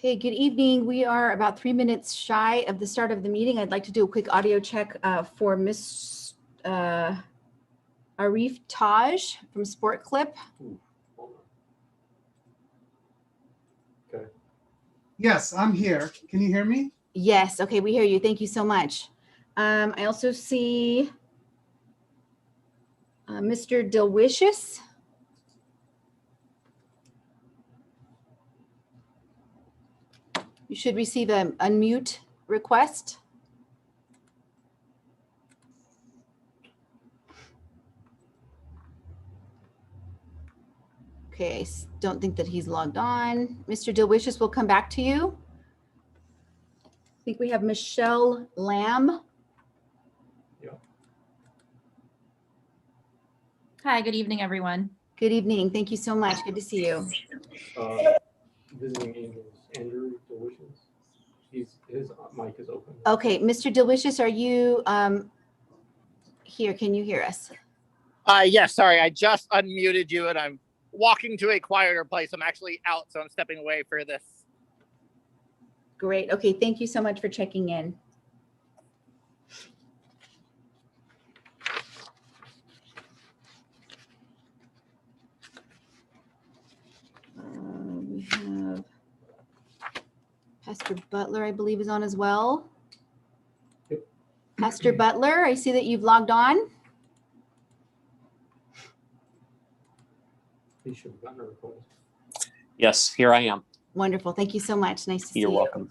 Okay, good evening. We are about 3 minutes shy of the start of the meeting. I'd like to do a quick audio check for Miss Arif Taj from Sport Clip. Okay. Yes, I'm here. Can you hear me? Yes, okay, we hear you. Thank you so much. I also see Mr. Delwicious. You should receive an unmute request. Okay, I don't think that he's logged on. Mr. Delwicious, we'll come back to you. I think we have Michelle Lamb. Yeah. Hi, good evening, everyone. Good evening. Thank you so much. Good to see you. Visiting Angels, Andrew Delicious. His mic is open. Okay, Mr. Delicious, are you here? Can you hear us? Yes, sorry, I just unmuted you and I'm walking to a quieter place. I'm actually out, so I'm stepping away for this. Great. Okay, thank you so much for checking in. We have Pastor Butler, I believe, is on as well. Yep. Pastor Butler, I see that you've logged on. He should have gotten a request. Yes, here I am. Wonderful. Thank you so much. Nice to see you. You're welcome.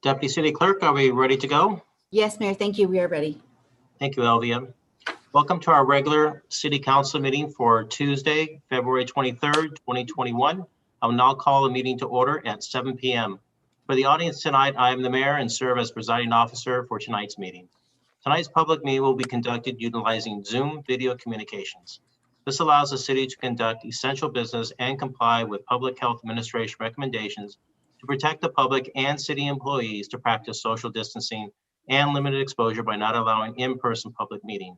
Deputy City Clerk, are we ready to go? Yes, Mayor. Thank you. We are ready. Thank you, LVM. Welcome to our regular City Council meeting for Tuesday, February 23rd, 2021. I will now call the meeting to order at 7 p.m. For the audience tonight, I am the mayor and serve as presiding officer for tonight's meeting. Tonight's public meeting will be conducted utilizing Zoom video communications. This allows the city to conduct essential business and comply with Public Health Administration recommendations to protect the public and city employees to practice social distancing and limited exposure by not allowing in-person public meeting.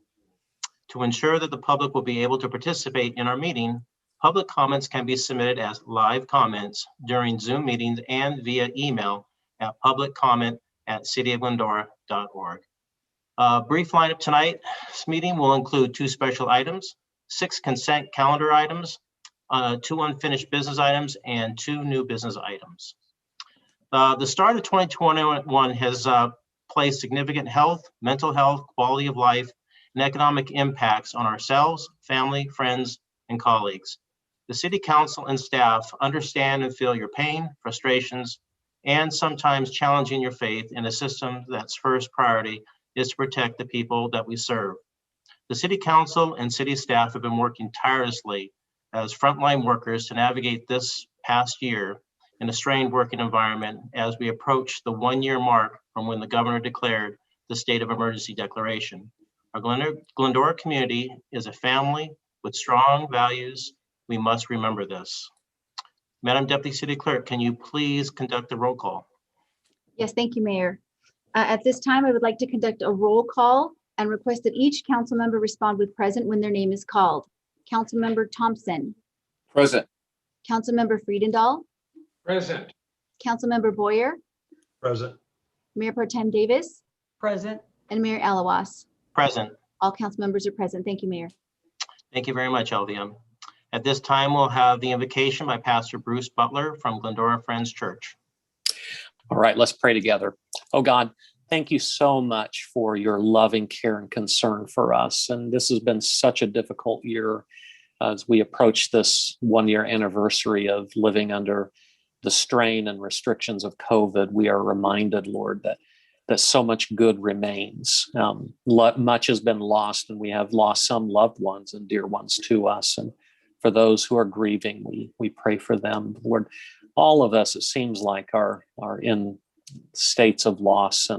To ensure that the public will be able to participate in our meeting, public comments can be submitted as live comments during Zoom meetings and via email at publiccomment@cityofglendora.org. Brief lineup tonight's meeting will include 2 special items, 6 consent calendar items, 2 unfinished business items, and 2 new business items. The start of 2021 has placed significant health, mental health, quality of life, and economic impacts on ourselves, family, friends, and colleagues. The City Council and staff understand and feel your pain, frustrations, and sometimes challenging your faith in a system that's first priority is to protect the people that we serve. The City Council and city staff have been working tirelessly as frontline workers to navigate this past year in a strained working environment as we approach the 1-year mark from when the governor declared the state of emergency declaration. Our Glendora community is a family with strong values. We must remember this. Madam Deputy City Clerk, can you please conduct the roll call? Yes, thank you, Mayor. At this time, I would like to conduct a roll call and request that each council member respond with present when their name is called. Councilmember Thompson. Present. Councilmember Friedendahl. Present. Councilmember Boyer. Present. Mayor Pro Tem Davis. Present. And Mayor Alawas. Present. All council members are present. Thank you, Mayor. Thank you very much, LVM. At this time, we'll have the invocation by Pastor Bruce Butler from Glendora Friends Church. All right, let's pray together. Oh God, thank you so much for your loving care and concern for us. And this has been such a difficult year as we approach this 1-year anniversary of living under the strain and restrictions of COVID. We are reminded, Lord, that so much good remains. Much has been lost, and we have lost some loved ones and dear ones to us. And for those who are grieving, we pray for them. Lord, all of us, it seems like, are in states of loss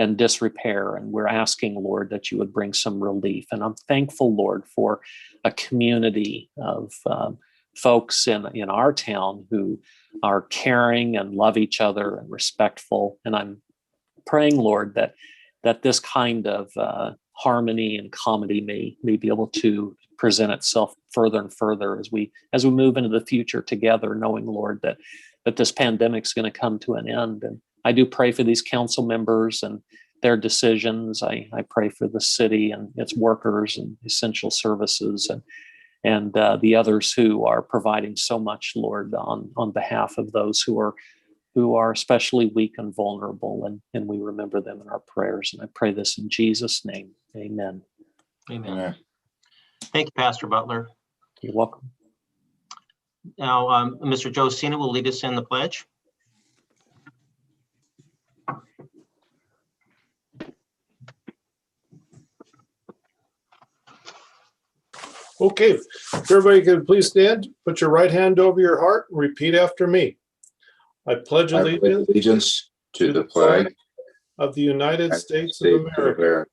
and disrepair. And we're asking, Lord, that you would bring some relief. And I'm thankful, Lord, for a community of folks in our town who are caring and love each other and respectful. And I'm praying, Lord, that this kind of harmony and comedy may be able to present itself further and further as we move into the future together, knowing, Lord, that this pandemic is going to come to an end. And I do pray for these council members and their decisions. I pray for the city and its workers and essential services and the others who are providing so much, Lord, on behalf of those who are especially weak and vulnerable, and we remember them in our prayers. And I pray this in Jesus' name. Amen. Amen. Thank you, Pastor Butler. You're welcome. Now, Mr. Joe Cena will lead us in the pledge. Okay, if everybody could please stand, put your right hand over your heart and repeat after me. I pledge I pledge allegiance allegiance to the flag of the United States of States of America America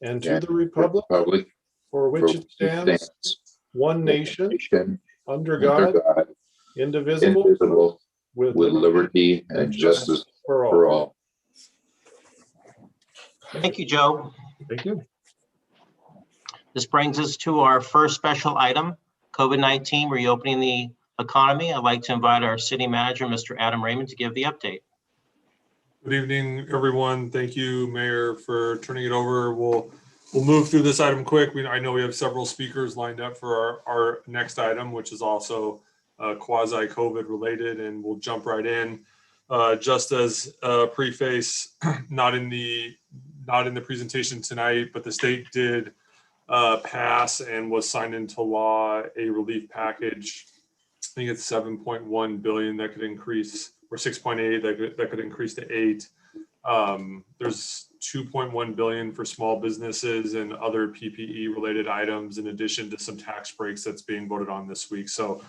and to and the republic for for which which it stands, one nation, nation, under under God, God, indivisible, indivisible, with with liberty and justice for for all. all. Thank you, Joe. Thank you. This brings us to our first special item, COVID-19 reopening the economy. I'd like to invite our city manager, Mr. Adam Raymond, to give the update. Good evening, everyone. Thank you, Mayor, for turning it over. We'll move through this item quick. I know we have several speakers lined up for our next item, which is also quasi-COVID related, and we'll jump right in. Just as a preface, not in the presentation tonight, but the state did pass and was signed into law a relief package. I think it's 7.1 billion that could increase, or 6.8 that could increase to 8. There's 2.1 billion for small businesses and other PPE related items, in addition to some tax breaks that's being voted on this week. So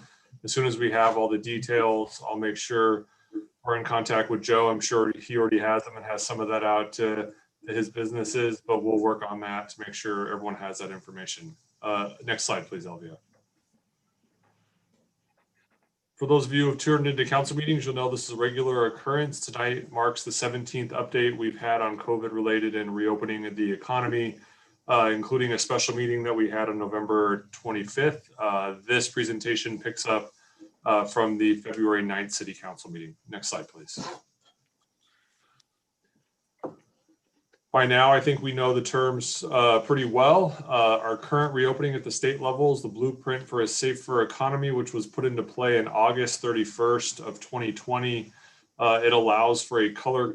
as soon as we have all the details, I'll make sure we're in contact with Joe. I'm sure he already has them and has some of that out to his businesses, but we'll work on that to make sure everyone has that information. Next slide, please, Elvia. For those of you who have tuned into council meetings, you'll know this is a regular occurrence. Tonight marks the 17th update we've had on COVID related and reopening of the economy, including a special meeting that we had on November 25th. This presentation picks up from the February 9th City Council meeting. Next slide, please. By now, I think we know the terms pretty well. Our current reopening at the state level is the blueprint for a safer economy, which was put into play in August 31st of 2020. It allows for a color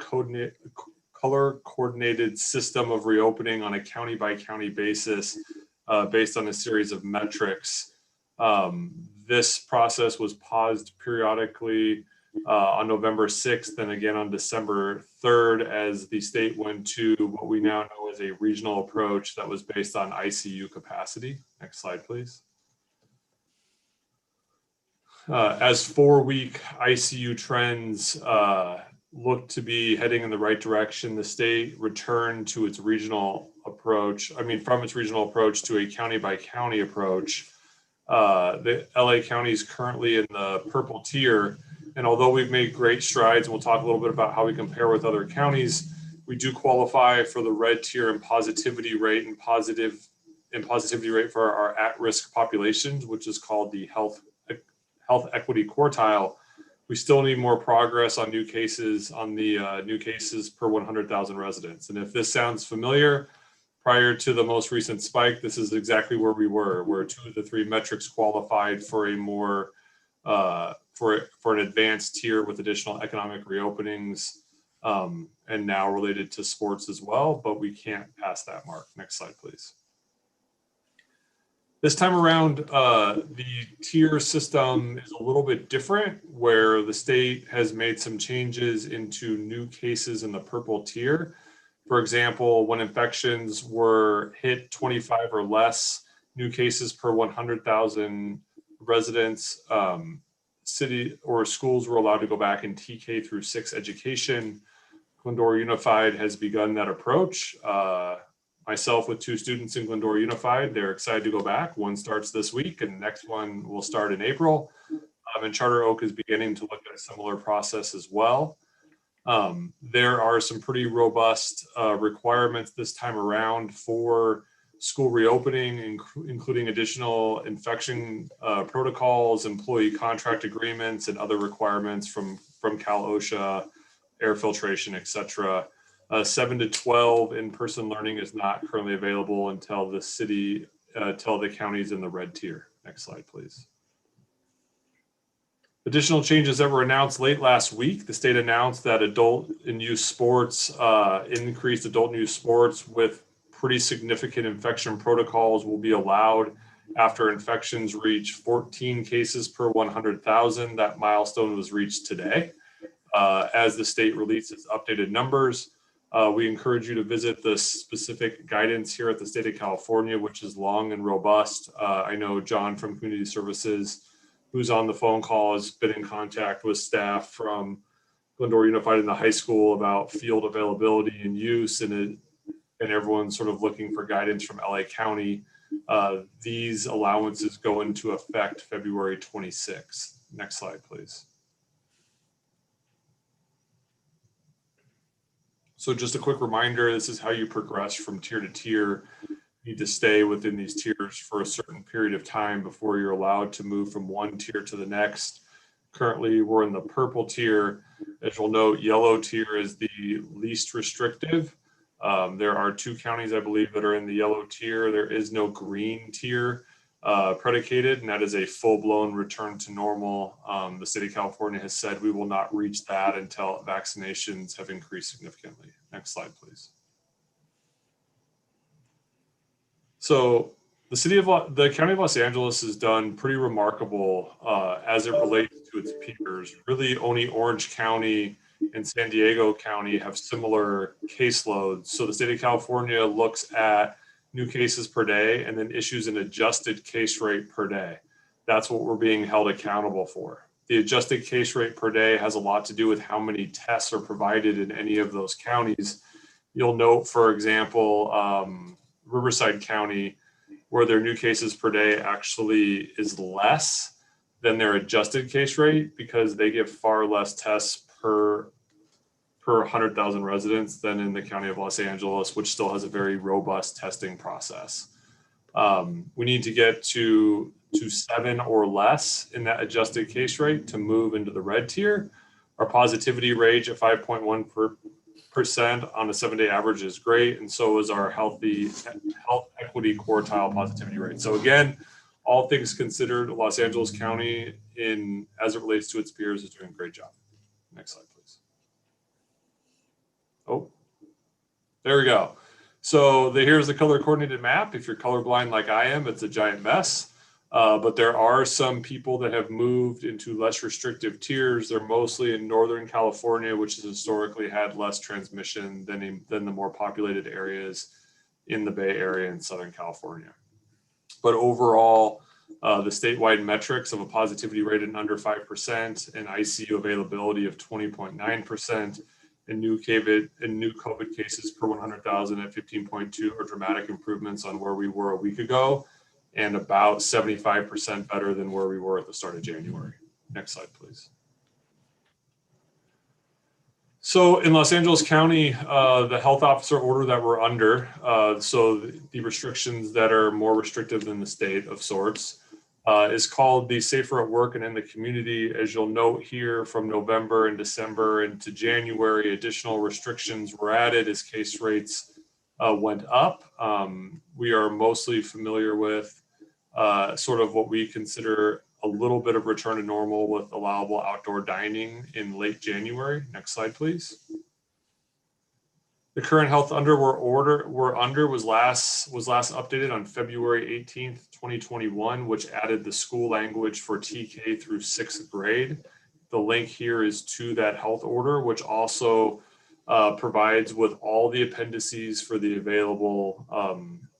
coordinated system of reopening on a county by county basis based on a series of metrics. This process was paused periodically on November 6th and again on December 3rd as the state went to what we now know as a regional approach that was based on ICU capacity. Next slide, please. As 4-week ICU trends look to be heading in the right direction, the state returned to its regional approach, from its regional approach to a county by county approach. The LA County is currently in the purple tier. And although we've made great strides, and we'll talk a little bit about how we compare with other counties, we do qualify for the red tier in positivity rate and positivity rate for our at-risk populations, which is called the health equity quartile. We still need more progress on new cases new cases per 100,000 residents. And if this sounds familiar, prior to the most recent spike, this is exactly where we were, where 2 of the 3 metrics qualified for a more for an advanced tier with additional economic reopenings and now related to sports as well, but we can't pass that mark. Next slide, please. This time around, the tier system is a little bit different, where the state has made some changes into new cases in the purple tier. For example, when infections were hit 25 or less new cases per 100,000 residents, city or schools were allowed to go back in TK through 6 education. Glendora Unified has begun that approach. Myself with 2 students in Glendora Unified, they're excited to go back. One starts this week and the next one will start in April. And Charter Oak is beginning to look at a similar process as well. There are some pretty robust requirements this time around for school reopening, including additional infection protocols, employee contract agreements, and other requirements from Cal OSHA, air filtration, et cetera. 7 to 12 in-person learning is not currently available until the county's in the red tier. Next slide, please. Additional changes that were announced late last week. The state announced that adult and youth sports, increased adult and youth sports with pretty significant infection protocols will be allowed after infections reach 14 cases per 100,000. That milestone was reached today. As the state releases updated numbers, we encourage you to visit the specific guidance here at the state of California, which is long and robust. I know John from Community Services, who's on the phone call, has been in contact with staff from Glendora Unified in the high school about field availability and use, and everyone's sort of looking for guidance from LA County. These allowances go into effect February 26th. Next slide, please. So just a quick reminder, this is how you progress from tier to tier. You need to stay within these tiers for a certain period of time before you're allowed to move from one tier to the next. Currently, we're in the purple tier. As you'll note, yellow tier is the least restrictive. There are 2 counties, I believe, that are in the yellow tier. There is no green tier predicated, and that is a full-blown return to normal. The state of California has said we will not reach that until vaccinations have increased significantly. Next slide, please. So the county of Los Angeles has done pretty remarkable as it relates to its peers. Really, only Orange County and San Diego County have similar caseloads. So the state of California looks at new cases per day and then issues an adjusted case rate per day. That's what we're being held accountable for. The adjusted case rate per day has a lot to do with how many tests are provided in any of those counties. You'll note, for example, Riverside County, where their new cases per day actually is less than their adjusted case rate because they give far less tests per 100,000 residents than in the county of Los Angeles, which still has a very robust testing process. We need to get to 7 or less in that adjusted case rate to move into the red tier. Our positivity rate at 5.1% on a 7-day average is great, and so is our health equity quartile positivity rate. So again, all things considered, Los Angeles County, as it relates to its peers, is doing a great job. Next slide, please. Oh, there we go. So here's the color coordinated map. If you're colorblind like I am, it's a giant mess. But there are some people that have moved into less restrictive tiers. They're mostly in Northern California, which has historically had less transmission than the more populated areas in the Bay Area and Southern California. But overall, the statewide metrics of a positivity rate in under 5% and ICU availability of 20.9%, and new COVID cases per 100,000 at 15.2 are dramatic improvements on where we were a week ago, and about 75% better than where we were at the start of January. Next slide, please. So in Los Angeles County, the health officer order that we're under, so the restrictions that are more restrictive than the state of sorts, is called the Safer at Work and in the Community. As you'll note here, from November and December into January, additional restrictions were added as case rates went up. We are mostly familiar with sort of what we consider a little bit of return to normal with allowable outdoor dining in late January. Next slide, please. The current health order was last updated on February 18th, 2021, which added the school language for TK through 6th grade. The link here is to that health order, which also provides with all the appendices for the available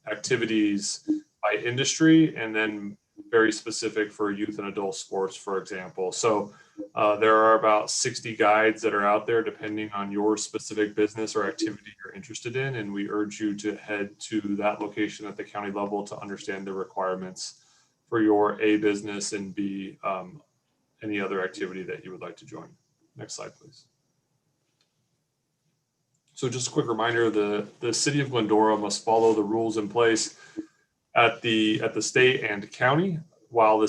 activities by industry, and then very specific for youth and adult sports, for example. So there are about 60 guides that are out there depending on your specific business or activity you're interested in. And we urge you to head to that location at the county level to understand the requirements for your A, business, and B, any other activity that you would like to join. Next slide, please. So just a quick reminder, the city of Glendora must follow the rules in place at the state and county. While the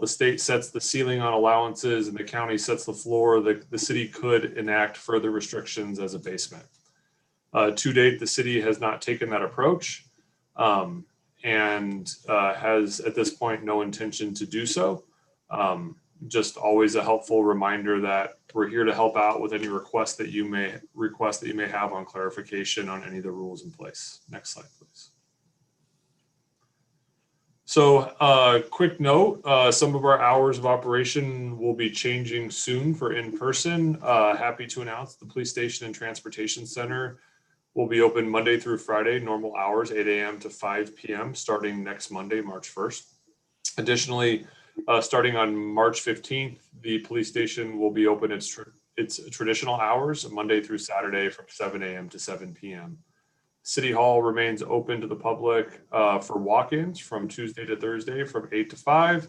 state sets the ceiling on allowances and the county sets the floor, the city could enact further restrictions as a basement. To date, the city has not taken that approach and has at this point no intention to do so. Just always a helpful reminder that we're here to help out with any requests that you may have on clarification on any of the rules in place. Next slide, please. So quick note, some of our hours of operation will be changing soon for in-person. Happy to announce the police station and transportation center will be open Monday through Friday, normal hours, 8 a.m. to 5 p.m. starting next Monday, March 1st. Additionally, starting on March 15th, the police station will be open its traditional hours, Monday through Saturday from 7 a.m. to 7 p.m. City Hall remains open to the public for walk-ins from Tuesday to Thursday from 8 to 5.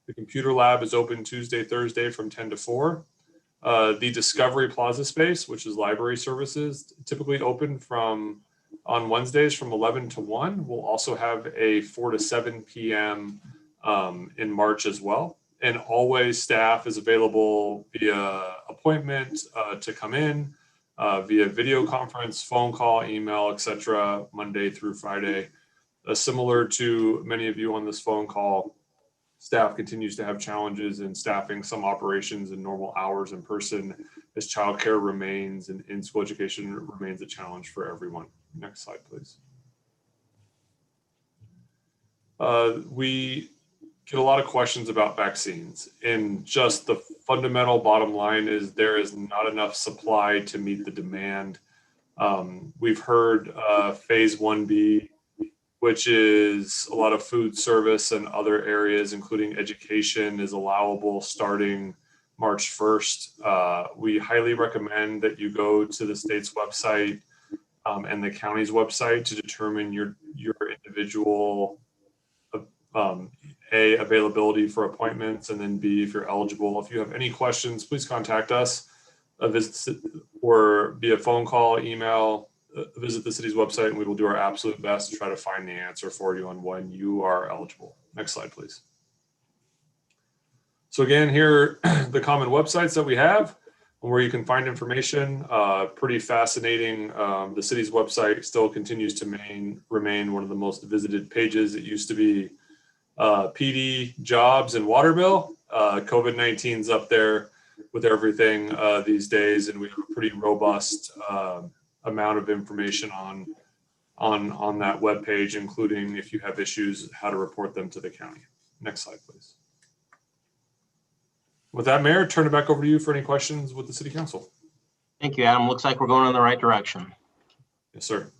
The computer lab is open Tuesday, Thursday from 10 to 4. The Discovery Plaza space, which is library services, typically open on Wednesdays from 11 to 1. We'll also have a 4 to 7 p.m. In March as well. And always staff is available via appointment to come in, via video conference, phone call, email, etc. Monday through Friday. Similar to many of you on this phone call, staff continues to have challenges in staffing some operations in normal hours in person as childcare remains and in-school education remains a challenge for everyone. Next slide, please. We get a lot of questions about vaccines, and just the fundamental bottom line is there is not enough supply to meet the demand. We've heard phase 1B, which is a lot of food service and other areas, including education, is allowable starting March 1st. We highly recommend that you go to the state's website and the county's website to determine your individual A, availability for appointments, and then B, if you're eligible. If you have any questions, please contact us, visit or via phone call, email, visit the city's website, and we will do our absolute best to try to find the answer for you on when you are eligible. Next slide, please. So again, here are the common websites that we have where you can find information. Pretty fascinating. The city's website still continues to remain one of the most visited pages. It used to be PD, jobs, and water bill. COVID-19's up there with everything these days, and we have a pretty robust amount of information on that webpage, including if you have issues, how to report them to the county. Next slide, please. With that, Mayor, turn it back over to you for any questions with the City Council. Thank you, Adam. Looks like we're going in the right direction. Yes, sir.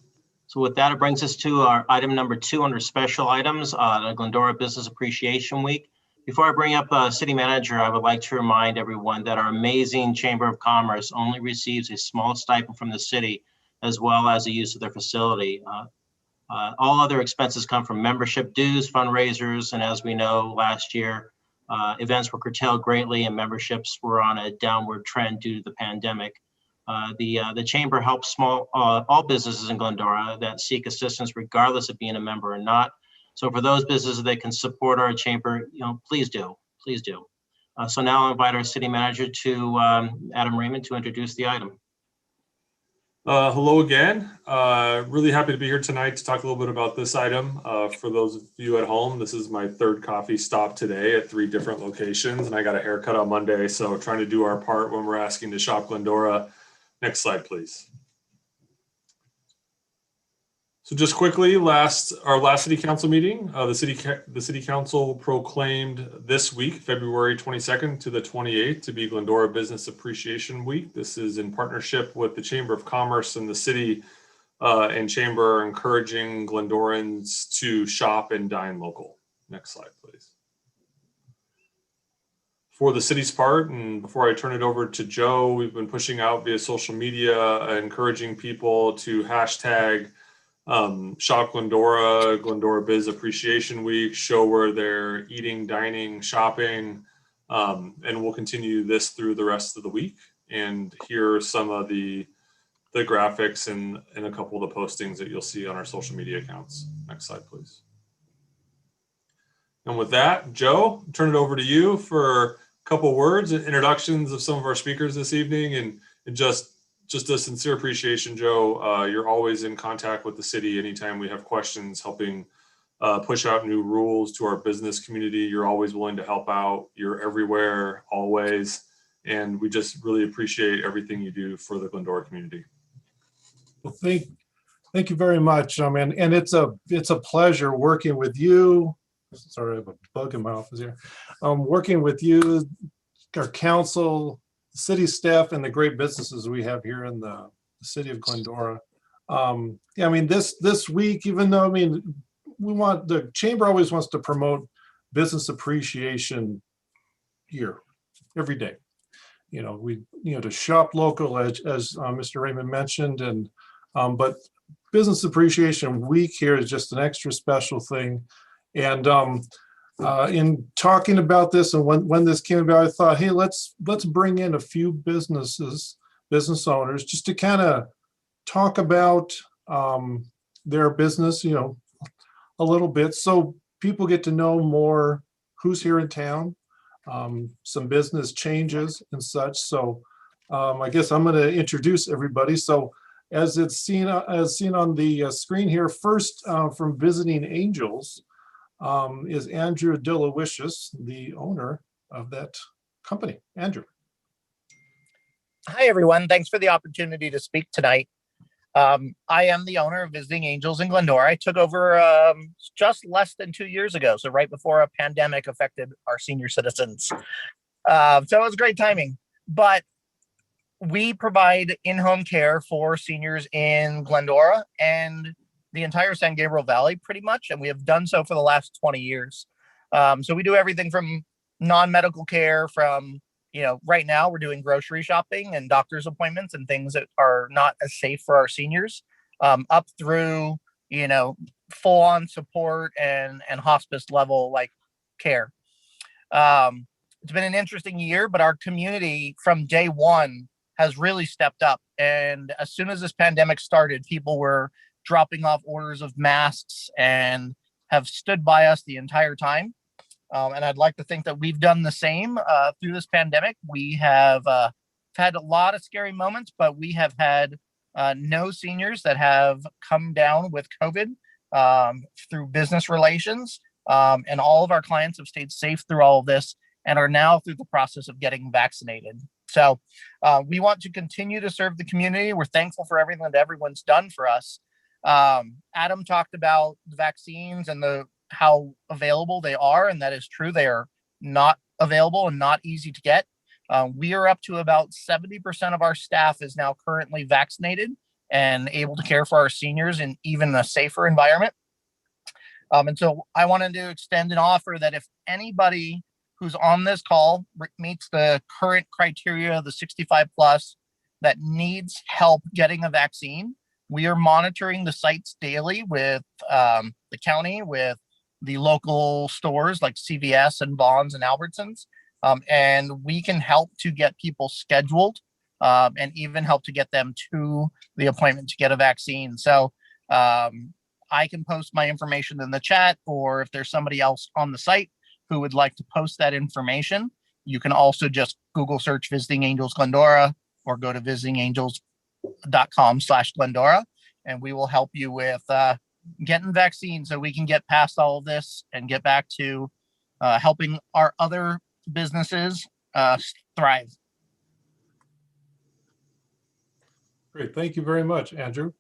So with that, it brings us to our item number 2 under special items, the Glendora Business Appreciation Week. Before I bring up City Manager, I would like to remind everyone that our amazing Chamber of Commerce only receives a small stipend from the city, as well as the use of their facility. All other expenses come from membership dues, fundraisers, and as we know, last year, events were curtailed greatly and memberships were on a downward trend due to the pandemic. The Chamber helps all businesses in Glendora that seek assistance regardless of being a member or not. So for those businesses that can support our Chamber, please do, please do. So now I'll invite our City Manager to Adam Raymond to introduce the item. Hello again. Really happy to be here tonight to talk a little bit about this item. For those of you at home, this is my 3rd coffee stop today at 3 different locations, and I got a haircut on Monday, so trying to do our part when we're asking to shop Glendora. Next slide, please. So just quickly, our last city council meeting, the city council proclaimed this week, February 22nd to the 28th, to be Glendora Business Appreciation Week. This is in partnership with the Chamber of Commerce and the city and chamber, are encouraging Glendorans to shop and dine local. Next slide, please. For the city's part, and before I turn it over to Joe, we've been pushing out via social media, encouraging people to hashtag Shop Glendora, Glendora Biz Appreciation Week, show where they're eating, dining, shopping, and we'll continue this through the rest of the week. And here are some of the graphics and a couple of the postings that you'll see on our social media accounts. Next slide, please. And with that, Joe, turn it over to you for a couple words and introductions of some of our speakers this evening, and just a sincere appreciation, Joe. You're always in contact with the city anytime we have questions, helping push out new rules to our business community. You're always willing to help out. You're everywhere, always. And we just really appreciate everything you do for the Glendora community. Well, thank you very much. And it's a pleasure working with you. Sorry, I have a bug in my office here. Working with you, our council, city staff, and the great businesses we have here in the city of Glendora. Yeah, I mean, this week, even though, I mean, the chamber always wants to promote business appreciation here, every day. To shop local, as Mr. Raymond mentioned, and but Business Appreciation Week here is just an extra special thing. And in talking about this, and when this came about, I thought, hey, let's bring in a few business owners just to kind of talk about their business, a little bit, so people get to know more who's here in town, some business changes and such. So I guess I'm going to introduce everybody. So as seen on the screen here, first from Visiting Angels is Andrew Dilawishus, the owner of that company. Andrew. Hi, everyone. Thanks for the opportunity to speak tonight. I am the owner of Visiting Angels in Glendora. I took over just less than 2 years ago, so right before a pandemic affected our senior citizens. So it was great timing. But we provide in-home care for seniors in Glendora and the entire San Gabriel Valley pretty much, and we have done so for the last 20 years. So we do everything from non-medical care, from right now we're doing grocery shopping and doctor's appointments and things that are not as safe for our seniors, up through, full-on support and hospice level care. It's been an interesting year, but our community from day one has really stepped up. And as soon as this pandemic started, people were dropping off orders of masks and have stood by us the entire time. And I'd like to think that we've done the same through this pandemic. We have had a lot of scary moments, but we have had no seniors that have come down with COVID through business relations. And all of our clients have stayed safe through all of this and are now through the process of getting vaccinated. So we want to continue to serve the community. We're thankful for everything that everyone's done for us. Adam talked about the vaccines and how available they are, and that is true. They are not available and not easy to get. We are up to about 70% of our staff is now currently vaccinated and able to care for our seniors in even a safer environment. And so I wanted to extend an offer that if anybody who's on this call meets the current criteria, the 65 plus, that needs help getting a vaccine, we are monitoring the sites daily with the county, with the local stores like CVS and Vons and Albertsons. And we can help to get people scheduled and even help to get them to the appointment to get a vaccine. So I can post my information in the chat, or if there's somebody else on the site who would like to post that information, you can also just Google search Visiting Angels Glendora or go to visitingangels.com/Glendora, and we will help you with getting vaccines so we can get past all of this and get back to helping our other businesses thrive. Great, thank you very much, Andrew.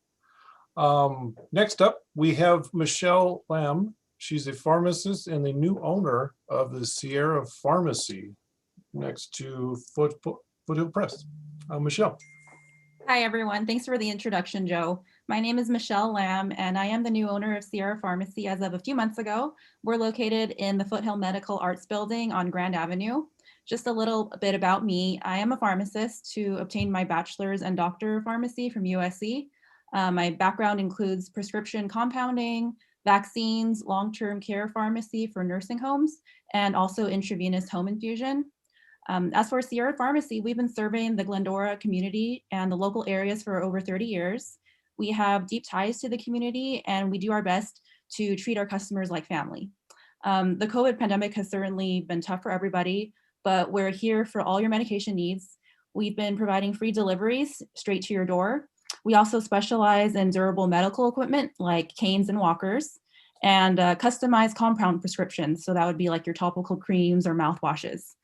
Next up, we have Michelle Lamb. She's a pharmacist and the new owner of the Sierra Pharmacy next to Foothill Press. Michelle. Hi, everyone. Thanks for the introduction, Joe. My name is Michelle Lamb, and I am the new owner of Sierra Pharmacy as of a few months ago. We're located in the Foothill Medical Arts Building on Grand Avenue. Just a little bit about me. I am a pharmacist who obtained my bachelor's and doctor of pharmacy from USC. My background includes prescription compounding, vaccines, long-term care pharmacy for nursing homes, and also intravenous home infusion. As for Sierra Pharmacy, we've been serving the Glendora community and the local areas for over 30 years. We have deep ties to the community, and we do our best to treat our customers like family. The COVID pandemic has certainly been tough for everybody, but we're here for all your medication needs. We've been providing free deliveries straight to your door. We also specialize in durable medical equipment like canes and walkers, and customized compound prescriptions. So that would be like your topical creams or mouthwashes.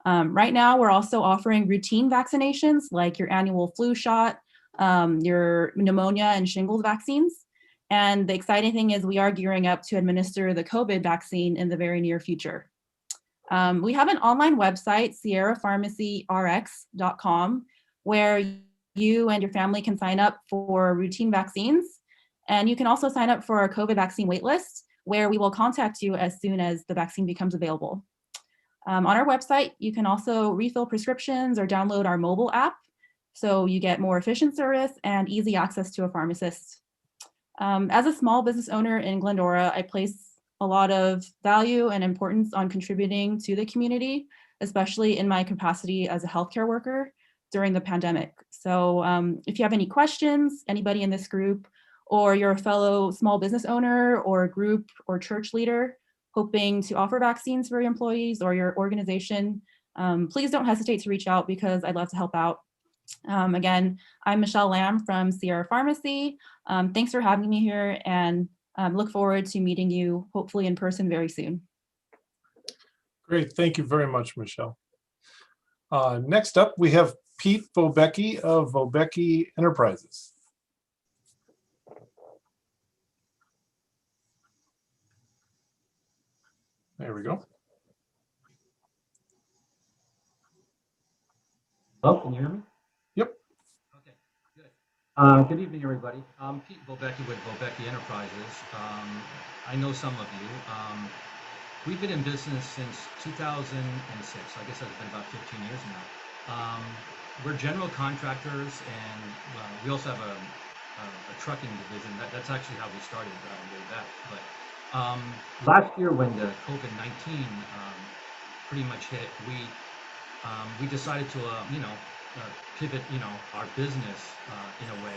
Right now, we're also offering routine vaccinations like your annual flu shot, your pneumonia and shingles vaccines. And the exciting thing is we are gearing up to administer the COVID vaccine in the very near future. We have an online website, sierrapharmacyrx.com, where you and your family can sign up for routine vaccines. And you can also sign up for our COVID vaccine waitlist, where we will contact you as soon as the vaccine becomes available. On our website, you can also refill prescriptions or download our mobile app, so you get more efficient service and easy access to a pharmacist. As a small business owner in Glendora, I place a lot of value and importance on contributing to the community, especially in my capacity as a healthcare worker during the pandemic. So if you have any questions, anybody in this group, or you're a fellow small business owner or group or church leader hoping to offer vaccines for your employees or your organization, please don't hesitate to reach out because I'd love to help out. Again, I'm Michelle Lamb from Sierra Pharmacy. Thanks for having me here, and look forward to meeting you hopefully in person very soon. Great. Thank you very much, Michelle. Next up, we have Pete Vobecki of Vobecki Enterprises. There we go. Hello, can you hear me? Yep. Okay, good. Good evening, everybody. I'm Pete Vobecki with Vobecki Enterprises. I know some of you. We've been in business since 2006. I guess that's been about 15 years now. We're general contractors, and we also have a trucking division. That's actually how we started way back. But last year, when the COVID-19 pretty much hit, we decided to pivot our business in a way.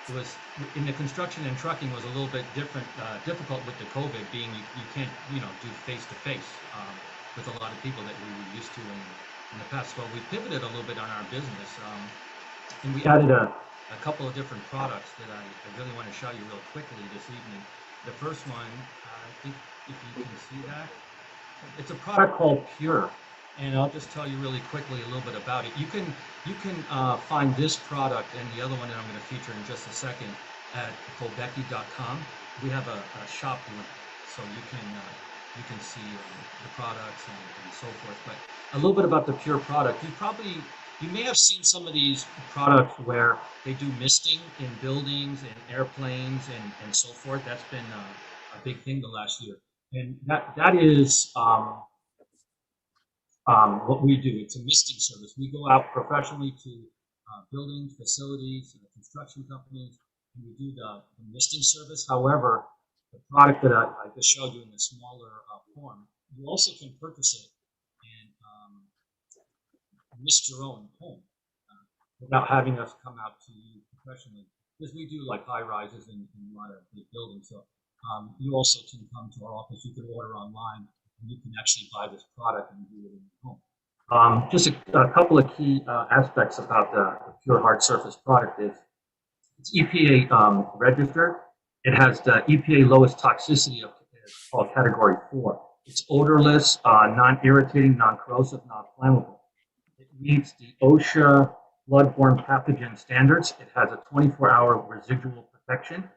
It was in the construction and trucking was a little bit difficult with the COVID, being you can't do face to face with a lot of people that we were used to in the past. So we pivoted a little bit on our business, and we added a couple of different products that I really want to show you real quickly this evening. The first one, I think if you can see that, it's a product called Pure, and I'll just tell you really quickly a little bit about it. You can find this product and the other one that I'm going to feature in just a second at Vobecki.com. We have a shop link, so you can see the products and so forth. But a little bit about the Pure product. You may have seen some of these products where they do misting in buildings and airplanes and so forth. That's been a big thing the last year, and that is what we do. It's a misting service. We go out professionally to buildings, facilities, construction companies, and we do the misting service. However, the product that I just showed you in the smaller form, you also can purchase it and mist your own home without having us come out to you professionally, because we do like high rises in a lot of big buildings. So you also can come to our office. You can order online, and you can actually buy this product and do it in your home. Just a couple of key aspects about the Pure Hard Surface product is it's EPA registered. It has the EPA lowest toxicity called Category 4. It's odorless, non-irritating, non-corrosive, non-flammable. It meets the OSHA bloodborne pathogen standards. It has a 24-hour residual disinfection.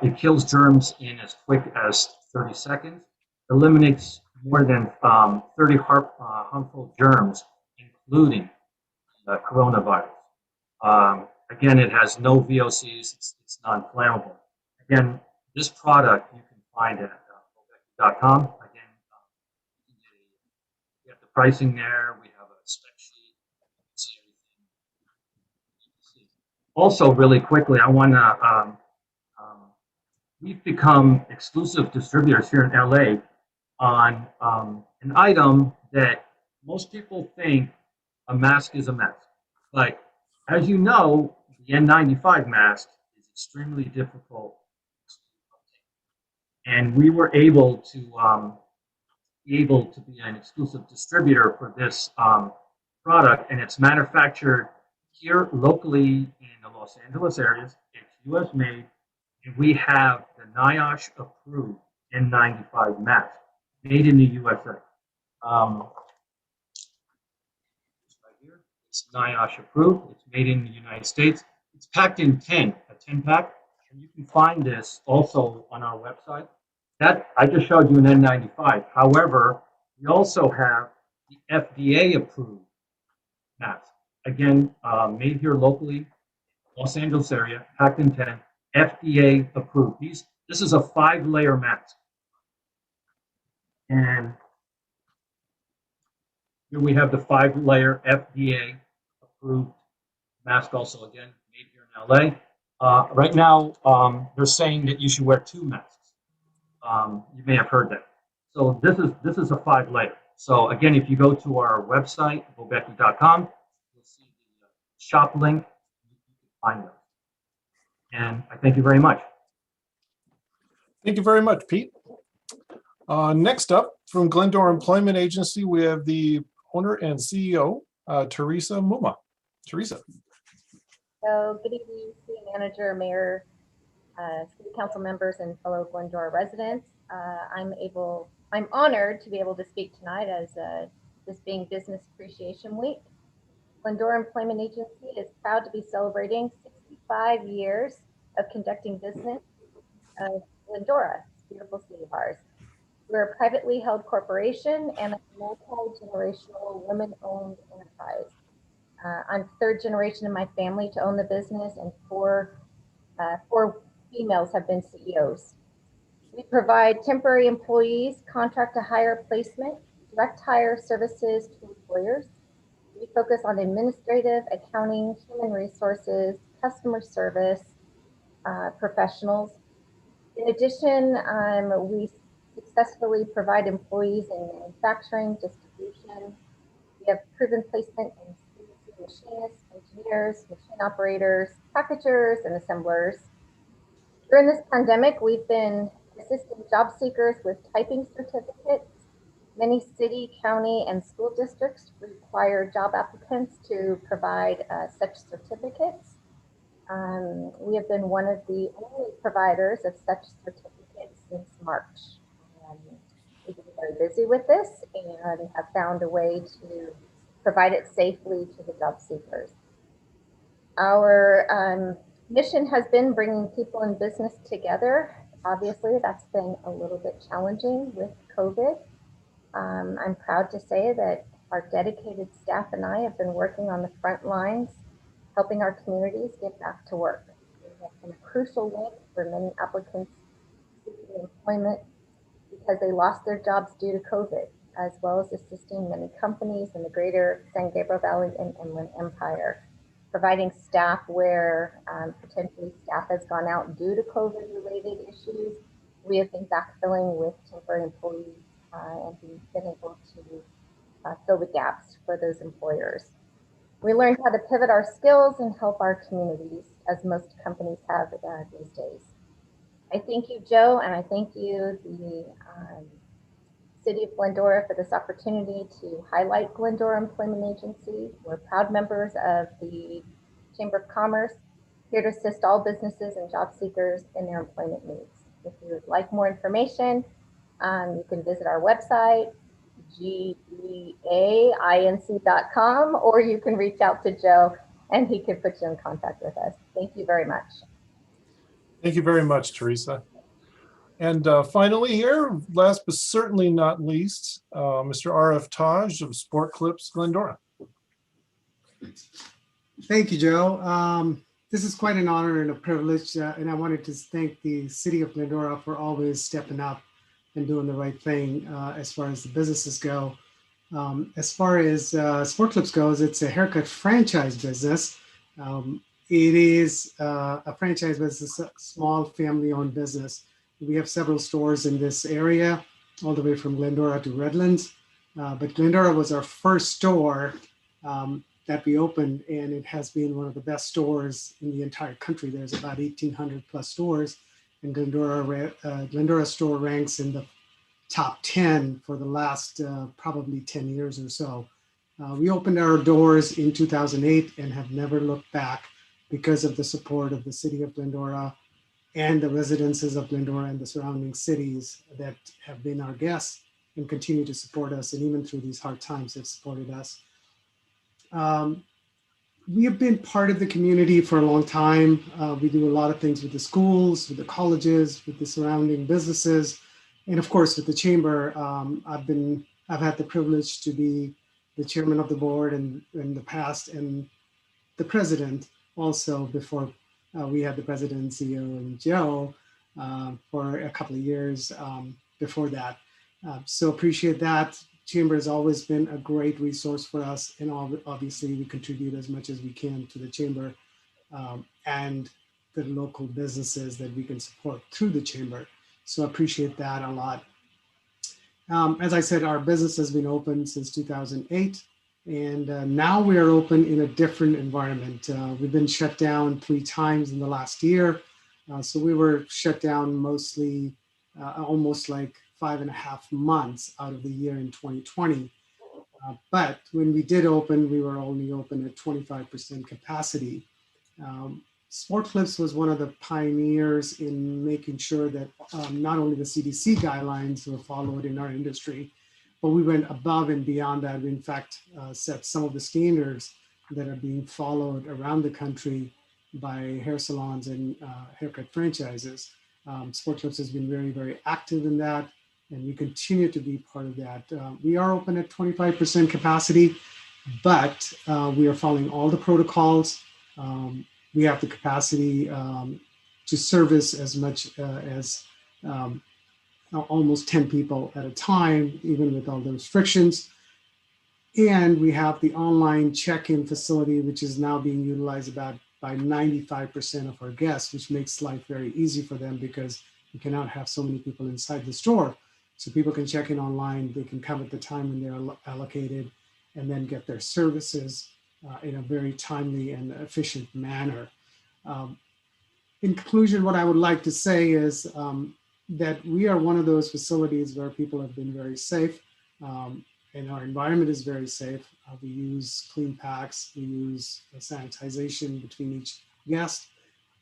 It kills germs in as quick as 30 seconds, eliminates more than 30 harmful germs, including coronavirus. Again, it has no VOCs, it's non-flammable. Again, this product you can find at Gobekli.com. Again, we have the pricing there, we have a spec sheet, you can see everything. Also, really quickly, I want to, we've become exclusive distributors here in LA on an item that most people think a mask is a mask. But as you know, the N95 mask is extremely difficult to obtain. And we were able to be an exclusive distributor for this product, and it's manufactured here locally in the Los Angeles areas. It's US made, and we have the NIOSH approved N95 mask made in the USA. It's NIOSH approved. It's made in the United States. It's packed in 10, a 10 pack. And you can find this also on our website. That I just showed you an N95. However, we also have the FDA approved mask. Again, made here locally, Los Angeles area, packed in 10, FDA approved. This is a 5-layer mask. And here we have the 5-layer FDA approved mask also, again, made here in LA. Right now, they're saying that you should wear 2 masks. You may have heard that. So this is a 5-layer. So again, if you go to our website, Gobekli.com, you'll see the shop link. You can find those. And I thank you very much. Thank you very much, Pete. Next up, from Glendora Employment Agency, we have the owner and CEO, Teresa Muma. Teresa. So good evening, City Manager, Mayor, City Council members, and fellow Glendora residents. I'm honored to be able to speak tonight as this being Business Appreciation Week. Glendora Employment Agency is proud to be celebrating 65 years of conducting business of Glendora, this beautiful city of ours. We're a privately held corporation and a multi-generational women-owned enterprise. I'm 3rd generation in my family to own the business, and four females have been CEOs. We provide temporary employees, contract to hire placement, direct hire services to employers. We focus on administrative, accounting, human resources, customer service, professionals. In addition, we successfully provide employees in manufacturing, distribution. We have proven placement in CNC machinists, engineers, machine operators, packagers, and assemblers. During this pandemic, we've been assisting job seekers with typing certificates. Many city, county, and school districts require job applicants to provide such certificates. We have been one of the only providers of such certificates since March. We've been very busy with this and have found a way to provide it safely to the job seekers. Our mission has been bringing people in business together. Obviously, that's been a little bit challenging with COVID. I'm proud to say that our dedicated staff and I have been working on the front lines, helping our communities get back to work. We have been a crucial link for many applicants seeking employment because they lost their jobs due to COVID, as well as assisting many companies in the greater San Gabriel Valley and Inland Empire, providing staff where potentially staff has gone out due to COVID-related issues. We have been backfilling with temporary employees and we've been able to fill the gaps for those employers. We learned how to pivot our skills and help our communities, as most companies have these days. I thank you, Joe, and I thank you, the City of Glendora, for this opportunity to highlight Glendora Employment Agency. We're proud members of the Chamber of Commerce, here to assist all businesses and job seekers in their employment needs. If you would like more information, you can visit our website, geainc.com, or you can reach out to Joe and he can put you in contact with us. Thank you very much. Thank you very much, Teresa. And finally here, last but certainly not least, Mr. R.F. Taj of Sport Clips Glendora. Thank you, Joe. This is quite an honor and a privilege, and I wanted to thank the city of Glendora for always stepping up and doing the right thing as far as the businesses go. As far as Sport Clips goes, it's a haircut franchise business. It is a franchise business, a small family-owned business. We have several stores in this area, all the way from Glendora to Redlands. But Glendora was our first store that we opened, and it has been one of the best stores in the entire country. There's about 1,800 plus stores, and Glendora store ranks in the top 10 for the last probably 10 years or so. We opened our doors in 2008 and have never looked back because of the support of the city of Glendora and the residences of Glendora and the surrounding cities that have been our guests and continue to support us, and even through these hard times have supported us. We have been part of the community for a long time. We do a lot of things with the schools, with the colleges, with the surrounding businesses, and of course with the chamber. I've had the privilege to be the chairman of the board in the past, and the president also before we had the president and CEO and Joe for a couple of years before that. So appreciate that. Chamber has always been a great resource for us, and obviously we contribute as much as we can to the chamber and the local businesses that we can support through the chamber. So I appreciate that a lot. As I said, our business has been open since 2008, and now we are open in a different environment. We've been shut down 3 times in the last year. So we were shut down mostly almost like 5.5 months out of the year in 2020. But when we did open, we were only open at 25% capacity. Sport Clips was one of the pioneers in making sure that not only the CDC guidelines were followed in our industry, but we went above and beyond that. We in fact set some of the standards that are being followed around the country by hair salons and haircut franchises. Sport Clips has been very, very active in that, and we continue to be part of that. We are open at 25% capacity, but we are following all the protocols. We have the capacity to service as much as almost 10 people at a time, even with all the restrictions. And we have the online check-in facility, which is now being utilized by 95% of our guests, which makes life very easy for them because we cannot have so many people inside the store. So people can check in online, they can come at the time when they're allocated, and then get their services in a very timely and efficient manner. In conclusion, what I would like to say is that we are one of those facilities where people have been very safe, and our environment is very safe. We use clean packs, we use sanitization between each guest,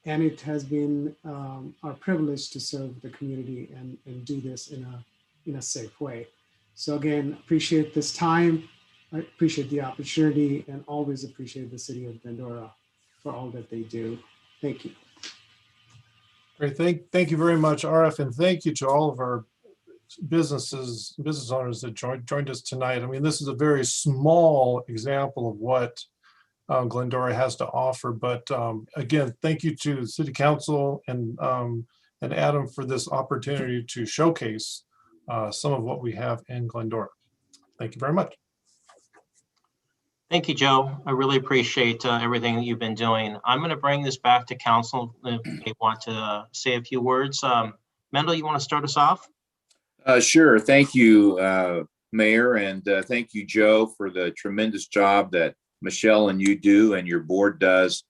and it has been our privilege to serve the community and do this in a safe way. So again, appreciate this time. I appreciate the opportunity, and always appreciate the city of Glendora for all that they do. Thank you. Great, thank you very much, RF, and thank you to all of our business owners that joined us tonight. I mean, this is a very small example of what Glendora has to offer, but again, thank you to the City Council and Adam for this opportunity to showcase some of what we have in Glendora. Thank you very much. Thank you, Joe. I really appreciate everything that you've been doing. I'm going to bring this back to council if they want to say a few words. Mendel, you want to start us off? Sure. Thank you, Mayor, and thank you, Joe, for the tremendous job that Michelle and you do and your board does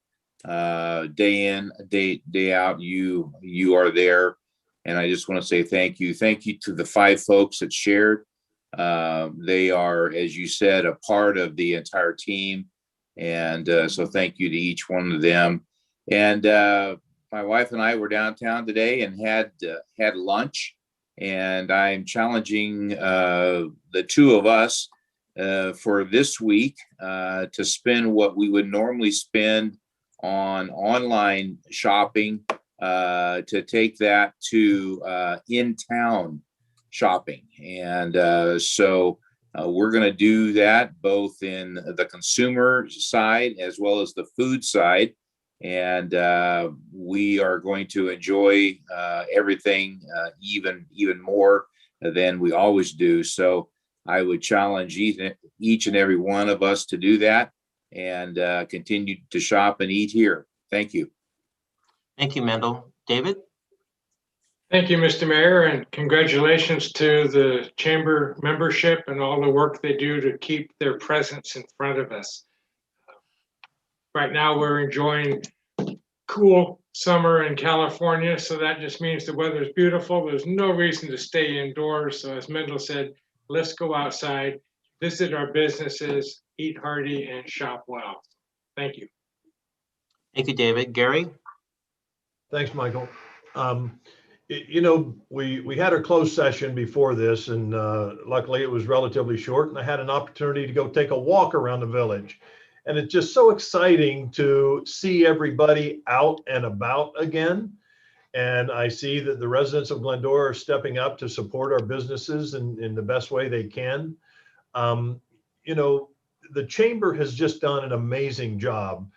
day in, day out. You are there, and I just want to say thank you. Thank you to the 5 folks that shared. They are, as you said, a part of the entire team, and so thank you to each one of them. And my wife and I were downtown today and had lunch, and I'm challenging the 2 of us for this week to spend what we would normally spend on online shopping to take that to in-town shopping. And so we're going to do that both in the consumer side as well as the food side. And we are going to enjoy everything even more than we always do. So I would challenge each and every one of us to do that and continue to shop and eat here. Thank you. Thank you, Mendel. David? Thank you, Mr. Mayor, and congratulations to the chamber membership and all the work they do to keep their presence in front of us. Right now, we're enjoying cool summer in California, so that just means the weather is beautiful. There's no reason to stay indoors. So as Mendel said, let's go outside, visit our businesses, eat hearty, and shop well. Thank you. Thank you, David. Gary? Thanks, Michael. You know, we had our closed session before this, and luckily it was relatively short, and I had an opportunity to go take a walk around the village. And it's just so exciting to see everybody out and about again. And I see that the residents of Glendora are stepping up to support our businesses in the best way they can. You know, the chamber has just done an amazing job.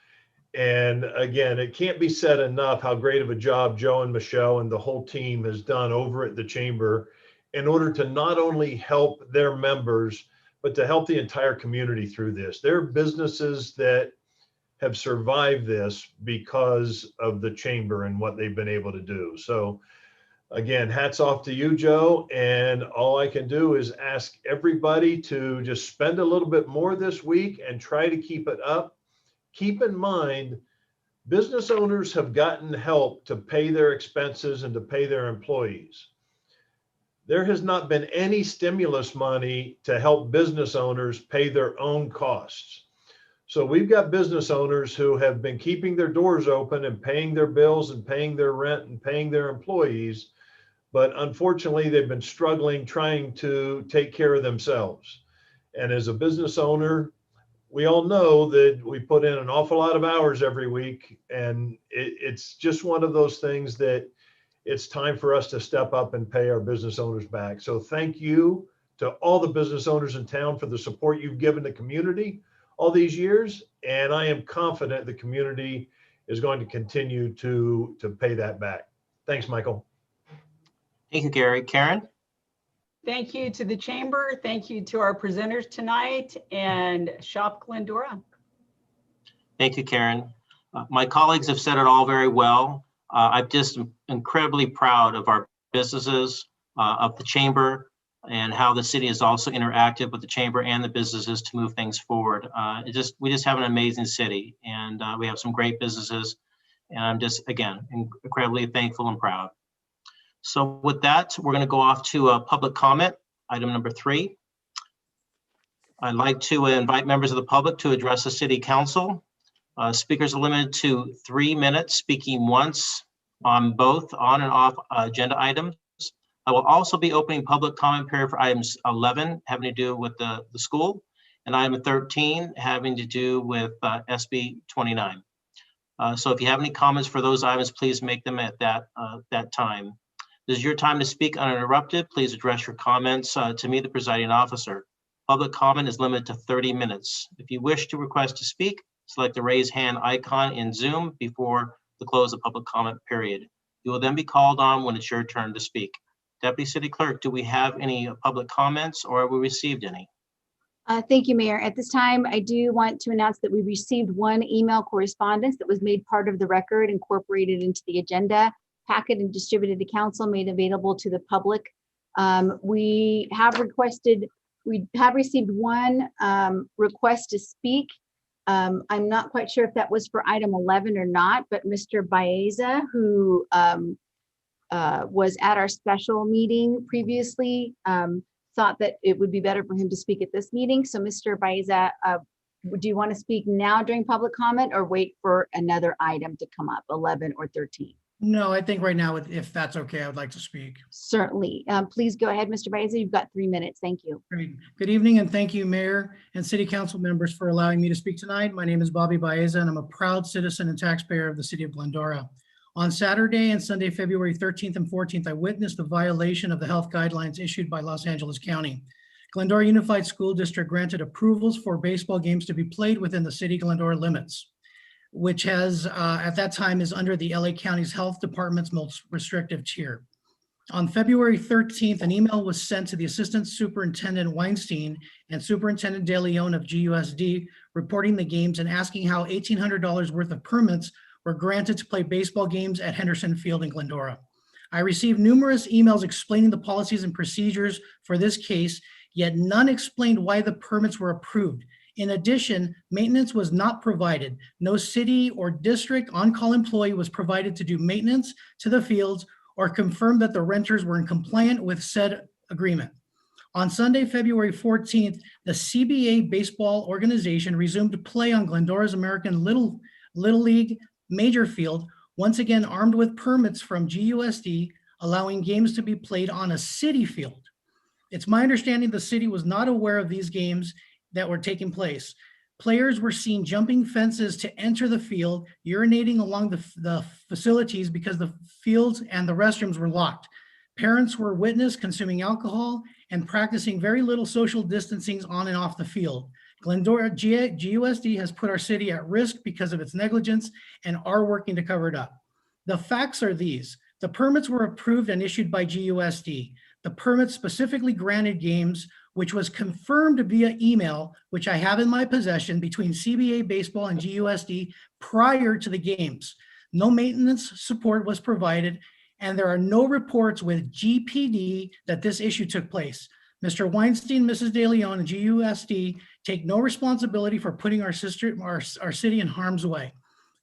And again, it can't be said enough how great of a job Joe and Michelle and the whole team has done over at the chamber in order to not only help their members, but to help the entire community through this. There are businesses that have survived this because of the chamber and what they've been able to do. So again, hats off to you, Joe. And all I can do is ask everybody to just spend a little bit more this week and try to keep it up. Keep in mind, business owners have gotten help to pay their expenses and to pay their employees. There has not been any stimulus money to help business owners pay their own costs. So we've got business owners who have been keeping their doors open and paying their bills and paying their rent and paying their employees. But unfortunately, they've been struggling trying to take care of themselves. And as a business owner, we all know that we put in an awful lot of hours every week. And it's just one of those things that it's time for us to step up and pay our business owners back. So thank you to all the business owners in town for the support you've given the community all these years. And I am confident the community is going to continue to pay that back. Thanks, Michael. Thank you, Gary. Karen? Thank you to the chamber. Thank you to our presenters tonight, and Shop Glendora. Thank you, Karen. My colleagues have said it all very well. I'm just incredibly proud of our businesses, of the chamber, and how the city is also interactive with the chamber and the businesses to move things forward. We just have an amazing city, and we have some great businesses. And I'm just, again, incredibly thankful and proud. So with that, we're going to go off to public comment, item number 3. I'd like to invite members of the public to address the city council. Speakers are limited to 3 minutes, speaking once on both on and off agenda items. I will also be opening public comment period for items 11 having to do with the school, and item 13 having to do with SB 29. So if you have any comments for those items, please make them at that time. This is your time to speak uninterrupted. Please address your comments to me, the presiding officer. Public comment is limited to 30 minutes. If you wish to request to speak, select the raise hand icon in Zoom before the close of public comment period. You will then be called on when it's your turn to speak. Deputy City Clerk, do we have any public comments, or have we received any? Thank you, Mayor. At this time, I do want to announce that we received one email correspondence that was made part of the record, incorporated into the agenda packet and distributed to council, made available to the public. We have received one request to speak. I'm not quite sure if that was for item 11 or not, but Mr. Baeza, who was at our special meeting previously, thought that it would be better for him to speak at this meeting. So Mr. Baeza, do you want to speak now during public comment or wait for another item to come up, 11 or 13? No, I think right now, if that's okay, I would like to speak. Certainly. Please go ahead, Mr. Baeza. You've got 3 minutes. Thank you. Great. Good evening, and thank you, Mayor and City Council members, for allowing me to speak tonight. My name is Bobby Baeza, and I'm a proud citizen and taxpayer of the City of Glendora. On Saturday and Sunday, February 13th and 14th, I witnessed the violation of the health guidelines issued by Los Angeles County. Glendora Unified School District granted approvals for baseball games to be played within the city Glendora limits, which has, at that time, is under the LA County's Health Department's most restrictive tier. On February 13th, an email was sent to the Assistant Superintendent Weinstein and Superintendent De Leon of GUSD reporting the games and asking how $1,800 worth of permits were granted to play baseball games at Henderson Field in Glendora. I received numerous emails explaining the policies and procedures for this case, yet none explained why the permits were approved. In addition, maintenance was not provided. No city or district on-call employee was provided to do maintenance to the fields or confirm that the renters were in compliance with said agreement. On Sunday, February 14th, the CBA baseball organization resumed play on Glendora's American Little League major field, once again armed with permits from GUSD, allowing games to be played on a city field. It's my understanding the city was not aware of these games that were taking place. Players were seen jumping fences to enter the field, urinating along the facilities because the fields and the restrooms were locked. Parents were witnessed consuming alcohol and practicing very little social distancing on and off the field. Glendora GUSD has put our city at risk because of its negligence and are working to cover it up. The facts are these. The permits were approved and issued by GUSD. The permits specifically granted games, which was confirmed via email, which I have in my possession between CBA Baseball and GUSD prior to the games. No maintenance support was provided, and there are no reports with GPD that this issue took place. Mr. Weinstein, Mrs. De Leon, and GUSD take no responsibility for putting our city in harm's way.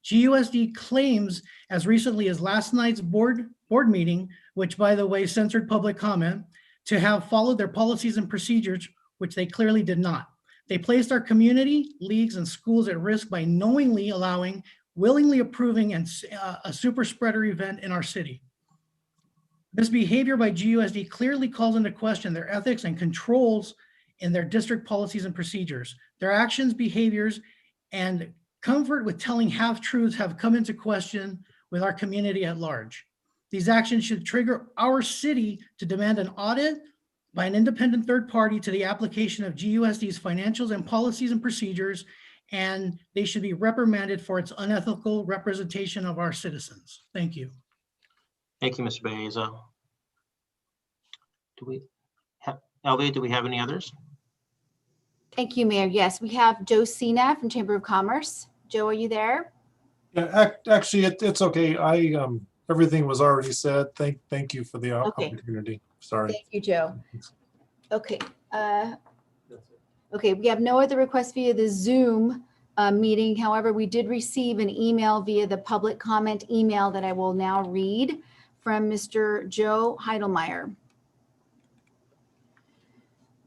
GUSD claims as recently as last night's board meeting, which by the way censored public comment, to have followed their policies and procedures, which they clearly did not. They placed our community, leagues, and schools at risk by knowingly allowing, willingly approving a super spreader event in our city. This behavior by GUSD clearly calls into question their ethics and controls in their district policies and procedures. Their actions, behaviors, and comfort with telling half-truths have come into question with our community at large. These actions should trigger our city to demand an audit by an independent third party to the application of GUSD's financials and policies and procedures, and they should be reprimanded for its unethical representation of our citizens. Thank you. Thank you, Mr. Baeza. Elvia, do we have any others? Thank you, Mayor. Yes, we have Joe Cena from Chamber of Commerce. Joe, are you there? Yeah, actually, it's okay. Everything was already said. Thank you for the opportunity. Sorry. Thank you, Joe. Okay. Okay, we have no other requests via the Zoom meeting. However, we did receive an email via the public comment email that I will now read from Mr. Joe Heidelmeyer.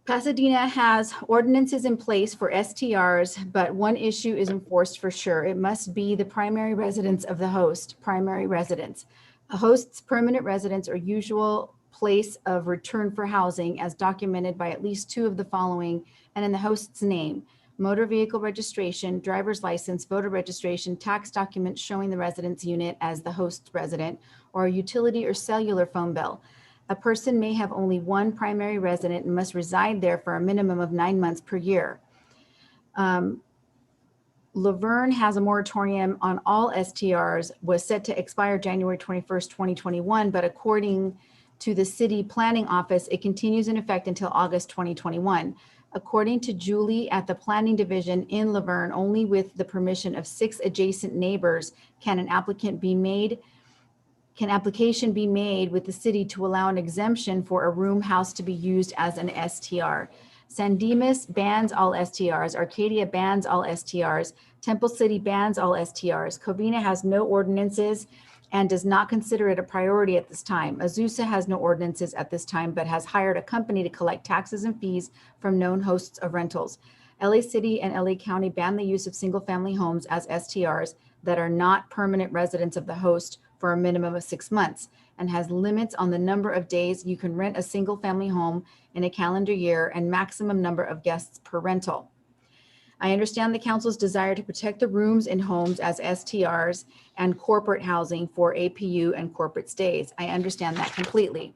Pasadena has ordinances in place for STRs, but one issue is enforced for sure. It must be the primary residence of the host, primary residence. A host's permanent residence or usual place of return for housing as documented by at least two of the following and in the host's name: motor vehicle registration, driver's license, voter registration, tax documents showing the residence unit as the host resident, or a utility or cellular phone bill. A person may have only one primary resident and must reside there for a minimum of 9 months per year. Laverne has a moratorium on all STRs, was set to expire January 21st, 2021, but according to the city planning office, it continues in effect until August 2021. According to Julie at the planning division in Laverne, only with the permission of 6 adjacent neighbors can an application be made with the city to allow an exemption for a room house to be used as an STR. San Dimas bans all STRs. Arcadia bans all STRs. Temple City bans all STRs. Covina has no ordinances and does not consider it a priority at this time. Azusa has no ordinances at this time, but has hired a company to collect taxes and fees from known hosts of rentals. LA City and LA County ban the use of single-family homes as STRs that are not permanent residents of the host for a minimum of 6 months, and has limits on the number of days you can rent a single family home in a calendar year and maximum number of guests per rental. I understand the council's desire to protect the rooms in homes as STRs and corporate housing for APU and corporate stays. I understand that completely.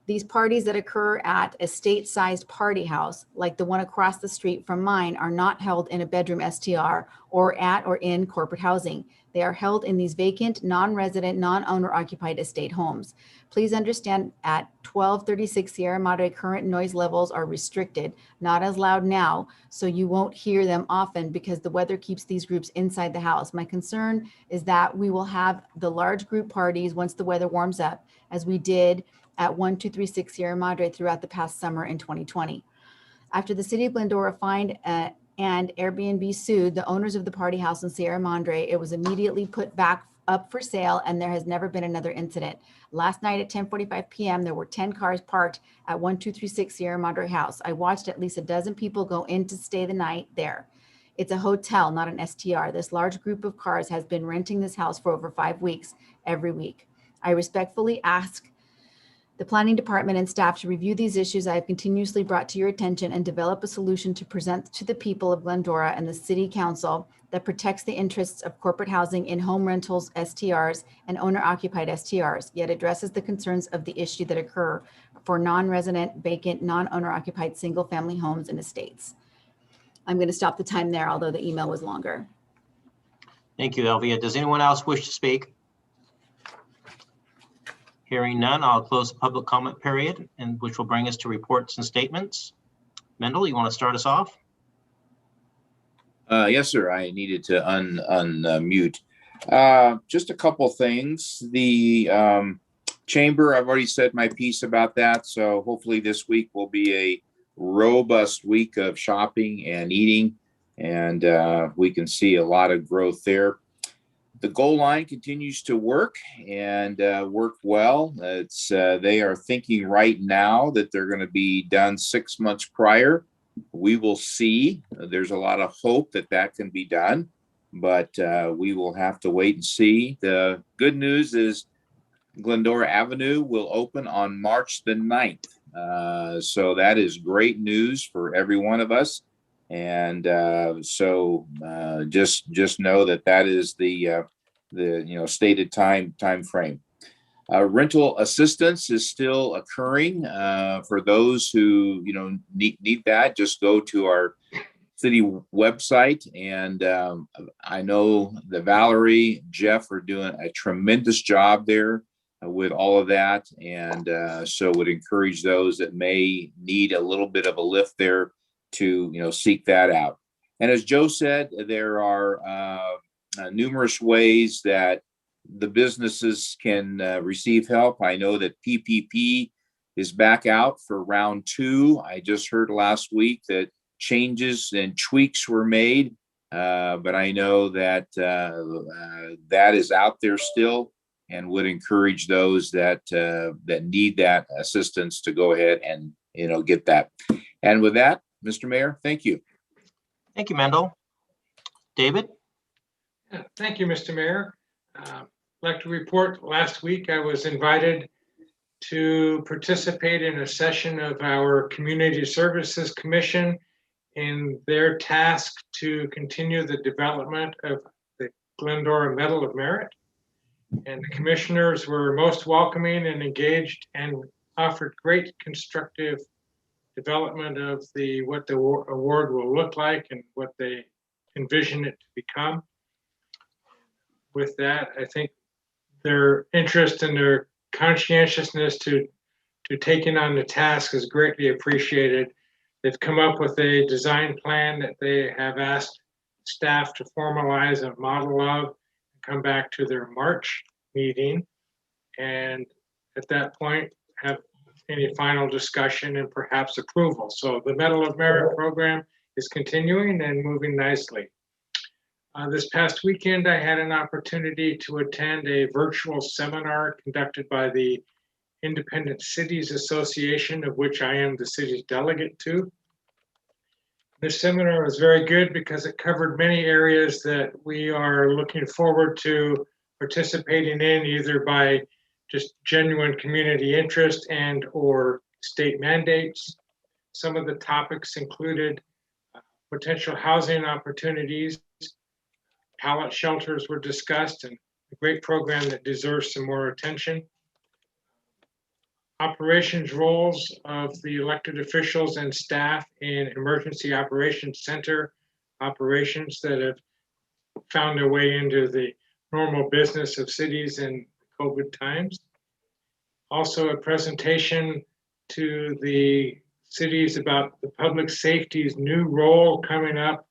These parties that occur at a state-sized party house, like the one across the street from mine, are not held in a bedroom STR or at or in corporate housing. They are held in these vacant, non-resident, non-owner occupied estate homes. Please understand at 1236 Sierra Madre, current noise levels are restricted, not as loud now, so you won't hear them often because the weather keeps these groups inside the house. My concern is that we will have the large group parties once the weather warms up, as we did at 1236 Sierra Madre throughout the past summer in 2020. After the city of Glendora fined and Airbnb sued the owners of the party house in Sierra Madre, it was immediately put back up for sale, and there has never been another incident. Last night at 10:45 p.m., there were 10 cars parked at 1236 Sierra Madre House. I watched at least a dozen people go in to stay the night there. It's a hotel, not an STR. This large group of cars has been renting this house for over 5 weeks, every week. I respectfully ask the planning department and staff to review these issues I have continuously brought to your attention and develop a solution to present to the people of Glendora and the city council that protects the interests of corporate housing in home rentals, STRs, and owner-occupied STRs, yet addresses the concerns of the issue that occur for non-resident, vacant, non-owner-occupied single-family homes and estates. I'm going to stop the time there, although the email was longer. Thank you, Elvia. Does anyone else wish to speak? Hearing none, I'll close the public comment period, and which will bring us to reports and statements. Mendel, you want to start us off? Yes, sir. I needed to unmute. Just a couple things. The chamber, I've already said my piece about that. So hopefully this week will be a robust week of shopping and eating, and we can see a lot of growth there. The goal line continues to work and work well. They are thinking right now that they're going to be done 6 months prior. We will see. There's a lot of hope that that can be done, but we will have to wait and see. The good news is Glendora Avenue will open on March the 9th. So that is great news for every one of us. And just know that that is the stated time frame. Rental assistance is still occurring for those who need that. Just go to our city website, and I know that Valerie, Jeff are doing a tremendous job there with all of that, and so would encourage those that may need a little bit of a lift there to seek that out. And as Joe said, there are numerous ways that the businesses can receive help. I know that PPP is back out for round 2. I just heard last week that changes and tweaks were made, but I know that that is out there still, and would encourage those that need that assistance to go ahead and get that. And with that, Mr. Mayor, thank you. Thank you, Mendel. David? Thank you, Mr. Mayor. I'd like to report last week I was invited to participate in a session of our Community Services Commission in their task to continue the development of the Glendora Medal of Merit. And the commissioners were most welcoming and engaged and offered great constructive development of what the award will look like and what they envision it to become. With that, I think their interest and their conscientiousness to taking on the task is greatly appreciated. They've come up with a design plan that they have asked staff to formalize a model of, come back to their March meeting, and at that point have any final discussion and perhaps approval. So the Medal of Merit program is continuing and moving nicely. This past weekend, I had an opportunity to attend a virtual seminar conducted by the Independent Cities Association, of which I am the city's delegate to. This seminar was very good because it covered many areas that we are looking forward to participating in, either by just genuine community interest and or state mandates. Some of the topics included potential housing opportunities. Pallet shelters were discussed, and a great program that deserves some more attention. Operations roles of the elected officials and staff in Emergency Operations Center operations that have found their way into the normal business of cities in COVID times. Also a presentation to the cities about the public safety's new role coming up,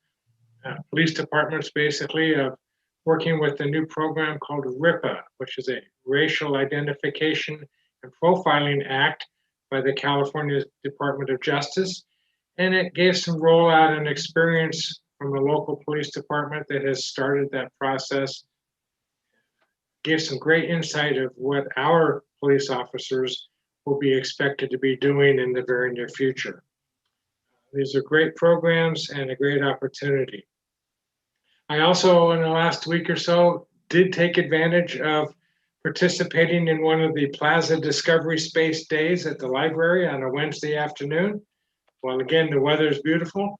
police departments basically, of working with a new program called RIPA, which is a Racial Identification and Profiling Act by the California Department of Justice. And it gave some rollout and experience from the local police department that has started that process. Gave some great insight of what our police officers will be expected to be doing in the very near future. These are great programs and a great opportunity. I also, in the last week or so, did take advantage of participating in one of the Plaza Discovery Space Days at the library on a Wednesday afternoon. Well, again, the weather is beautiful.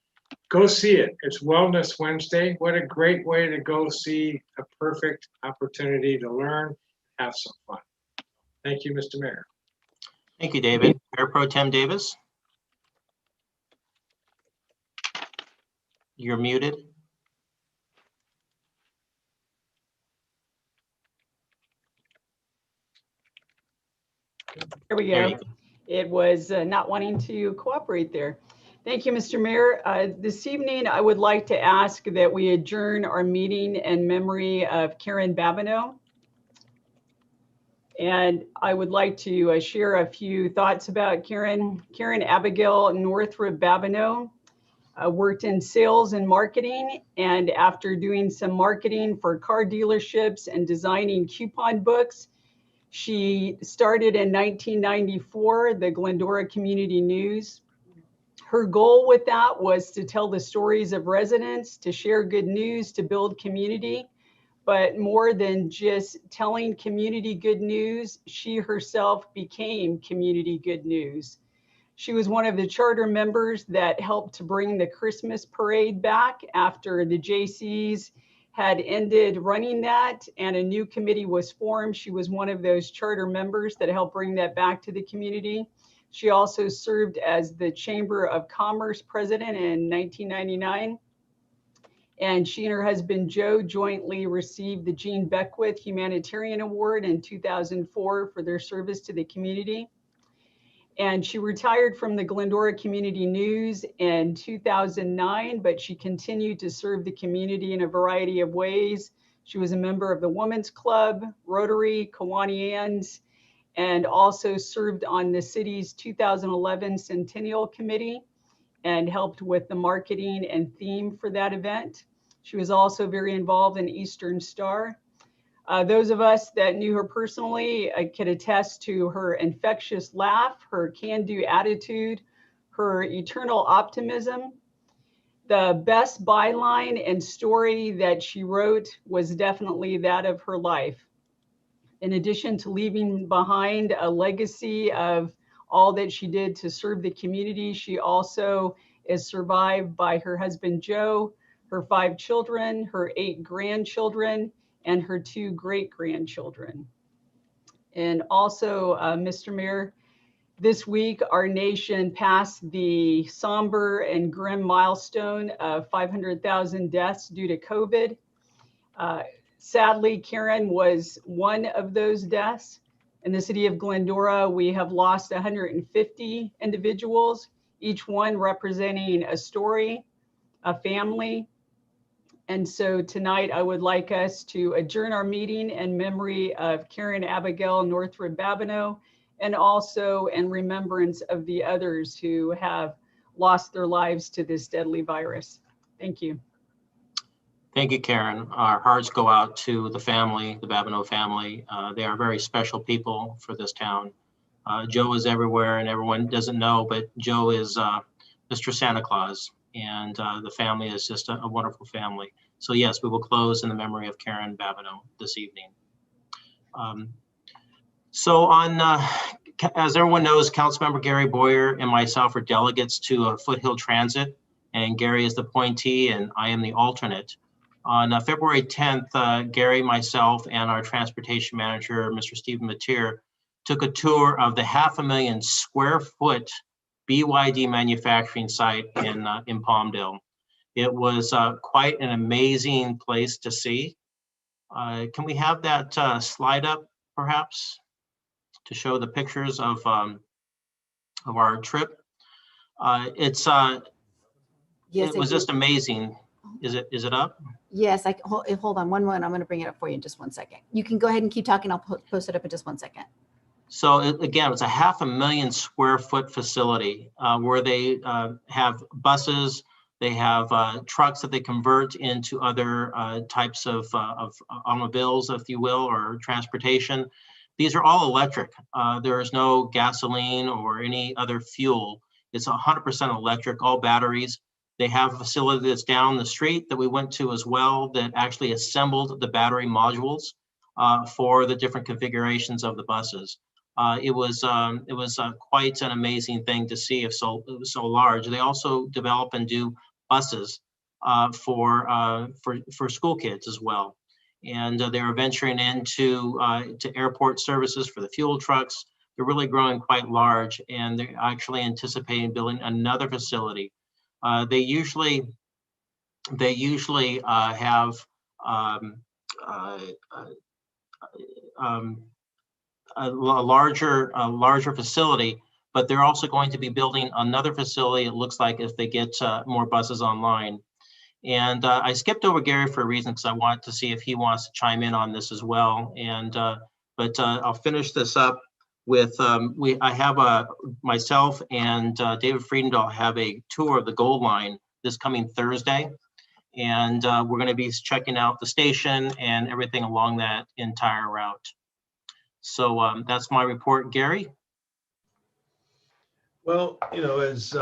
Go see it. It's Wellness Wednesday. What a great way to go see a perfect opportunity to learn, have some fun. Thank you, Mr. Mayor. Thank you, David. Mayor Pro Tem Davis. You're muted. There we There go. you go. It was not wanting to cooperate there. Thank you, Mr. Mayor. This evening, I would like to ask that we adjourn our meeting in memory of Karen Babineau. And I would like to share a few thoughts about Karen. Karen Abigail Northrup Babineau worked in sales and marketing. And after doing some marketing for car dealerships and designing coupon books, she started in 1994, the Glendora Community News. Her goal with that was to tell the stories of residents, to share good news, to build community. But more than just telling community good news, she herself became community good news. She was one of the charter members that helped to bring the Christmas parade back after the Jaycees had ended running that and a new committee was formed. She was one of those charter members that helped bring that back to the community. She also served as the Chamber of Commerce president in 1999. And she and her husband, Joe, jointly received the Jean Beckwith Humanitarian Award in 2004 for their service to the community. And she retired from the Glendora Community News in 2009, but she continued to serve the community in a variety of ways. She was a member of the Women's Club, Rotary, Kiwanians, and also served on the city's 2011 Centennial Committee and helped with the marketing and theme for that event. She was also very involved in Eastern Star. Those of us that knew her personally could attest to her infectious laugh, her can-do attitude, her eternal optimism. The best byline and story that she wrote was definitely that of her life. In addition to leaving behind a legacy of all that she did to serve the community, she also is survived by her husband, Joe, her 5 children, her 8 grandchildren, and her 2 great-grandchildren. And also, Mr. Mayor, this week, our nation passed the somber and grim milestone of 500,000 deaths due to COVID. Sadly, Karen was one of those deaths. In the city of Glendora, we have lost 150 individuals, each one representing a story, a family. And so tonight, I would like us to adjourn our meeting in memory of Karen Abigail Northrup Babineau, and also in remembrance of the others who have lost their lives to this deadly virus. Thank you. Thank you, Karen. Our hearts go out to the family, the Babineau family. They are very special people for this town. Joe is everywhere and everyone doesn't know, but Joe is Mr. Santa Claus, and the family is just a wonderful family. So yes, we will close in the memory of Karen Babineau this evening. As everyone knows, Councilmember Gary Boyer and myself are delegates to Foothill Transit and Gary is the appointee and I am the alternate. On February 10th, Gary, myself, and our transportation manager, Mr. Stephen Mateer, took a tour of the 500,000 square foot BYD manufacturing site in Palmdale. It was quite an amazing place to see. Can we have that slide up, perhaps, to show the pictures of our trip? Yes, it was just amazing. Is it up? Yes, hold on one moment. I'm going to bring it up for you in just 1 second. You can go ahead and keep talking. I'll post it up in just 1 second. So again, it's a 500,000 square foot facility where they have buses, they have trucks that they convert into other types of automobiles, if you will, or transportation. These are all electric. There is no gasoline or any other fuel. It's 100% electric, all batteries. They have a facility that's down the street that we went to as well that actually assembled the battery modules for the different configurations of the buses. It was quite an amazing thing to see. It was so large. They also develop and do buses for school kids as well. And they're venturing into to airport services for the fuel trucks. They're really growing quite large, and they're actually anticipating building another facility. They usually have a larger facility, but they're also going to be building another facility. It looks like if they get more buses online. And I skipped over Gary for a reason because I wanted to see if he wants to chime in on this as well. And but I'll finish this up with I have myself and David Friedendahl have a tour of the Gold Line this coming Thursday, and we're going to be checking out the station and everything along that entire route. So that's my report, Gary. Well, you know, as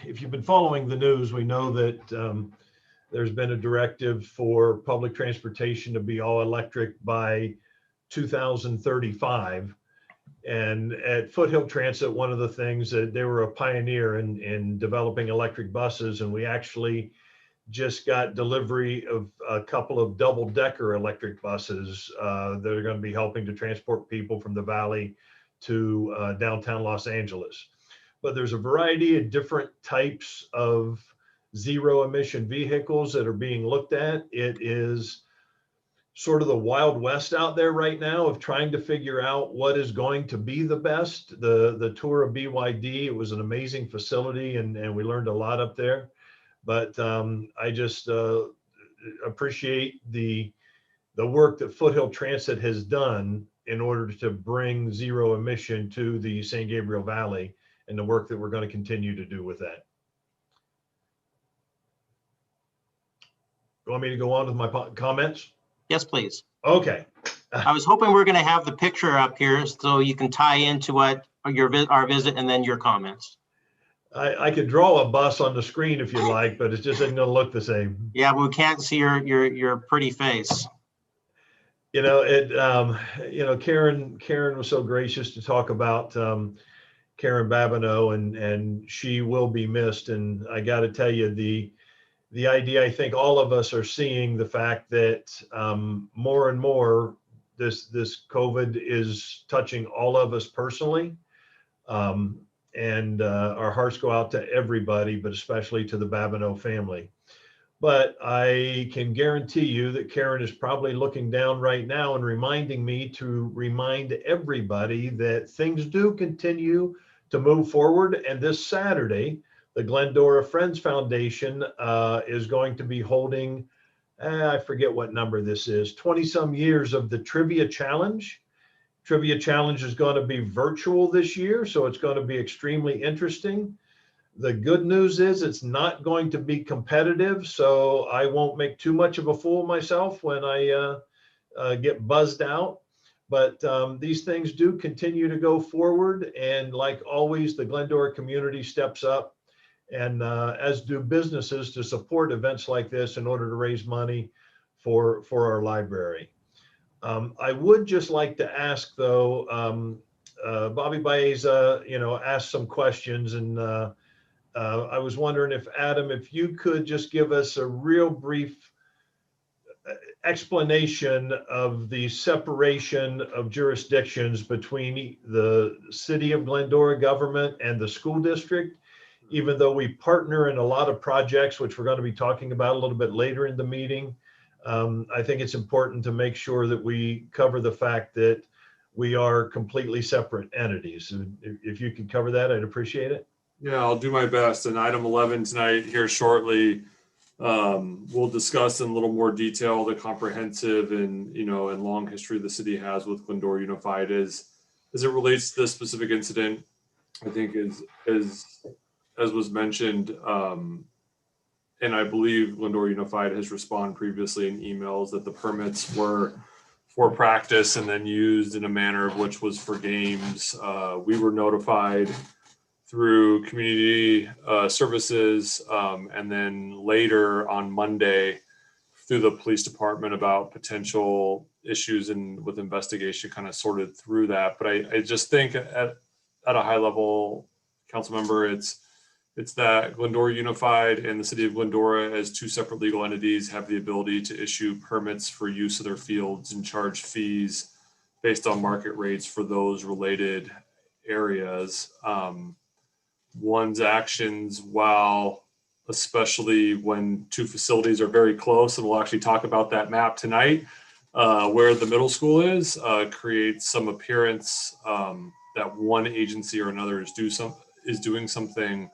if you've been following the news, we know that there's been a directive for public transportation to be all electric by 2035. And at Foothill Transit, one of the things that they were a pioneer in developing electric buses, and we actually just got delivery of a couple of double-decker electric buses that are going to be helping to transport people from the valley to downtown Los Angeles. But there's a variety of different types of zero emission vehicles that are being looked at. It is sort of the Wild West out there right now of trying to figure out what is going to be the best. The tour of BYD, it was an amazing facility, and we learned a lot up there. But I just appreciate the work that Foothill Transit has done in order to bring zero emission to the San Gabriel Valley, and the work that we're going to continue to do with that. You want me to go on with my comments? Yes, please. Okay. I was hoping we were going to have the picture up here so you can tie into what our visit and then your comments. I could draw a bus on the screen if you like, but it just isn't going to look the same. Yeah, we can't see your pretty face. You know, Karen was so gracious to talk about Karen Babineau, and she will be missed. And I got to tell you, the idea, I think all of us are seeing the fact that more and more this COVID is touching all of us personally. And our hearts go out to everybody, but especially to the Babineau family. But I can guarantee you that Karen is probably looking down right now and reminding me to remind everybody that things do continue to move forward. And this Saturday, the Glendora Friends Foundation is going to be holding, I forget what number this is, 20 some years of the Trivia Challenge. Trivia Challenge is going to be virtual this year, so it's going to be extremely interesting. The good news is it's not going to be competitive, so I won't make too much of a fool of myself when I get buzzed out. But these things do continue to go forward. And like always, the Glendora community steps up, and as do businesses, to support events like this in order to raise money for our library. I would just like to ask, though, Bobby Baeza, asked some questions, and I was wondering if, Adam, if you could just give us a real brief explanation of the separation of jurisdictions between the city of Glendora government and the school district, even though we partner in a lot of projects, which we're going to be talking about a little bit later in the meeting. I think it's important to make sure that we cover the fact that we are completely separate entities. If you could cover that, I'd appreciate it. Yeah, I'll do my best. And item 11 tonight here shortly, we'll discuss in a little more detail the comprehensive and, and long history the city has with Glendora Unified as it relates to this specific incident. I think as was mentioned, and I believe Glendora Unified has responded previously in emails that the permits were for practice and then used in a manner of which was for games. We were notified through community services, and then later on Monday through the police department about potential issues with investigation, kind of sorted through that. But I just think at a high level, council member, it's that Glendora Unified and the city of Glendora as two separate legal entities have the ability to issue permits for use of their fields and charge fees based on market rates for those related areas. One's actions, while especially when two facilities are very close, and we'll actually talk about that map tonight, where the middle school is, creates some appearance that one agency or another is doing something.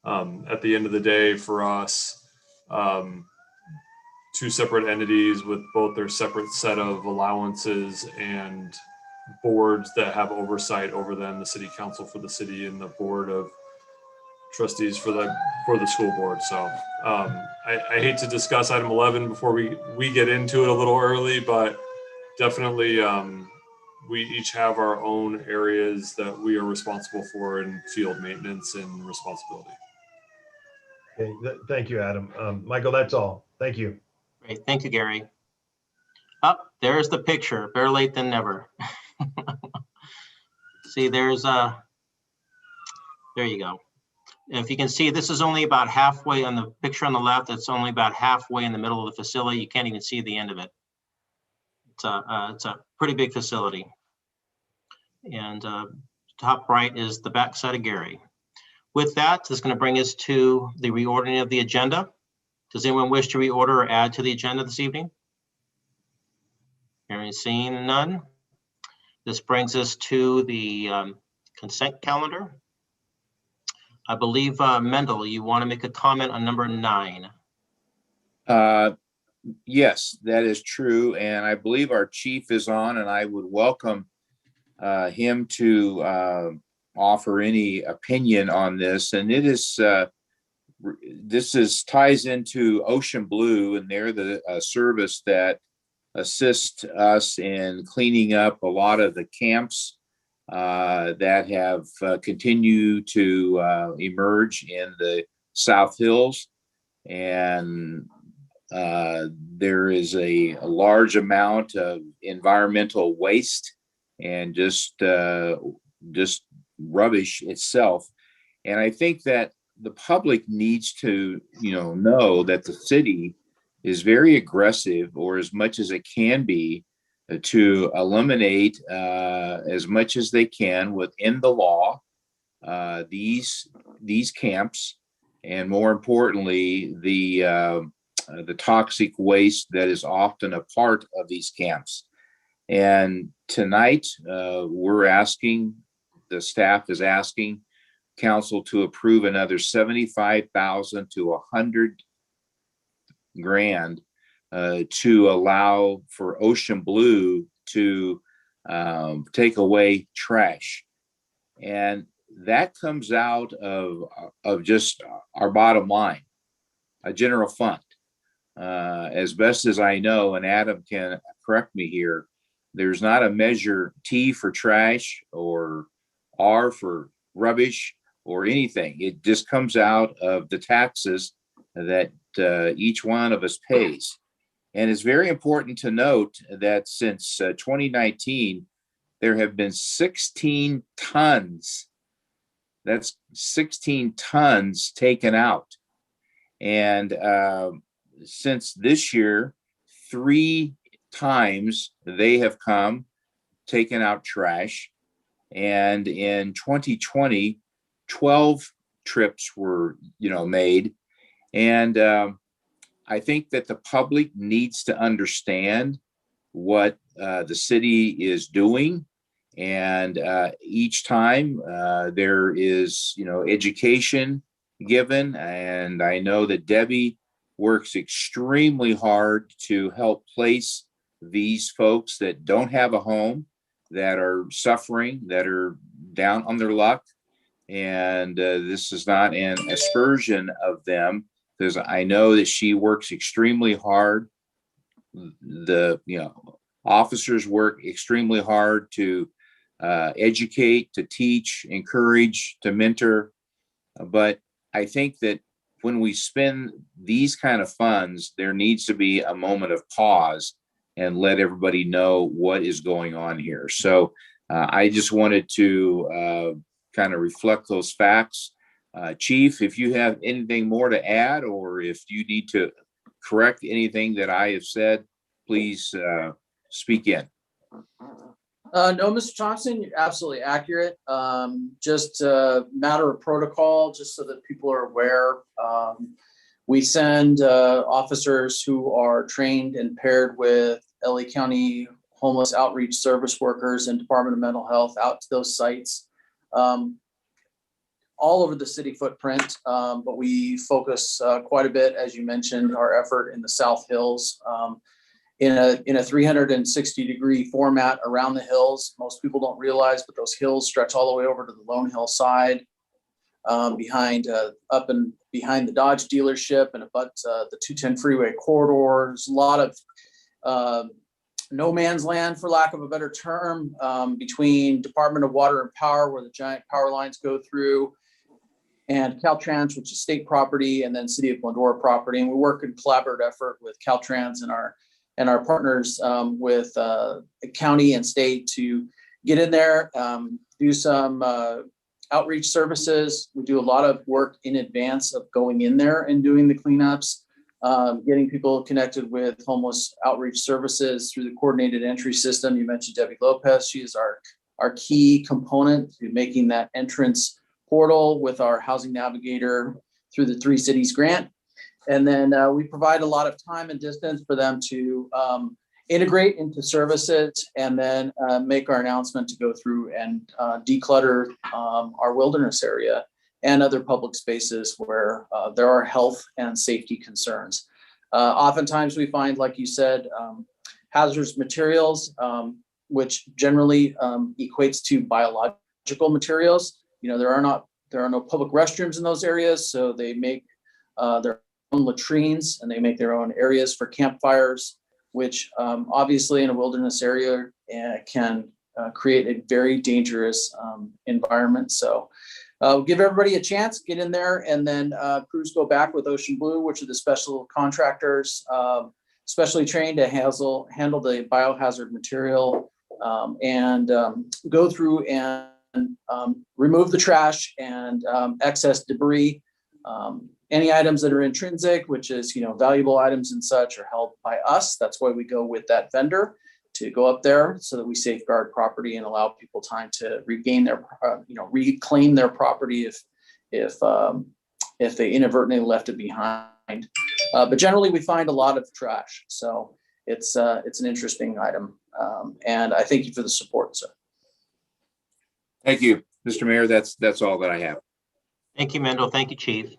At the end of the day, for us, two separate entities with both their separate set of allowances and boards that have oversight over them, the city council for the city and the board of trustees for the school board. So I hate to discuss item 11 before we get into it a little early, but definitely we each have our own areas that we are responsible for in field maintenance and responsibility. Okay, thank you, Adam. Michael, that's all. Thank you. Great, thank you, Gary. There's the picture, better late than never. See, there you go. If you can see, this is only about halfway on the picture on the left. It's only about halfway in the middle of the facility. You can't even see the end of it. It's a pretty big facility. And top right is the backside of Gary. With that, this is going to bring us to the reordering of the agenda. Does anyone wish to reorder or add to the agenda this evening? Hearing seen none. This brings us to the consent calendar. I believe, Mendel, you want to make a comment on number 9. Yes, that is true. And I believe our chief is on, and I would welcome him to offer any opinion on this. And it is, ties into Ocean Blue, and they're the service that assists us in cleaning up a lot of the camps that have continued to emerge in the South Hills. And there is a large amount of environmental waste and just rubbish itself. And I think that the public needs to, know that the city is very aggressive, or as much as it can be, to eliminate as much as they can within the law these camps, and more importantly, the toxic waste that is often a part of these camps. And tonight, the staff is asking council to approve another $75,000 to $100,000 to allow for Ocean Blue to take away trash. And that comes out of just our bottom line, a general fund. As best as I know, and Adam can correct me here, there's not a measure T for trash or R for rubbish or anything. It just comes out of the taxes that each one of us pays. And it's very important to note that since 2019, there have been 16 tons That's 16 tons taken out. And since this year, 3 times they have come, taken out trash. And in 2020, 12 trips were, made. And I think that the public needs to understand what the city is doing. And each time there is, education given. And I know that Debbie works extremely hard to help place these folks that don't have a home, that are suffering, that are down on their luck. And this is not an aspersion of them, because I know that she works extremely hard. The officers work extremely hard to educate, to teach, encourage, to mentor. But I think that when we spend these kind of funds, there needs to be a moment of pause and let everybody know what is going on here. So I just wanted to kind of reflect those facts. Chief, if you have anything more to add, or if you need to correct anything that I have said, please speak in. No, Mr. Thompson, you're absolutely accurate. Just a matter of protocol, just so that people are aware. We send officers who are trained and paired with LA County Homeless Outreach Service Workers and Department of Mental Health out to those sites all over the city footprint. But we focus quite a bit, as you mentioned, our effort in the South Hills. In a 360-degree format around the hills. Most people don't realize, but those hills stretch all the way over to the Lone Hill side, behind up and behind the Dodge dealership, and about the 210 freeway corridors. A lot of no man's land, for lack of a better term, between Department of Water and Power, where the giant power lines go through, and Caltrans, which is state property, and then City of Glendora property. And we work in collaborative effort with Caltrans and our partners with county and state to get in there, do some outreach services. We do a lot of work in advance of going in there and doing the cleanups, getting people connected with homeless outreach services through the coordinated entry system. You mentioned Debbie Lopez. She is our key component to making that entrance portal with our housing navigator through the 3 Cities grant. And then we provide a lot of time and distance for them to integrate into services, and then make our announcement to go through and declutter our wilderness area and other public spaces where there are health and safety concerns. Oftentimes we find, like you said, hazardous materials, which generally equates to biological materials. There are no public restrooms in those areas, so they make their own latrines, and they make their own areas for campfires, which obviously in a wilderness area can create a very dangerous environment. So give everybody a chance, get in there, and then crews go back with Ocean Blue, which are the special contractors, specially trained to handle the biohazard material, and go through and remove the trash and excess debris. Any items that are intrinsic, which is, valuable items and such, are held by us. That's why we go with that vendor to go up there, so that we safeguard property and allow people time to regain their, reclaim their property if they inadvertently left it behind. But generally, we find a lot of trash, so it's an interesting item, and I thank you for the support, sir. Thank you, Mr. Mayor. That's all that I have. Thank you, Mendel. Thank you, Chief.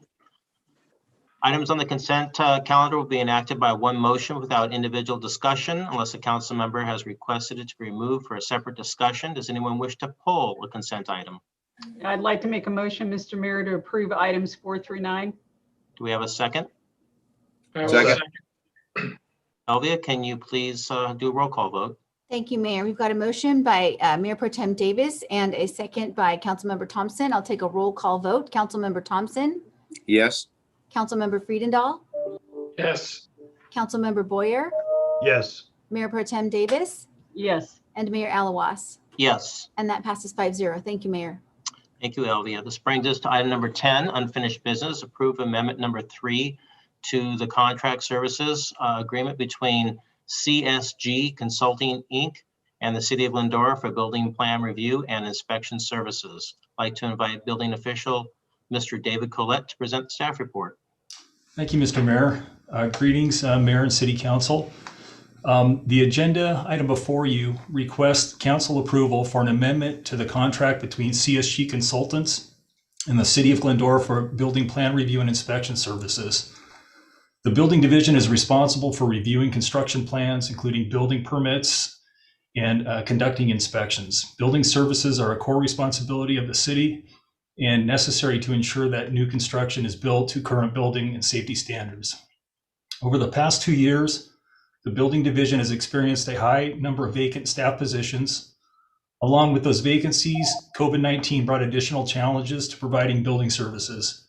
Items on the consent calendar will be enacted by one motion without individual discussion unless a council member has requested it to be removed for a separate discussion. Does anyone wish to pull a consent item? I'd like to make a motion, Mr. Mayor, to approve items 4 through 9. Do we have a second? Second. Elvia, can you please do a roll call vote? Thank you, Mayor. We've got a motion by Mayor Pro Tem Davis and a second by Councilmember Thompson. I'll take a roll call vote. Councilmember Thompson, Yes. Councilmember Friedendahl, Yes. Councilmember Boyer, Yes. Mayor Pro Tem Davis, Yes. and Mayor Alawas. Yes. And that passes 5-0. Thank you, Mayor. Thank you, Elvia. This brings us to item number 10, unfinished business. Approve amendment number 3 to the contract services agreement between CSG Consulting, Inc. and the City of Glendora for building plan review and inspection services. I'd like to invite building official, Mr. David Collette, to present the staff report. Thank you, Mr. Mayor. Greetings, Mayor and City Council. The agenda item before you requests council approval for an amendment to the contract between CSG Consultants and the City of Glendora for building plan review and inspection services. The building division is responsible for reviewing construction plans, including building permits and conducting inspections. Building services are a core responsibility of the city and necessary to ensure that new construction is built to current building and safety standards. Over the past 2 years, the building division has experienced a high number of vacant staff positions. Along with those vacancies, COVID-19 brought additional challenges to providing building services.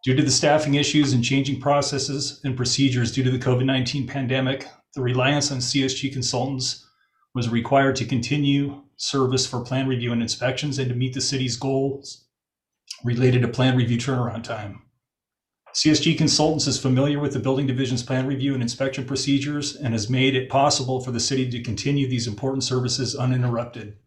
Due to the staffing issues and changing processes and procedures due to the COVID-19 pandemic, the reliance on CSG Consultants was required to continue service for plan review and inspections and to meet the city's goals related to plan review turnaround time. CSG Consultants is familiar with the building division's plan review and inspection procedures and has made it possible for the city to continue these important services uninterrupted.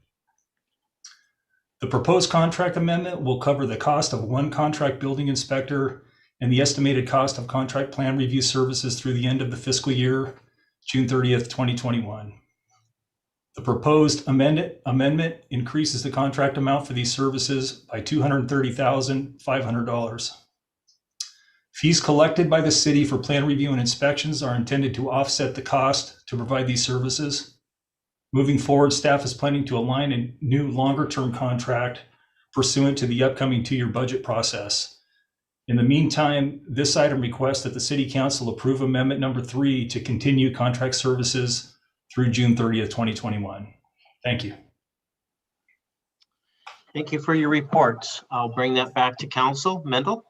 The proposed contract amendment will cover the cost of one contract building inspector and the estimated cost of contract plan review services through the end of the fiscal year, June 30th, 2021. The proposed amendment increases the contract amount for these services by $230,500. Fees collected by the city for plan review and inspections are intended to offset the cost to provide these services. Moving forward, staff is planning to align a new longer-term contract pursuant to the upcoming 2-year budget process. In the meantime, this item requests that the City Council approve amendment number 3 to continue contract services through June 30th, 2021. Thank you. Thank you for your reports. I'll bring that back to council. Mendel?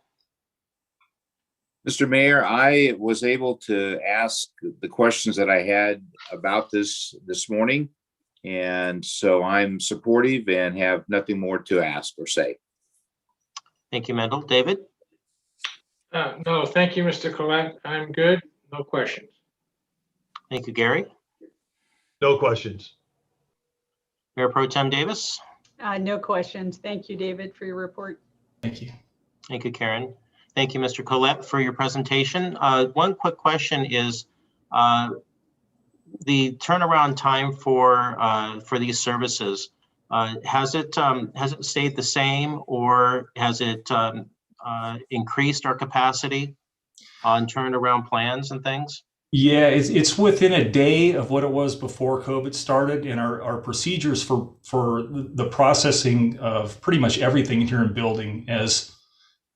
Mr. Mayor, I was able to ask the questions that I had about this morning. And so I'm supportive and have nothing more to ask or say. Thank you, Mendel. David? No, thank you, Mr. Collette. I'm good. No questions. Thank you, Gary. No questions. Mayor Pro Tem Davis? No questions. Thank you, David, for your report. Thank you. Thank you, Karen. Thank you, Mr. Collette, for your presentation. One quick question is the turnaround time for these services. Has it stayed the same, or has it increased our capacity on turnaround plans and things? Yeah, it's within a day of what it was before COVID started, and our procedures for the processing of pretty much everything here in building has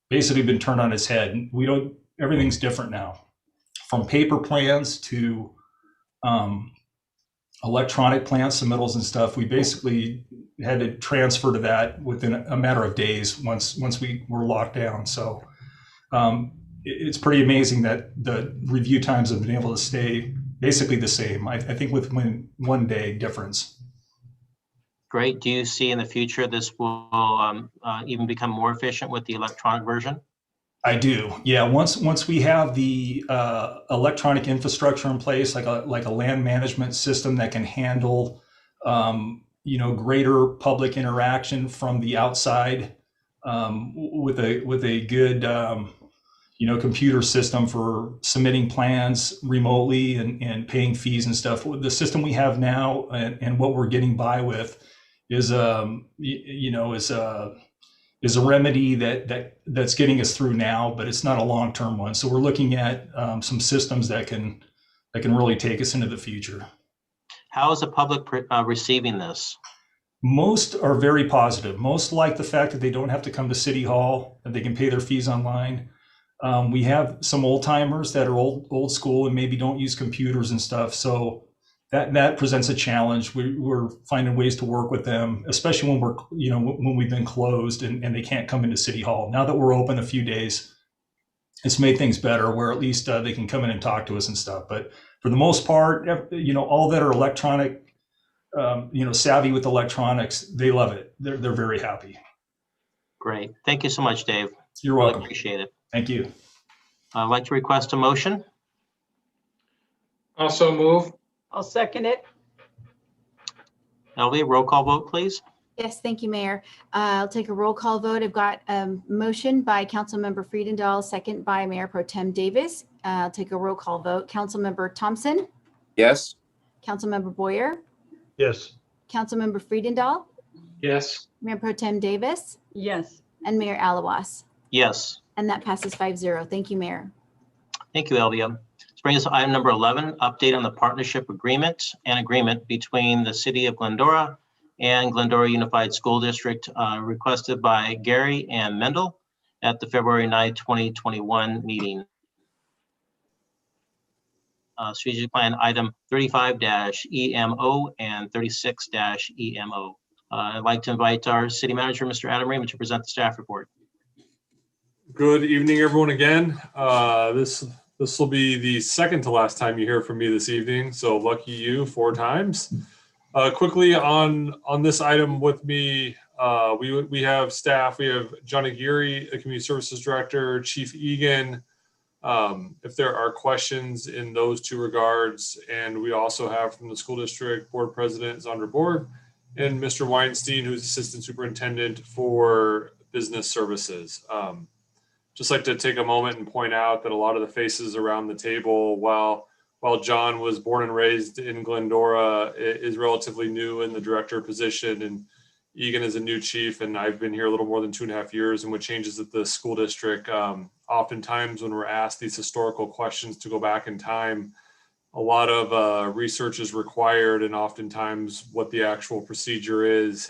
basically been turned on its head. Everything's different now, from paper plans to electronic plan submittals and stuff. We basically had to transfer to that within a matter of days once we were locked down. So it's pretty amazing that the review times have been able to stay basically the same. I think with 1 day difference. Great. Do you see in the future this will even become more efficient with the electronic version? I do. Yeah. Once we have the electronic infrastructure in place, like a land management system that can handle, greater public interaction from the outside, with a good, computer system for submitting plans remotely and paying fees and stuff. The system we have now and what we're getting by with is a remedy that's getting us through now, but it's not a long-term one. So we're looking at some systems that can really take us into the future. How is the public receiving this? Most are very positive. Most like the fact that they don't have to come to City Hall, that they can pay their fees online. We have some old timers that are old school and maybe don't use computers and stuff. So that presents a challenge. We're finding ways to work with them, especially when when we've been closed and they can't come into City Hall. Now that we're open a few days, it's made things better where at least they can come in and talk to us and stuff. But for the most part, all that are electronic, savvy with electronics, they love it. They're very happy. Great. Thank you so much, Dave. You're Really welcome. appreciate it. Thank you. I'd like to request a motion. Also move. I'll second it. Elvie, roll call vote, please. Yes, thank you, Mayor. I'll take a roll call vote. I've got a motion by Councilmember Friedendahl, second by Mayor Pro Tem Davis. I'll take a roll call vote. Councilmember Thompson, Yes. Councilmember Boyer, Yes. Councilmember Friedendahl, Yes. Mayor Pro Tem Davis, Yes. and Mayor Alawas. Yes. And that passes 5-0. Thank you, Mayor. Thank you, Elvia. Let's bring us to item number 11, update on the partnership agreement and agreement between the City of Glendora and Glendora Unified School District, requested by Gary and Mendel at the February 9, 2021 meeting. Strategic Plan item 35-EMO and 36-EMO. I'd like to invite our City Manager, Mr. Adam Raymond, to present the staff report. Good evening, everyone, again. This will be the second to last time you hear from me this evening, so lucky you 4 times. Quickly on this item with me, we have staff. We have John Aguirre, a Community Services Director, Chief Egan, if there are questions in those 2 regards. And we also have from the school district board president, Zandra Borg, and Mr. Weinstein, who's Assistant Superintendent for Business Services. Just like to take a moment and point out that a lot of the faces around the table, while John was born and raised in Glendora, is relatively new in the director position, and Egan is a new chief, and I've been here a little more than 2.5 years. And with changes at the school district, oftentimes when we're asked these historical questions to go back in time, a lot of research is required, and oftentimes what the actual procedure is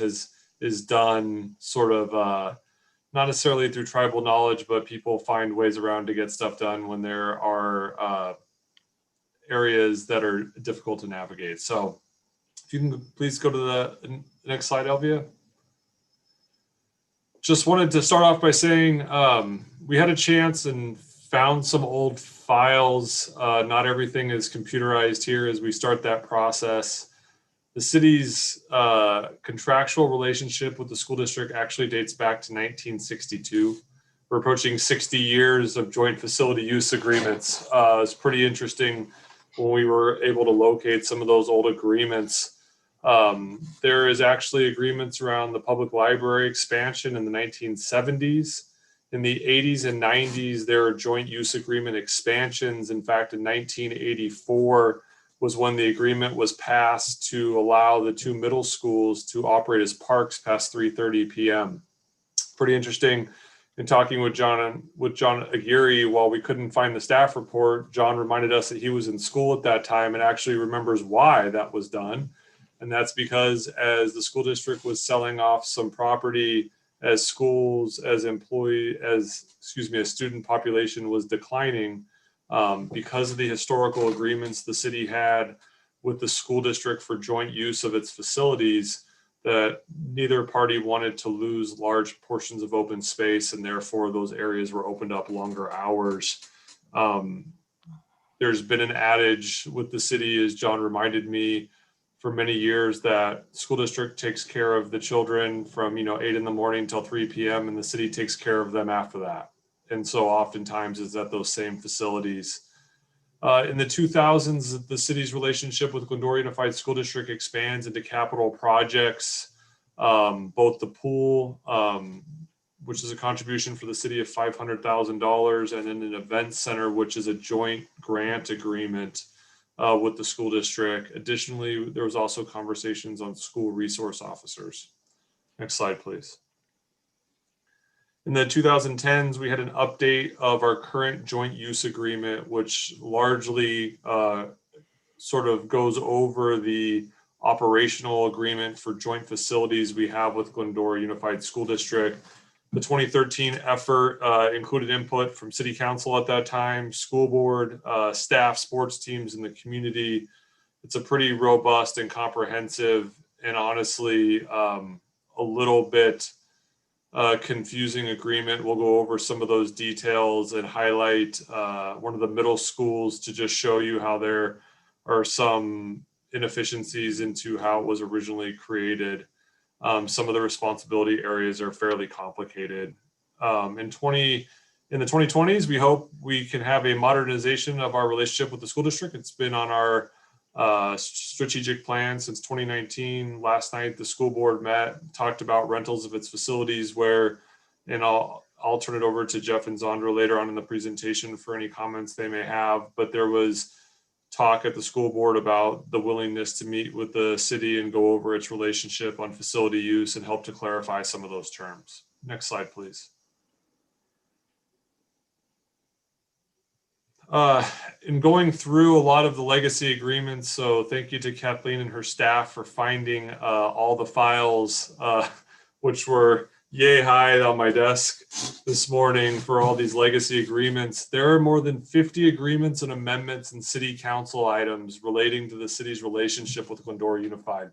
done sort of not necessarily through tribal knowledge, but people find ways around to get stuff done when there are areas that are difficult to navigate. So if you can please go to the next slide, Elvia. Just wanted to start off by saying we had a chance and found some old files. Not everything is computerized here as we start that process. The city's contractual relationship with the school district actually dates back to 1962. We're approaching 60 years of joint facility use agreements. It's pretty interesting when we were able to locate some of those old agreements. There is actually agreements around the public library expansion in the 1970s. In the 80s and 90s, there are joint use agreement expansions. In fact, in 1984, was when the agreement was passed to allow the 2 middle schools to operate as parks past 3:30 p.m. Pretty interesting. In talking with John Aguirre, while we couldn't find the staff report, John reminded us that he was in school at that time and actually remembers why that was done. And that's because as the school district was selling off some property, as schools, as student population was declining, because of the historical agreements the city had with the school district for joint use of its facilities, that neither party wanted to lose large portions of open space, and therefore those areas were opened up longer hours. There's been an adage with the city, as John reminded me, for many years, that school district takes care of the children from 8 in the morning till 3 p.m. and the city takes care of them after that. And so oftentimes it's at those same facilities. In the 2000s, the city's relationship with Glendora Unified School District expands into capital projects, both the pool, which is a contribution for the city of $500,000, and then an event center, which is a joint grant agreement with the school district. Additionally, there was also conversations on school resource officers. Next slide, please. In the 2010s, we had an update of our current joint use agreement, which largely sort of goes over the operational agreement for joint facilities we have with Glendora Unified School District. The 2013 effort included input from City Council at that time, school board, staff, sports teams in the community. It's a pretty robust and comprehensive, and honestly, a little bit confusing agreement. We'll go over some of those details and highlight one of the middle schools to just show you how there are some inefficiencies into how it was originally created. some of the responsibility areas are fairly complicated. In the 2020s, we hope we can have a modernization of our relationship with the school district. It's been on our strategic plan since 2019. Last night, the school board met, talked about rentals of its facilities and I'll turn it over to Jeff and Zandra later on in the presentation for any comments they may have, but there was talk at the school board about the willingness to meet with the city and go over its relationship on facility use and help to clarify some of those terms. Next slide, please. In going through a lot of the legacy agreements, so thank you to Kathleen and her staff for finding all the files, which were yay high on my desk this morning for all these legacy agreements. There are more than 50 agreements and amendments and city council items relating to the city's relationship with Glendora Unified.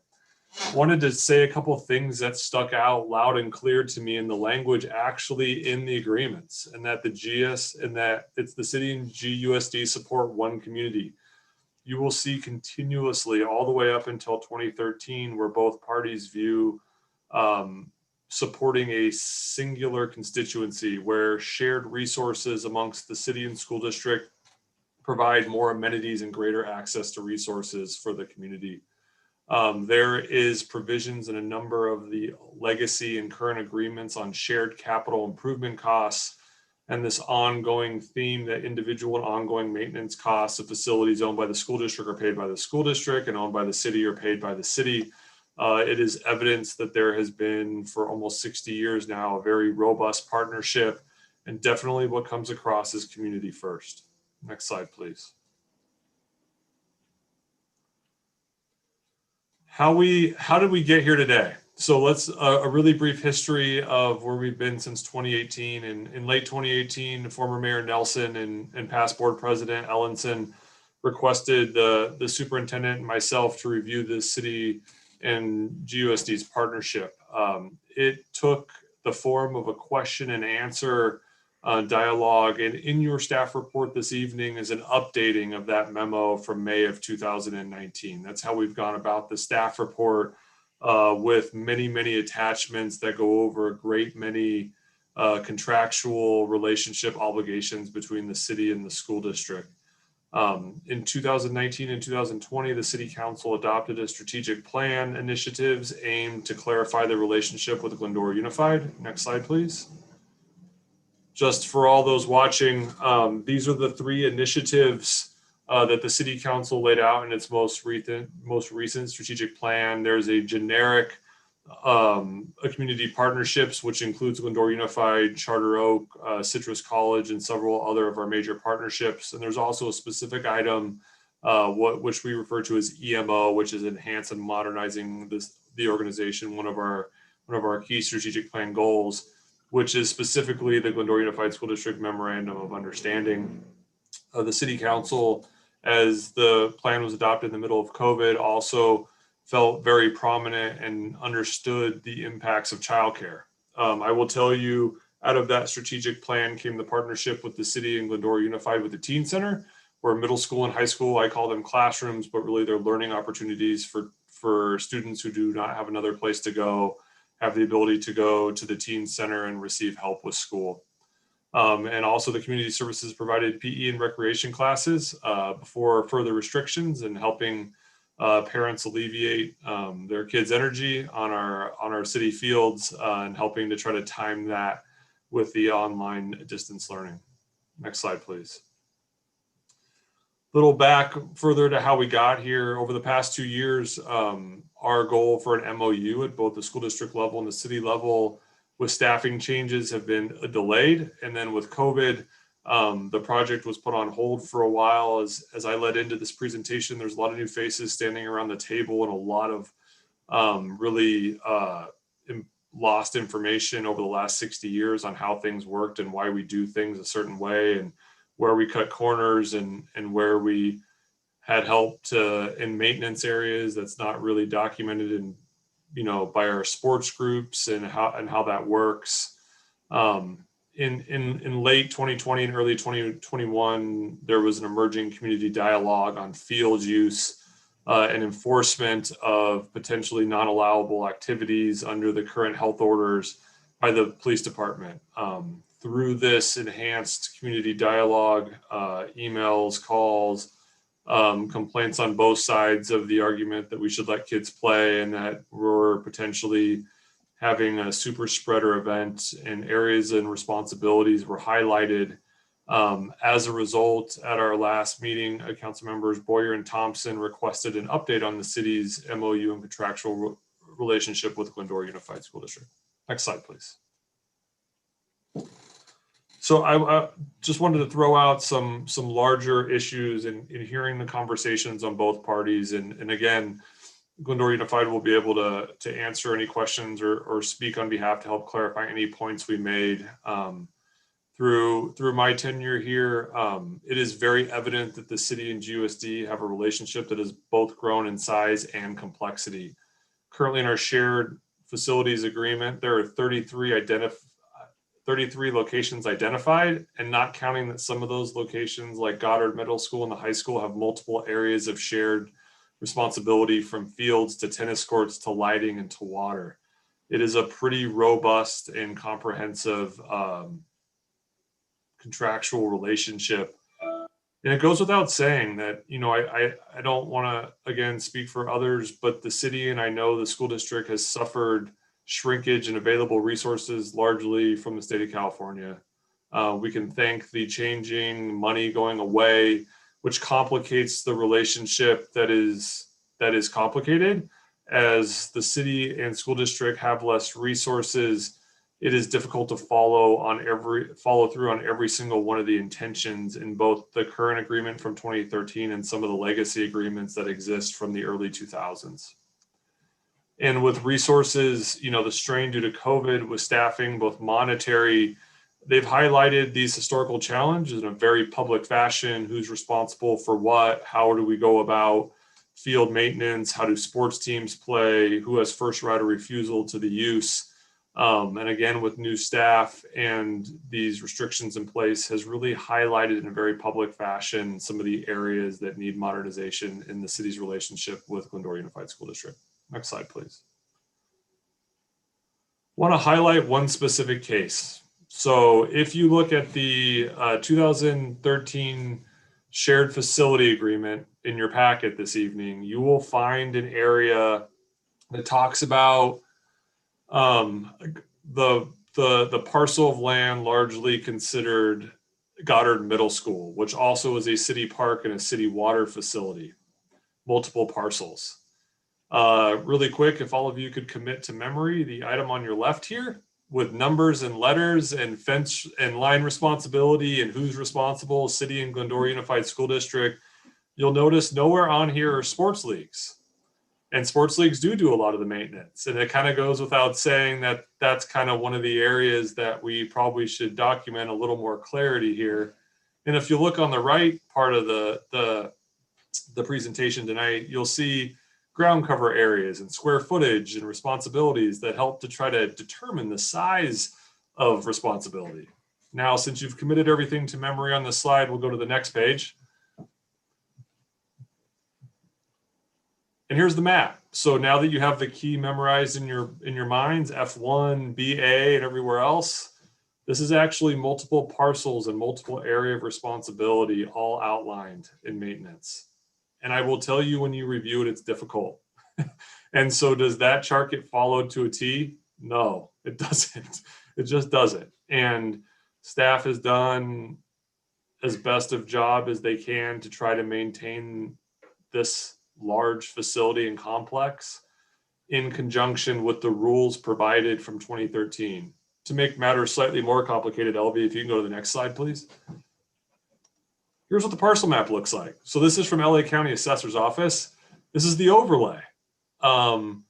Wanted to say a couple of things that stuck out loud and clear to me in the language actually in the agreements, and that the GS and that it's the city and GUSD support one community. You will see continuously all the way up until 2013 where both parties view supporting a singular constituency where shared resources amongst the city and school district provide more amenities and greater access to resources for the community. There is provisions in a number of the legacy and current agreements on shared capital improvement costs and this ongoing theme that individual and ongoing maintenance costs of facilities owned by the school district are paid by the school district and owned by the city are paid by the city. It is evidence that there has been for almost 60 years now a very robust partnership, and definitely what comes across is community first. Next slide, please. How did we get here today? So let's a really brief history of where we've been since 2018. In late 2018, former Mayor Nelson and past board president Ellenson requested the superintendent and myself to review the city and GUSD's partnership. It took the form of a question and answer dialogue, and in your staff report this evening is an updating of that memo from May of 2019. That's how we've gone about the staff report with many attachments that go over a great many contractual relationship obligations between the city and the school district. In 2019 and 2020, the City Council adopted a strategic plan initiatives aimed to clarify the relationship with Glendora Unified. Next slide, please. Just for all those watching, these are the three initiatives that the City Council laid out in its most recent strategic plan. There's a generic community partnerships, which includes Glendora Unified, Charter Oak, Citrus College, and several other of our major partnerships. And there's also a specific item, which we refer to as EMO, which is enhance and modernizing the organization. One of our key strategic plan goals, which is specifically the Glendora Unified School District Memorandum of Understanding. The City Council, as the plan was adopted in the middle of COVID, also felt very prominent and understood the impacts of childcare. I will tell you, out of that strategic plan came the partnership with the city and Glendora Unified with the Teen Center, where middle school and high school, I call them classrooms, but really they're learning opportunities for students who do not have another place to go, have the ability to go to the Teen Center and receive help with school. And also the community services provided PE and recreation classes before further restrictions and helping parents alleviate their kids' energy on our city fields and helping to try to time that with the online distance learning. Next slide, please. Little back further to how we got here. Over the past 2 years, our goal for an MOU at both the school district level and the city level with staffing changes have been delayed. And then with COVID, the project was put on hold for a while. As I led into this presentation, there's a lot of new faces standing around the table and a lot of really lost information over the last 60 years on how things worked and why we do things a certain way and where we cut corners and where we had help in maintenance areas that's not really documented in, by our sports groups and how that works. In late 2020 and early 2021, there was an emerging community dialogue on field use and enforcement of potentially non-allowable activities under the current health orders by the police department. Through this enhanced community dialogue, emails, calls, complaints on both sides of the argument that we should let kids play and that we're potentially having a super spreader event, and areas and responsibilities were highlighted. As a result, at our last meeting, council members Boyer and Thompson requested an update on the city's MOU and contractual relationship with Glendora Unified School District. Next slide, please. So I just wanted to throw out some larger issues in hearing the conversations on both parties. And again, Glendora Unified will be able to answer any questions or speak on behalf to help clarify any points we made. Through my tenure here, it is very evident that the city and GUSD have a relationship that has both grown in size and complexity. Currently in our shared facilities agreement, there are 33 locations identified, and not counting that some of those locations like Goddard Middle School and the high school have multiple areas of shared responsibility, from fields to tennis courts to lighting and to water. It is a pretty robust and comprehensive contractual relationship. And it goes without saying that, you know, I don't want to, again, speak for others, but the city and I know the school district has suffered shrinkage in available resources largely from the state of California. We can thank the changing money going away, which complicates the relationship that is complicated. As the city and school district have less resources, it is difficult to follow through on every single one of the intentions in both the current agreement from 2013 and some of the legacy agreements that exist from the early 2000s. And with resources, you know, the strain due to COVID, with staffing, both monetary, they've highlighted these historical challenges in a very public fashion. Who's responsible for what? How do we go about field maintenance? How do sports teams play? Who has first right of refusal to the use? And again, with new staff and these restrictions in place, has really highlighted in a very public fashion some of the areas that need modernization in the city's relationship with Glendora Unified School District. Next slide, please. Want to highlight one specific case. So if you look at the 2013 shared facility agreement in your packet this evening, you will find an area that talks about the parcel of land largely considered Goddard Middle School, which also is a city park and a city water facility, multiple parcels. Really quick, if all of you could commit to memory the item on your left here with numbers and letters and fence and line responsibility and who's responsible, city and Glendora Unified School District, you'll notice nowhere on here are sports leagues. And sports leagues do a lot of the maintenance. And it kind of goes without saying that that's kind of one of the areas that we probably should document a little more clarity here. And if you look on the right part of the presentation tonight, you'll see ground cover areas and square footage and responsibilities that help to try to determine the size of responsibility. Now, since you've committed everything to memory on this slide, we'll go to the next page. And here's the map. So now that you have the key memorized in your minds, F1, BA, and everywhere else, this is actually multiple parcels and multiple area of responsibility all outlined in maintenance. And I will tell you, when you review it, it's difficult. And so does that chart get followed to a T? No, it doesn't. It just doesn't. And staff has done as best of job as they can to try to maintain this large facility and complex in conjunction with the rules provided from 2013. To make matters slightly more complicated, Elvie, if you can go to the next slide, please. Here's what the parcel map looks like. So this is from LA County Assessor's Office. This is the overlay. And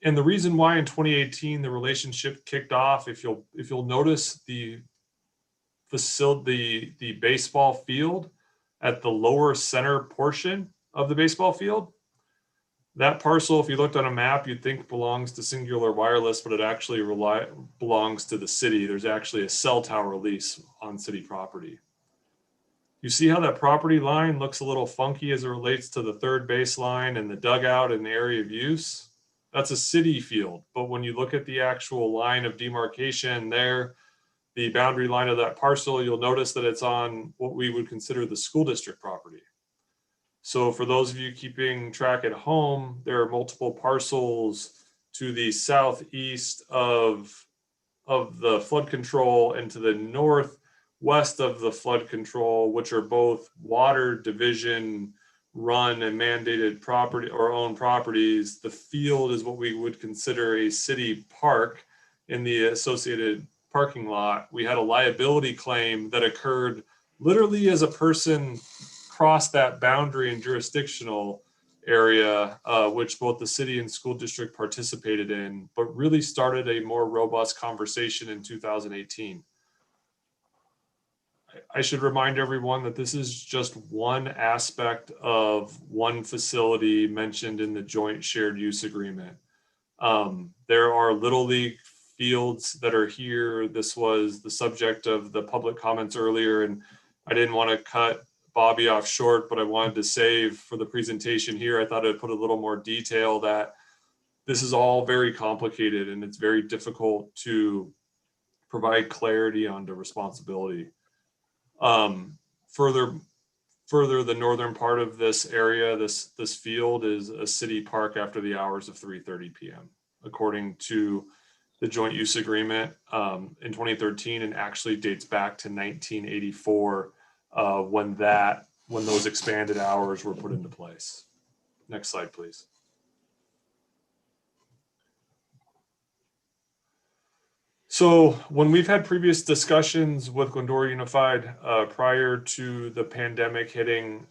the reason why in 2018 the relationship kicked off, if you'll notice the baseball field at the lower center portion of the baseball field, that parcel, if you looked on a map, you'd think belongs to Singular Wireless, but it actually belongs to the city. There's actually a cell tower lease on city property. You see how that property line looks a little funky as it relates to the third baseline and the dugout and the area of use? That's a city field. But when you look at the actual line of demarcation there, the boundary line of that parcel, you'll notice that it's on what we would consider the school district property. So for those of you keeping track at home, there are multiple parcels to the southeast of the flood control and to the northwest of the flood control, which are both water division run and mandated property or owned properties. The field is what we would consider a city park in the associated parking lot. We had a liability claim that occurred literally as a person crossed that boundary and jurisdictional area, which both the city and school district participated in, but really started a more robust conversation in 2018. I should remind everyone that this is just one aspect of one facility mentioned in the joint shared use agreement. There are Little League fields that are here. This was the subject of the public comments earlier, and I didn't want to cut Bobby off short, but I wanted to save for the presentation here. I thought I'd put a little more detail that this is all very complicated and it's very difficult to provide clarity onto responsibility. Further, the northern part of this area, this field is a city park after the hours of 3:30 p.m. according to the joint use agreement in 2013, and actually dates back to 1984 when those expanded hours were put into place. Next slide, please. So when we've had previous discussions with Glendora Unified prior to the pandemic hitting,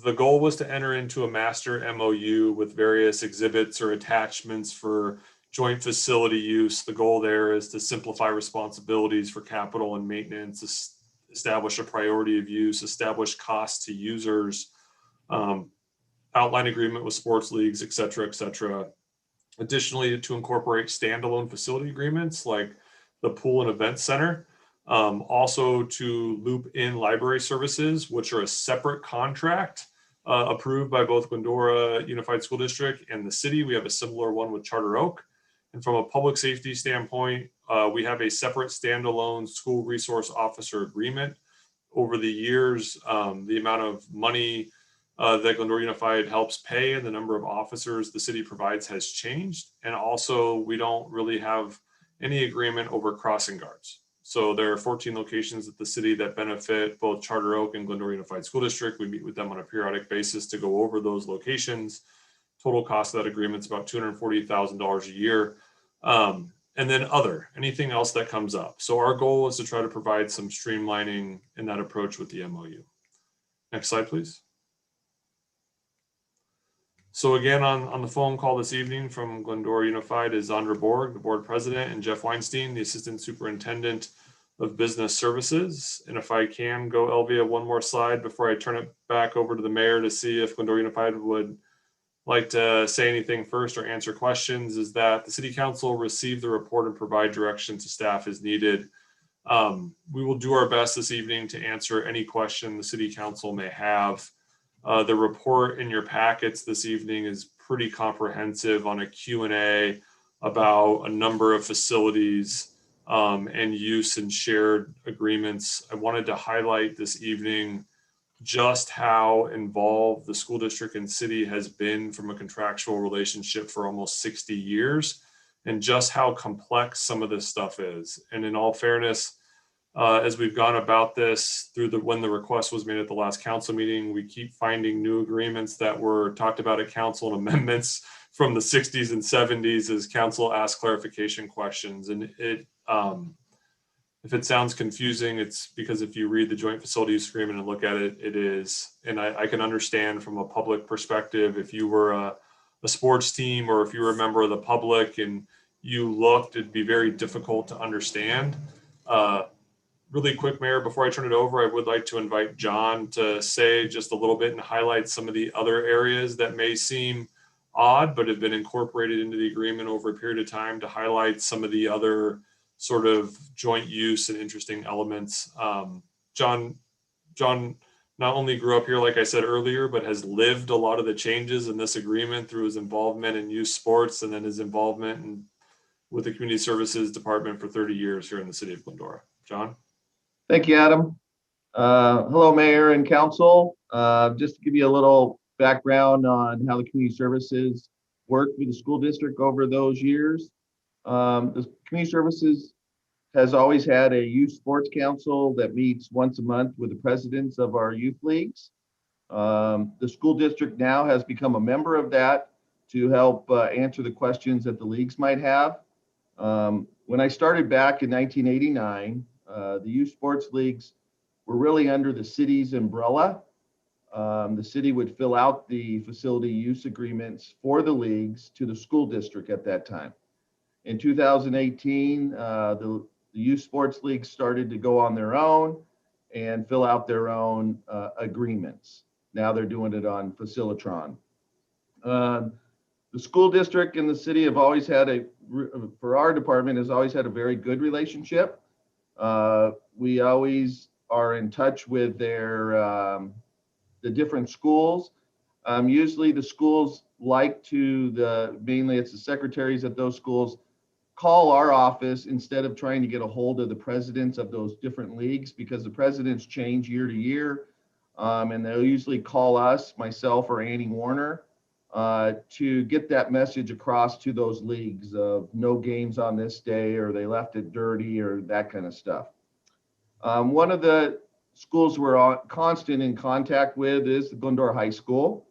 the goal was to enter into a master MOU with various exhibits or attachments for joint facility use. The goal there is to simplify responsibilities for capital and maintenance, establish a priority of use, establish costs to users, outline agreement with sports leagues, et cetera, et cetera. Additionally, to incorporate standalone facility agreements like the pool and event center, also to loop in library services, which are a separate contract approved by both Glendora Unified School District and the city. We have a similar one with Charter Oak. And from a public safety standpoint, we have a separate standalone school resource officer agreement. Over the years, the amount of money that Glendora Unified helps pay and the number of officers the city provides has changed. And also, we don't really have any agreement over crossing guards. So there are 14 locations at the city that benefit both Charter Oak and Glendora Unified School District. We meet with them on a periodic basis to go over those locations. Total cost of that agreement is about $240,000 a year. And then anything else that comes up. So our goal is to try to provide some streamlining in that approach with the MOU. Next slide, please. So again, on the phone call this evening from Glendora Unified is Zandra Borg, the board president, and Jeff Weinstein, the assistant superintendent of business services. And if I can go, Elvia, one more slide before I turn it back over to the mayor to see if Glendora Unified would like to say anything first or answer questions, is that the city council received the report and provide direction to staff as needed. We will do our best this evening to answer any question the city council may have. The report in your packets this evening is pretty comprehensive on a Q&A about a number of facilities and use and shared agreements. I wanted to highlight this evening just how involved the school district and city has been from a contractual relationship for almost 60 years, and just how complex some of this stuff is. And in all fairness, as we've gone about this when the request was made at the last council meeting, we keep finding new agreements that were talked about at council and amendments from the 60s and 70s as council asked clarification questions. And if it sounds confusing, it's because if you read the joint facility use agreement and look at it, it is. And I can understand from a public perspective, if you were a sports team or if you were a member of the public and you looked, it'd be very difficult to understand. Really quick, Mayor, before I turn it over, I would like to invite John to say just a little bit and highlight some of the other areas that may seem odd, but have been incorporated into the agreement over a period of time to highlight some of the other sort of joint use and interesting elements. John, John not only grew up here, like I said earlier, but has lived a lot of the changes in this agreement through his involvement in youth sports and then his involvement with the Community Services Department for 30 years here in the city of Glendora. John? Thank you, Adam. Hello, Mayor and Council. Just to give you a little background on how the Community Services worked with the school district over those years. The Community Services has always had a youth sports council that meets once a month with the presidents of our youth leagues. The school district now has become a member of that to help answer the questions that the leagues might have. When I started back in 1989, the youth sports leagues were really under the city's umbrella. The city would fill out the facility use agreements for the leagues to the school district at that time. In 2018, the youth sports leagues started to go on their own and fill out their own agreements. Now they're doing it on Facilitron. The school district and the city have always had for our department, has always had a very good relationship. We always are in touch with the different schools. Usually the schools like to, mainly it's the secretaries at those schools, call our office instead of trying to get a hold of the presidents of those different leagues, because the presidents change year to year. And they'll usually call us, myself or Annie Warner, to get that message across to those leagues of no games on this day, or they left it dirty, or that kind of stuff. One of the schools we're constant in contact with is the Glendora High School.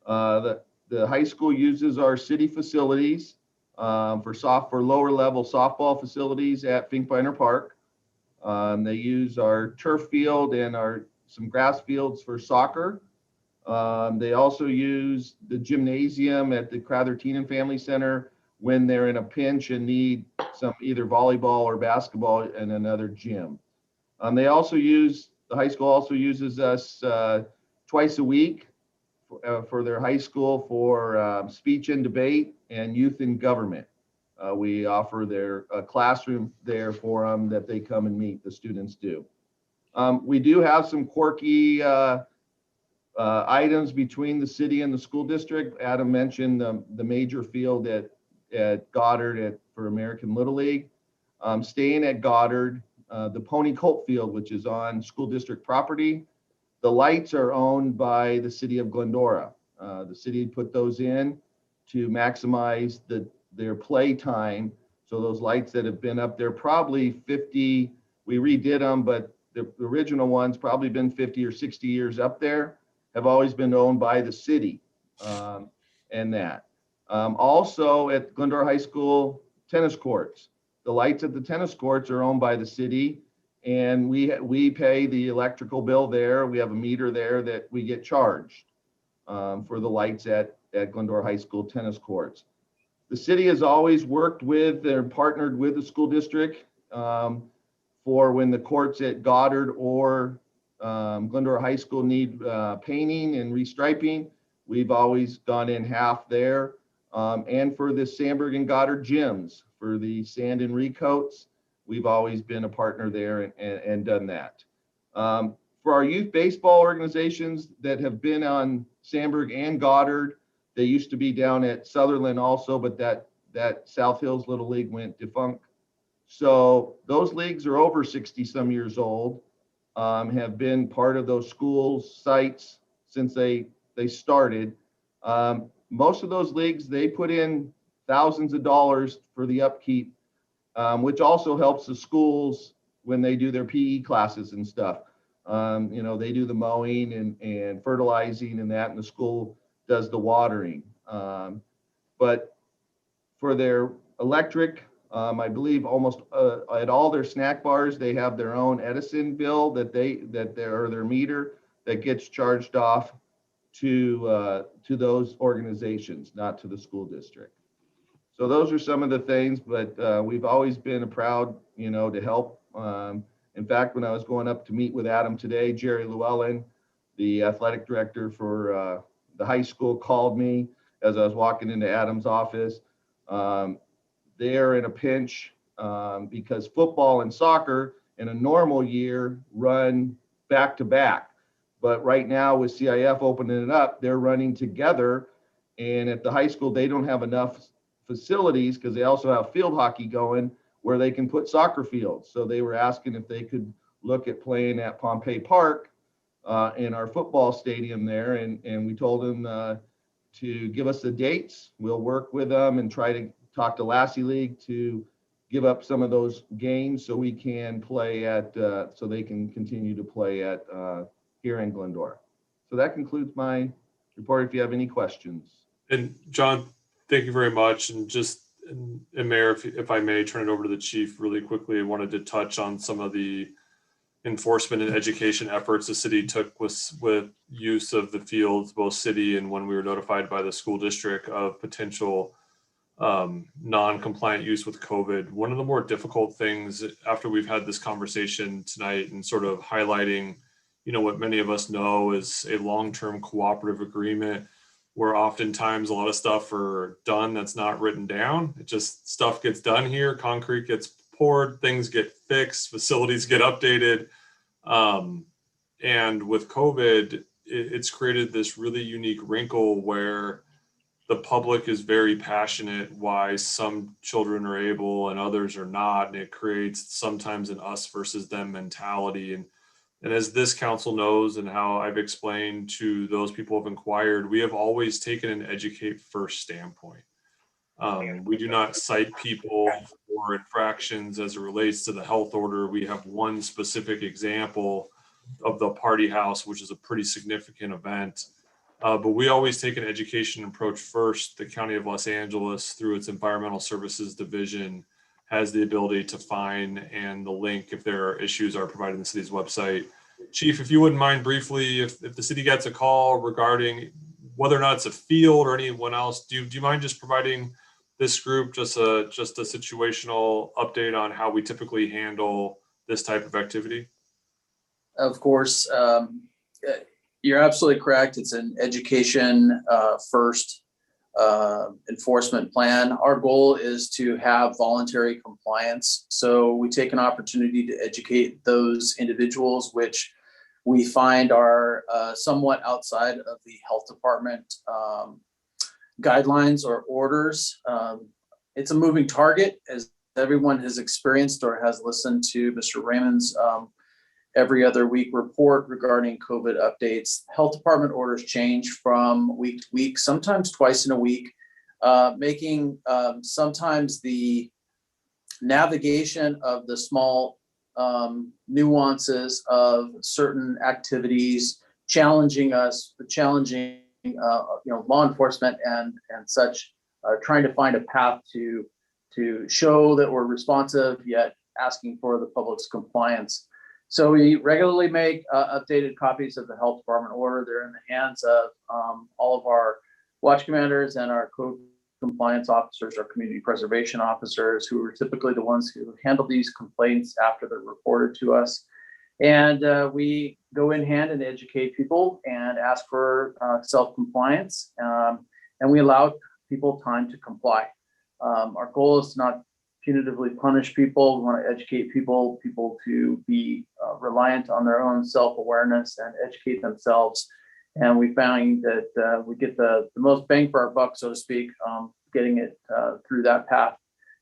The high school uses our city facilities for lower level softball facilities at Finkbeiner Park. They use our turf field and some grass fields for soccer. They also use the gymnasium at the Crowther-Teenan Family Center when they're in a pinch and need some either volleyball or basketball in another gym. The high school also uses us twice a week for their high school for speech and debate and youth in government. We offer their classroom there for them that they come and meet, the students do. We do have some quirky items between the city and the school district. Adam mentioned the major field at Goddard for American Little League. Staying at Goddard, the Pony Colt Field, which is on school district property, the lights are owned by the city of Glendora. The city put those in to maximize their play time. So those lights that have been up there, probably 50, we redid them, but the original ones probably been 50 or 60 years up there, have always been owned by the city and that. Also at Glendora High School tennis courts, the lights at the tennis courts are owned by the city, and we pay the electrical bill there. We have a meter there that we get charged for the lights at Glendora High School tennis courts. The city has always worked with and partnered with the school district for when the courts at Goddard or Glendora High School need painting and restriping. We've always gone in half there. And for the Sandburg and Goddard gyms, for the sand and recoats, we've always been a partner there and done that. For our youth baseball organizations that have been on Sandburg and Goddard, they used to be down at Sutherland also, but that South Hills Little League went defunct. So those leagues are over 60 some years old, have been part of those schools sites since they started. Most of those leagues, they put in thousands of dollars for the upkeep, which also helps the schools when they do their PE classes and stuff. They do the mowing and fertilizing and that, and the school does the watering. But for their electric, I believe almost at all their snack bars, they have their own Edison bill their meter that gets charged off to those organizations, not to the school district. So those are some of the things, but we've always been proud, to help. In fact, when I was going up to meet with Adam today, Jerry Llewellyn, the athletic director for the high school, called me as I was walking into Adam's office. They're in a pinch because football and soccer in a normal year run back to back. But right now with CIF opening it up, they're running together. And at the high school, they don't have enough facilities because they also have field hockey going where they can put soccer fields. So they were asking if they could look at playing at Pompey Park in our football stadium there. And we told them to give us the dates. We'll work with them and try to talk to Lassie League to give up some of those games so we can play at, so they can continue to play at here in Glendora. So that concludes my report. If you have any questions. And John, thank you very much. And just, and Mayor, if I may turn it over to the chief really quickly, I wanted to touch on some of the enforcement and education efforts the city took with use of the fields, both city and when we were notified by the school district of potential non-compliant use with COVID. One of the more difficult things after we've had this conversation tonight and sort of highlighting, you know, what many of us know is a long-term cooperative agreement where oftentimes a lot of stuff are done that's not written down. It just stuff gets done here, concrete gets poured, things get fixed, facilities get updated. And with COVID, it's created this really unique wrinkle where the public is very passionate why some children are able and others are not. And it creates sometimes an us versus them mentality. And as this council knows, and how I've explained to those people who have inquired, we have always taken an educate first standpoint. We do not cite people for infractions as it relates to the health order. We have one specific example of the party house, which is a pretty significant event. But we always take an education approach first. The County of Los Angeles, through its Environmental Services Division, has the ability to find, and the link, if there are issues, are provided in the city's website. Chief, if you wouldn't mind briefly, if the city gets a call regarding whether or not it's a field or anyone else, do you mind just providing this group just a situational update on how we typically handle this type of activity? Of course, you're absolutely correct. It's an education first enforcement plan. Our goal is to have voluntary compliance. So we take an opportunity to educate those individuals, which we find are somewhat outside of the health department guidelines or orders. It's a moving target, as everyone has experienced or has listened to Mr. Raymond's every other week report regarding COVID updates. Health department orders change from week to week, sometimes twice in a week, making sometimes the navigation of the small nuances of certain activities challenging us, challenging law enforcement and such, trying to find a path to show that we're responsive yet asking for the public's compliance. So we regularly make updated copies of the health department order. They're in the hands of all of our watch commanders and our code compliance officers, our community preservation officers, who are typically the ones who handle these complaints after they're reported to us. And we go in hand and educate people and ask for self-compliance, and we allow people time to comply. Our goal is to not punitively punish people. We want to educate people to be reliant on their own self-awareness and educate themselves. And we found that we get the most bang for our buck, so to speak, getting it through that path.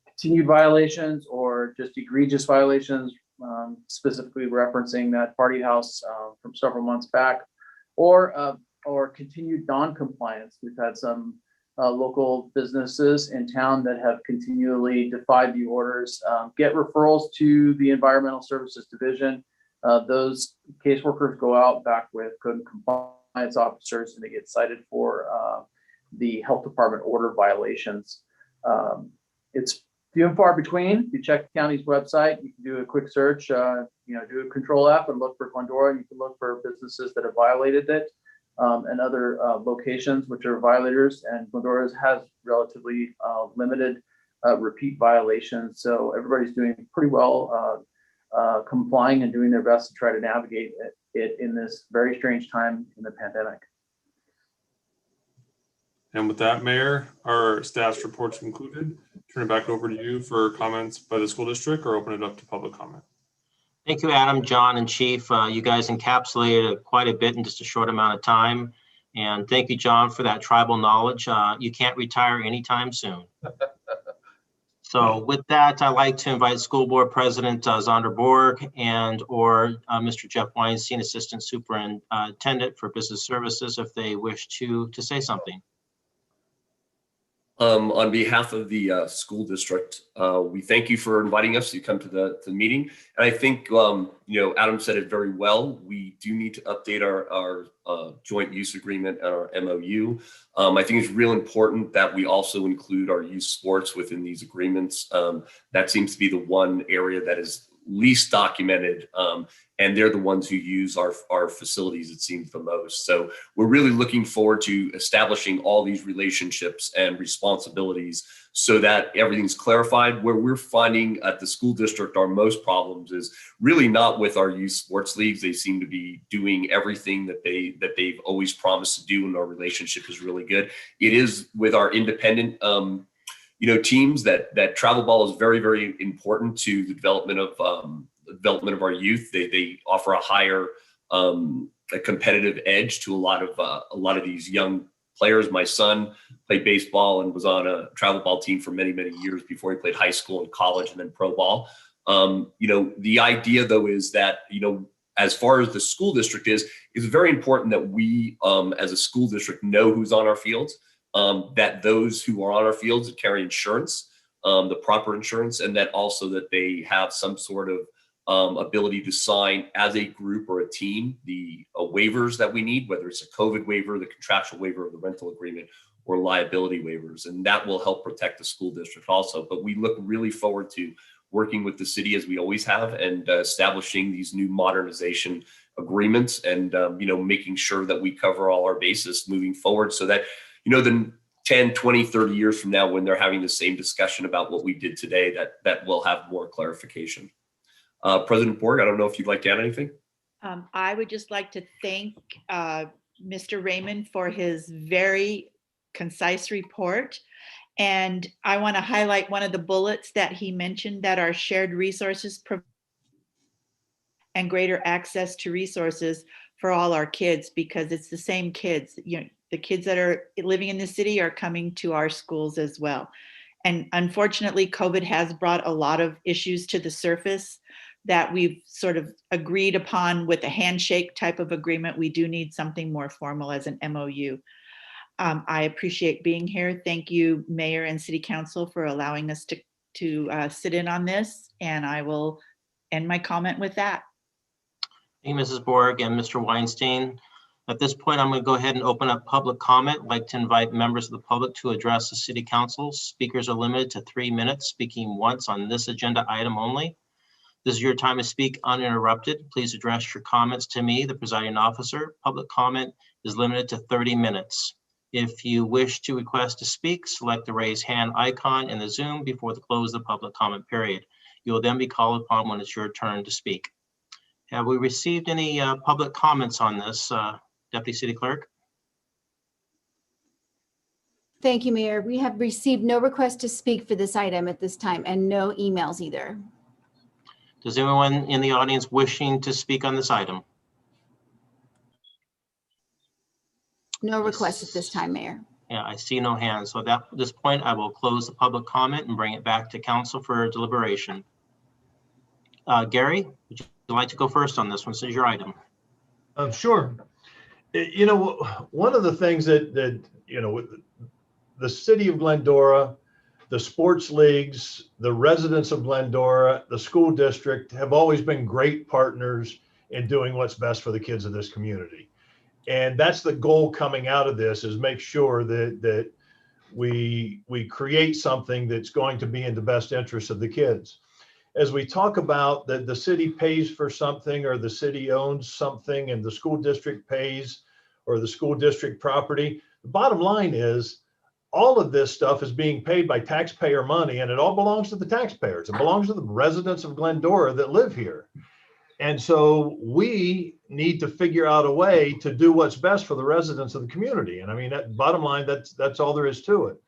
Continued violations or just egregious violations, specifically referencing that party house from several months back, or continued non-compliance. We've had some local businesses in town that have continually defied the orders, get referrals to the Environmental Services Division. Those caseworkers go out back with code and compliance officers, and they get cited for the health department order violations. It's few and far between. If you check the county's website, you can do a quick search, do a control F and look for Glendora, and you can look for businesses that have violated it. And other locations which are violators, and Glendora has relatively limited repeat violations. So everybody's doing pretty well complying and doing their best to try to navigate it in this very strange time in the pandemic. And with that, Mayor, our staff's reports concluded. Turn it back over to you for comments by the school district, or open it up to public comment. Thank you, Adam, John, and Chief. You guys encapsulated quite a bit in just a short amount of time. And thank you, John, for that tribal knowledge. You can't retire anytime soon. So with that, I'd like to invite School Board President Zonder Borg and or Mr. Jeff Weinstein, Assistant Superintendent for Business Services, if they wish to say something. On behalf of the school district, we thank you for inviting us to come to the meeting. And I think, Adam said it very well. We do need to update our joint use agreement and our MOU. I think it's real important that we also include our youth sports within these agreements. That seems to be the one area that is least documented, and they're the ones who use our facilities, it seems, the most. So we're really looking forward to establishing all these relationships and responsibilities so that everything's clarified. Where we're finding at the school district our most problems is really not with our youth sports leagues. They seem to be doing everything that they've always promised to do, and our relationship is really good. It is with our independent teams that travel ball is very, very important to the development of our youth. They offer a higher a competitive edge to a lot of these young players. My son played baseball and was on a travel ball team for many, many years before he played high school and college and then pro ball. The idea though is that, as far as the school district is very important that we as a school district know who's on our fields. That those who are on our fields carry insurance, the proper insurance, and that also that they have some sort of ability to sign as a group or a team the waivers that we need, whether it's a COVID waiver, the contractual waiver of the rental agreement, or liability waivers. And that will help protect the school district also. But we look really forward to working with the city as we always have and establishing these new modernization agreements and, making sure that we cover all our bases moving forward so that then 10, 20, 30 years from now, when they're having the same discussion about what we did today, that will have more clarification. President Borg, I don't know if you'd like to add anything. I would just like to thank Mr. Raymond for his very concise report. And I want to highlight one of the bullets that he mentioned, that our shared resources and greater access to resources for all our kids, because it's the same kids. The kids that are living in the city are coming to our schools as well. And unfortunately, COVID has brought a lot of issues to the surface that we've sort of agreed upon with a handshake type of agreement. We do need something more formal as an MOU. I appreciate being here. Thank you, Mayor and City Council, for allowing us to sit in on this. And I will end my comment with that. Thank you, Mrs. Borg and Mr. Weinstein. At this point, I'm going to go ahead and open up public comment. I'd like to invite members of the public to address the City Council. Speakers are limited to 3 minutes, speaking once on this agenda item only. This is your time to speak uninterrupted. Please address your comments to me, the presiding officer. Public comment is limited to 30 minutes. If you wish to request to speak, select the raise hand icon in the Zoom before the close of the public comment period. You will then be called upon when it's your turn to speak. Have we received any public comments on this, Deputy City Clerk? Thank you, Mayor. We have received no request to speak for this item at this time and no emails either. Does anyone in the audience wishing to speak on this item? No requests at this time, Mayor. Yeah, I see no hands. So at this point, I will close the public comment and bring it back to council for deliberation. Gary, would you like to go first on this one? This is your item. Sure. One of the things that the city of Glendora, the sports leagues, the residents of Glendora, the school district have always been great partners in doing what's best for the kids of this community. And that's the goal coming out of this, is make sure that we create something that's going to be in the best interest of the kids. As we talk about that the city pays for something, or the city owns something and the school district pays, or the school district property, the bottom line is all of this stuff is being paid by taxpayer money, and it all belongs to the taxpayers. It belongs to the residents of Glendora that live here. And so we need to figure out a way to do what's best for the residents of the community. And I mean, that bottom line, that's all there is to it.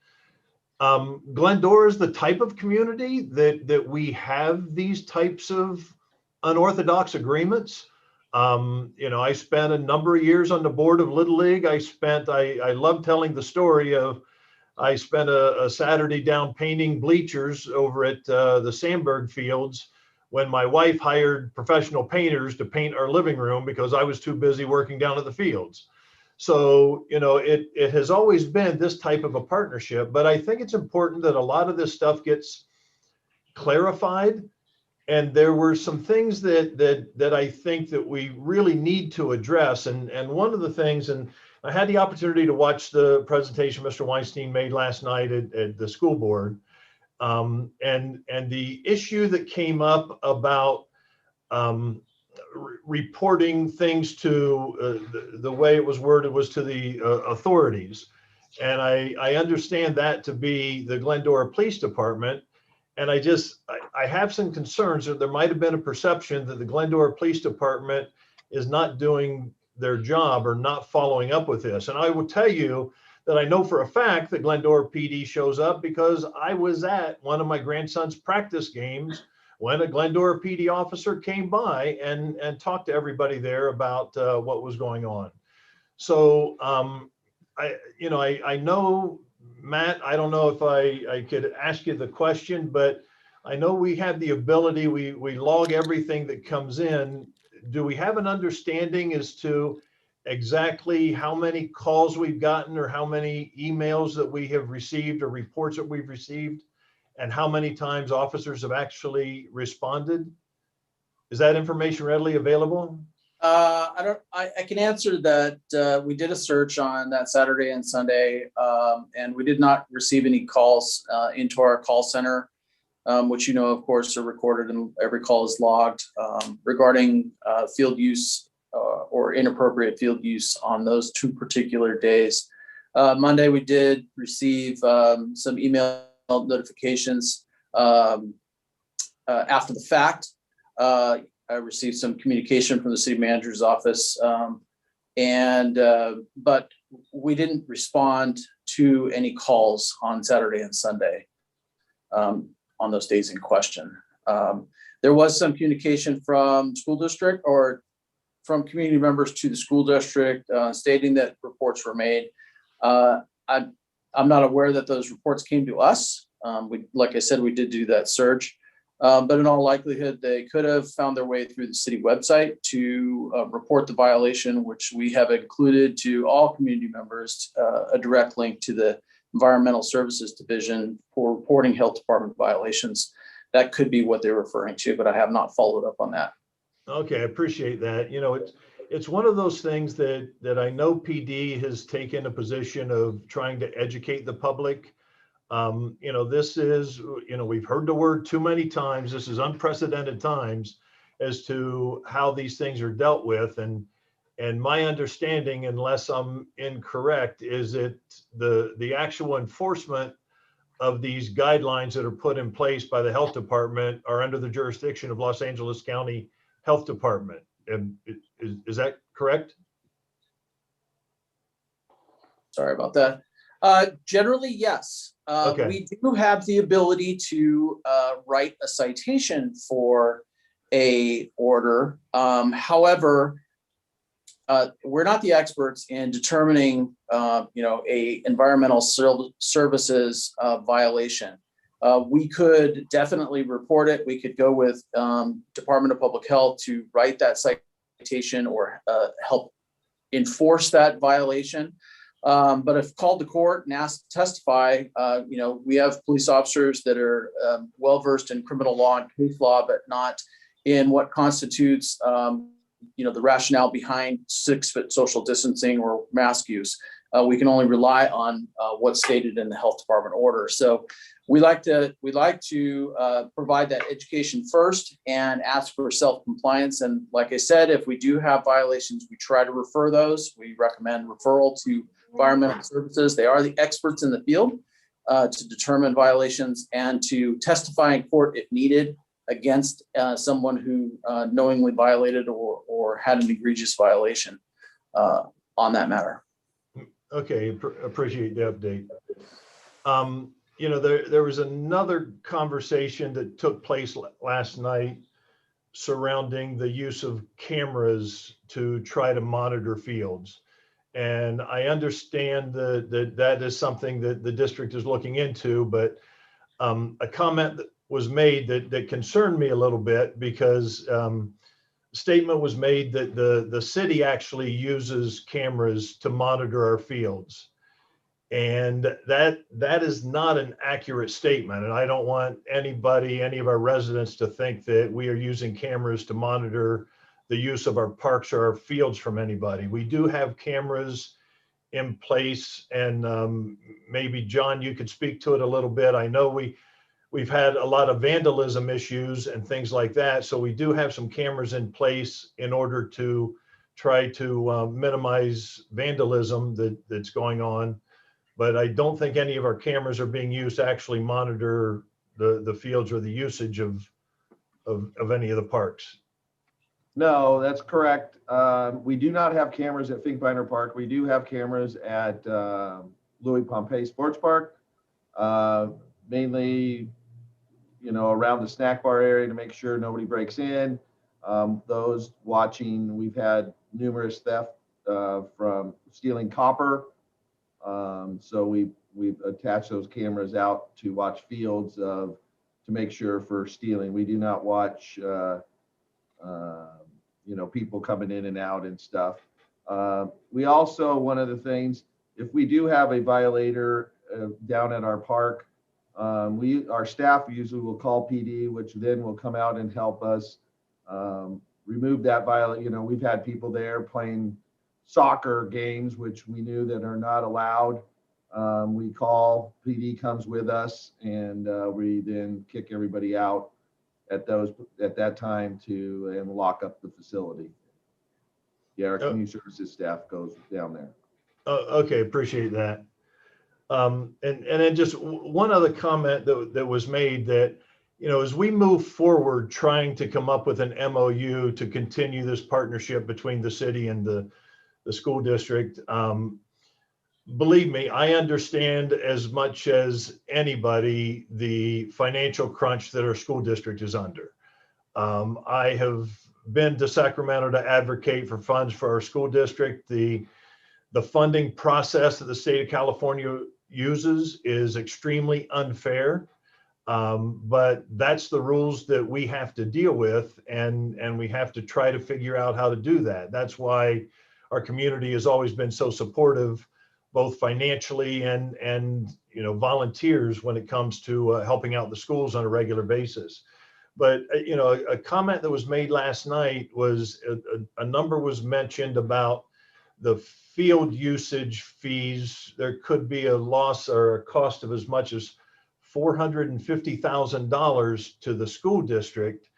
Glendora is the type of community that we have these types of unorthodox agreements. I spent a number of years on the board of Little League. I love telling the story of, I spent a Saturday down painting bleachers over at the Sandberg Fields when my wife hired professional painters to paint our living room because I was too busy working down at the fields. So, it has always been this type of a partnership, but I think it's important that a lot of this stuff gets clarified. And there were some things that I think that we really need to address. And one of the things, and I had the opportunity to watch the presentation Mr. Weinstein made last night at the school board. And the issue that came up about reporting things to the way it was worded was to the authorities. And I understand that to be the Glendora Police Department. And I have some concerns that there might have been a perception that the Glendora Police Department is not doing their job or not following up with this. And I will tell you that I know for a fact that Glendora PD shows up because I was at one of my grandson's practice games when a Glendora PD officer came by and talked to everybody there about what was going on. So I know, Matt, I don't know if I could ask you the question, but I know we have the ability, we log everything that comes in. Do we have an understanding as to exactly how many calls we've gotten or how many emails that we have received or reports that we've received and how many times officers have actually responded? Is that information readily available? I can answer that. We did a search on that Saturday and Sunday, and we did not receive any calls into our call center, which, of course, are recorded and every call is logged regarding field use or inappropriate field use on those 2 particular days. Monday, we did receive some email notifications after the fact. I received some communication from the city manager's office, but we didn't respond to any calls on Saturday and Sunday on those days in question. There was some communication from school district or from community members to the school district stating that reports were made. I'm not aware that those reports came to us. Like I said, we did do that search. But in all likelihood, they could have found their way through the city website to report the violation, which we have included to all community members, a direct link to the Environmental Services Division for reporting health department violations. That could be what they're referring to, but I have not followed up on that. Okay, I appreciate that. It's one of those things that I know PD has taken a position of trying to educate the public. This is, we've heard the word too many times. This is unprecedented times as to how these things are dealt with. And my understanding, unless I'm incorrect, is that the actual enforcement of these guidelines that are put in place by the health department are under the jurisdiction of Los Angeles County Health Department. Is that correct? Sorry about that. Generally, yes. Okay. We do have the ability to write a citation for a order. However, we're not the experts in determining, a environmental services violation. We could definitely report it. We could go with Department of Public Health to write that citation or help enforce that violation. But if called to court and asked to testify, we have police officers that are well-versed in criminal law and case law, but not in what constitutes, the rationale behind 6-foot social distancing or mask use. We can only rely on what's stated in the health department order. So we like to provide that education first and ask for self-compliance. And like I said, if we do have violations, we try to refer those. We recommend referral to environmental services. They are the experts in the field to determine violations and to testify in court if needed against someone who knowingly violated or had an egregious violation on that matter. Okay, appreciate the update. There was another conversation that took place last night surrounding the use of cameras to try to monitor fields. And I understand that is something that the district is looking into, but a comment that was made that concerned me a little bit, because statement was made that the city actually uses cameras to monitor our fields. And that is not an accurate statement. And I don't want anybody, any of our residents, to think that we are using cameras to monitor the use of our parks or our fields from anybody. We do have cameras in place, and maybe John, you could speak to it a little bit. I know we've had a lot of vandalism issues and things like that. So we do have some cameras in place in order to try to minimize vandalism that's going on. But I don't think any of our cameras are being used to actually monitor the fields or the usage of any of the parks. No, that's correct. We do not have cameras at Finkbeiner Park. We do have cameras at Louis Pompey Sports Park, mainly, around the snack bar area to make sure nobody breaks in. Those watching, we've had numerous theft from stealing copper. So we've attached those cameras out to watch fields to make sure for stealing. We do not watch, people coming in and out and stuff. We also, one of the things, if we do have a violator down at our park, our staff usually will call PD, which then will come out and help us remove that violator. We've had people there playing soccer games, which we knew that are not allowed. We call, PD comes with us, and we then kick everybody out at that time and lock up the facility. Yeah, our community services staff goes down there. Okay, appreciate that. And then just one other comment that was made, that, as we move forward trying to come up with an MOU to continue this partnership between the city and the school district, believe me, I understand as much as anybody the financial crunch that our school district is under. I have been to Sacramento to advocate for funds for our school district. The funding process that the state of California uses is extremely unfair, but that's the rules that we have to deal with, and we have to try to figure out how to do that. That's why our community has always been so supportive, both financially and volunteers when it comes to helping out the schools on a regular basis. But a comment that was made last night was a number was mentioned about the field usage fees. There could be a loss or a cost of as much as $450,000 to the school district.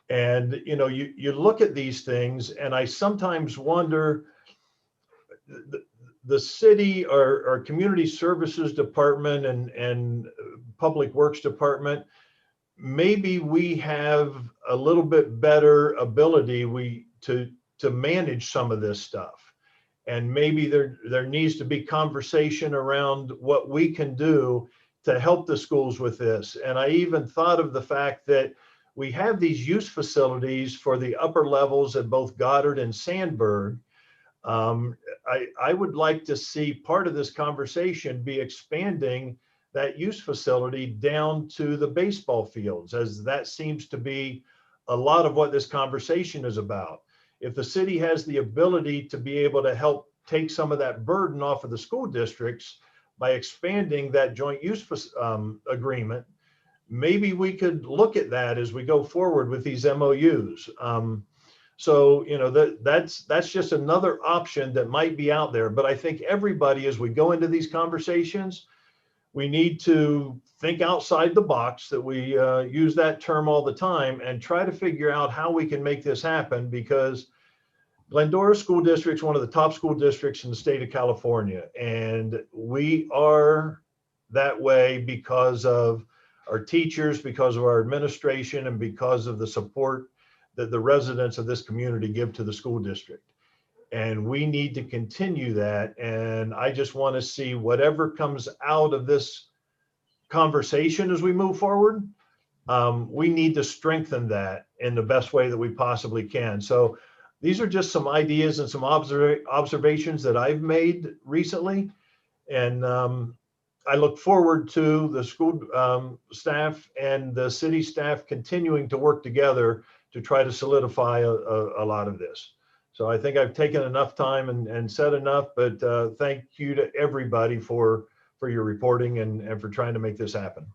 And you look at these things, and I sometimes wonder, the city or community services department and public works department, maybe we have a little bit better ability to manage some of this stuff. And maybe there needs to be conversation around what we can do to help the schools with this. And I even thought of the fact that we have these use facilities for the upper levels at both Goddard and Sandburg. I would like to see part of this conversation be expanding that use facility down to the baseball fields, as that seems to be a lot of what this conversation is about. If the city has the ability to be able to help take some of that burden off of the school districts by expanding that joint use agreement, maybe we could look at that as we go forward with these MOUs. So, that's just another option that might be out there. But I think everybody, as we go into these conversations, we need to think outside the box, that we use that term all the time, and try to figure out how we can make this happen, because Glendora School District is one of the top school districts in the state of California. And we are that way because of our teachers, because of our administration, and because of the support that the residents of this community give to the school district. And we need to continue that. And I just want to see whatever comes out of this conversation as we move forward, we need to strengthen that in the best way that we possibly can. So these are just some ideas and some observations that I've made recently. And I look forward to the school staff and the city staff continuing to work together to try to solidify a lot of this. So I think I've taken enough time and said enough, but thank you to everybody for your reporting and for trying to make this happen.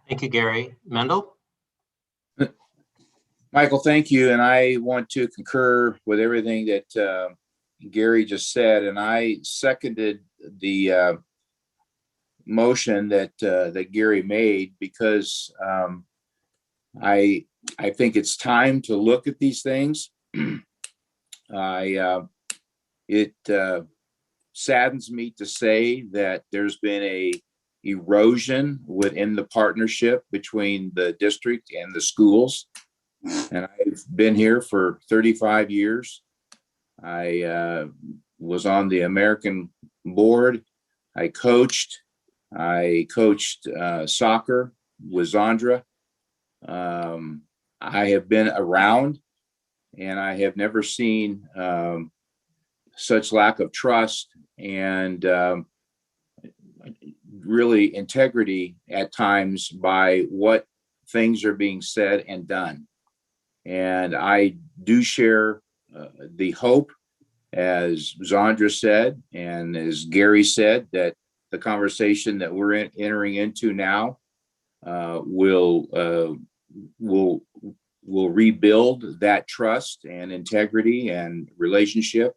Thank you, Gary. Mendel? Michael, thank you. And I want to concur with everything that Gary just said. And I seconded the motion that Gary made because I think it's time to look at these things. It saddens me to say that there's been a erosion within the partnership between the district and the schools. And I've been here for 35 years. I was on the American board. I coached soccer with Zandra. I have been around, and I have never seen such lack of trust and really integrity at times by what things are being said and done. And I do share the hope, as Zandra said, and as Gary said, that the conversation that we're entering into now will rebuild that trust and integrity and relationship.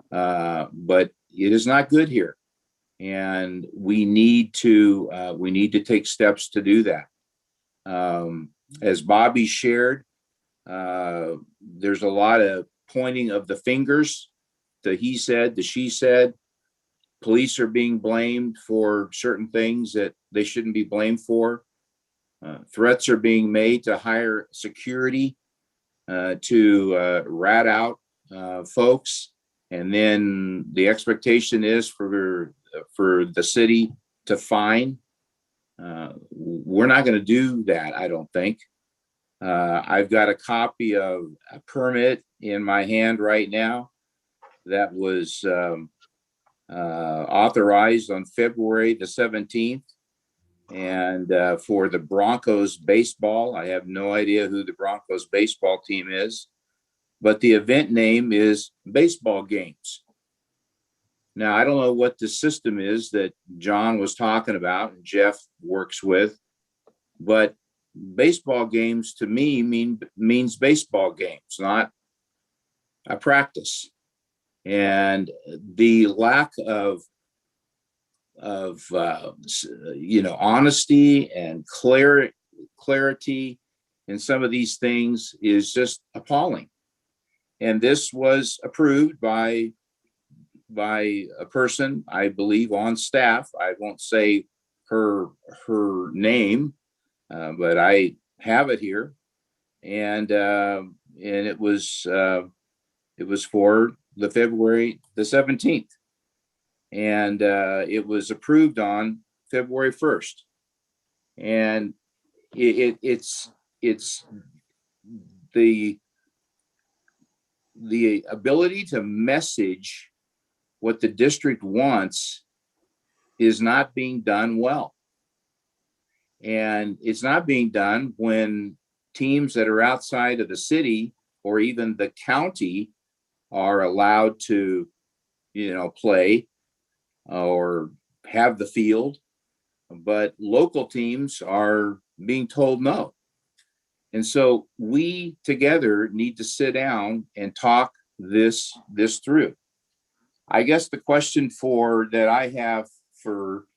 But it is not good here, and we need to take steps to do that. As Bobby shared, there's a lot of pointing of the fingers, the he said, the she said. Police are being blamed for certain things that they shouldn't be blamed for. Threats are being made to hire security to rat out folks. And then the expectation is for the city to fine. We're not going to do that, I don't think. I've got a copy of a permit in my hand right now that was authorized on February the 17th. And for the Broncos baseball, I have no idea who the Broncos baseball team is, but the event name is Baseball Games. Now, I don't know what the system is that John was talking about and Jeff works with, but baseball games to me means baseball games, not a practice. And the lack of honesty and clarity in some of these things is just appalling. And this was approved by a person, I believe, on staff. I won't say her name, but I have it here, and it was for the February the 17th, and it was approved on February 1st, and it's the ability to message what the district wants is not being done well. And it's not being done when teams that are outside of the city or even the county are allowed to, play or have the field, but local teams are being told no. And so we together need to sit down and talk this through. I guess the question that I have for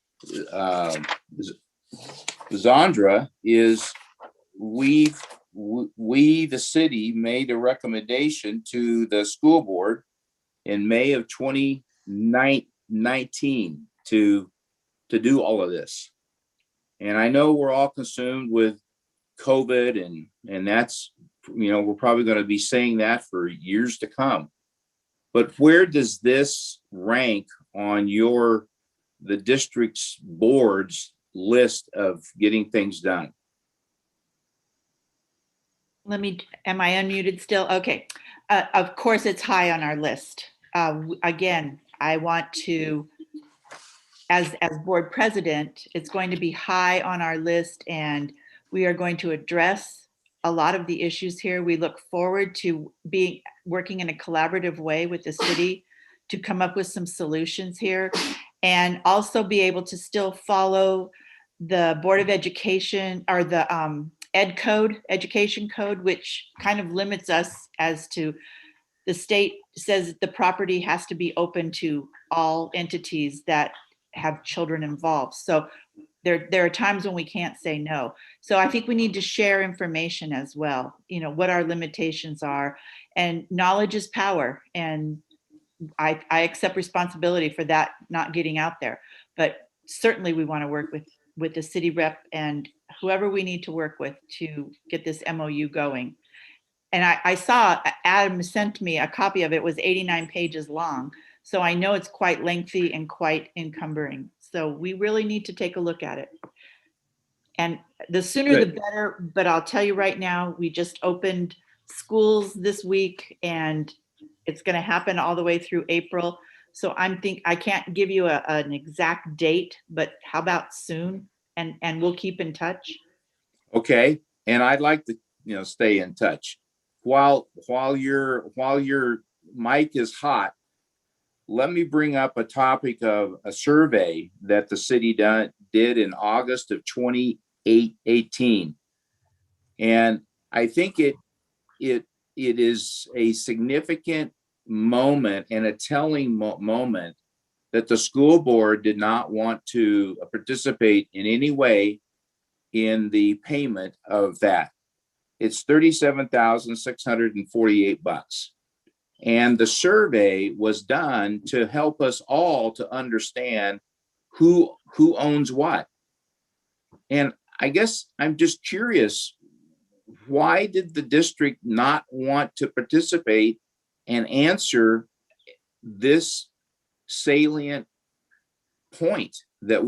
Zandra is we, the city, made a recommendation to the school board in May of 2019 to do all of this. And I know we're all consumed with COVID and that's, we're probably going to be saying that for years to come. But where does this rank on the district's board's list of getting things done? Am I unmuted still? Okay. Of course, it's high on our list. Again, I want to, as board president, it's going to be high on our list, and we are going to address a lot of the issues here. We look forward to working in a collaborative way with the city to come up with some solutions here, and also be able to still follow the Board of Education or the ed code, education code, which kind of limits us as to, the state says the property has to be open to all entities that have children involved. So there are times when we can't say no. So I think we need to share information as well, you know, what our limitations are, and knowledge is power. And I accept responsibility for that not getting out there, but certainly we want to work with the city rep and whoever we need to work with to get this MOU going. And I saw Adam sent me a copy of it, was 89 pages long. So I know it's quite lengthy and quite encumbering. So we really need to take a look at it. And the sooner the better, but I'll tell you right now, we just opened schools this week and it's going to happen all the way through April. So I can't give you an exact date, but how about soon? And we'll keep in touch. Okay, and I'd like to, stay in touch. While your mic is hot, let me bring up a topic of a survey that the city did in August of 2018. And I think it is a significant moment and a telling moment that the school board did not want to participate in any way in the payment of that. It's $37,648. And the survey was done to help us all to understand who owns what. And I guess I'm just curious, why did the district not want to participate and answer this salient point that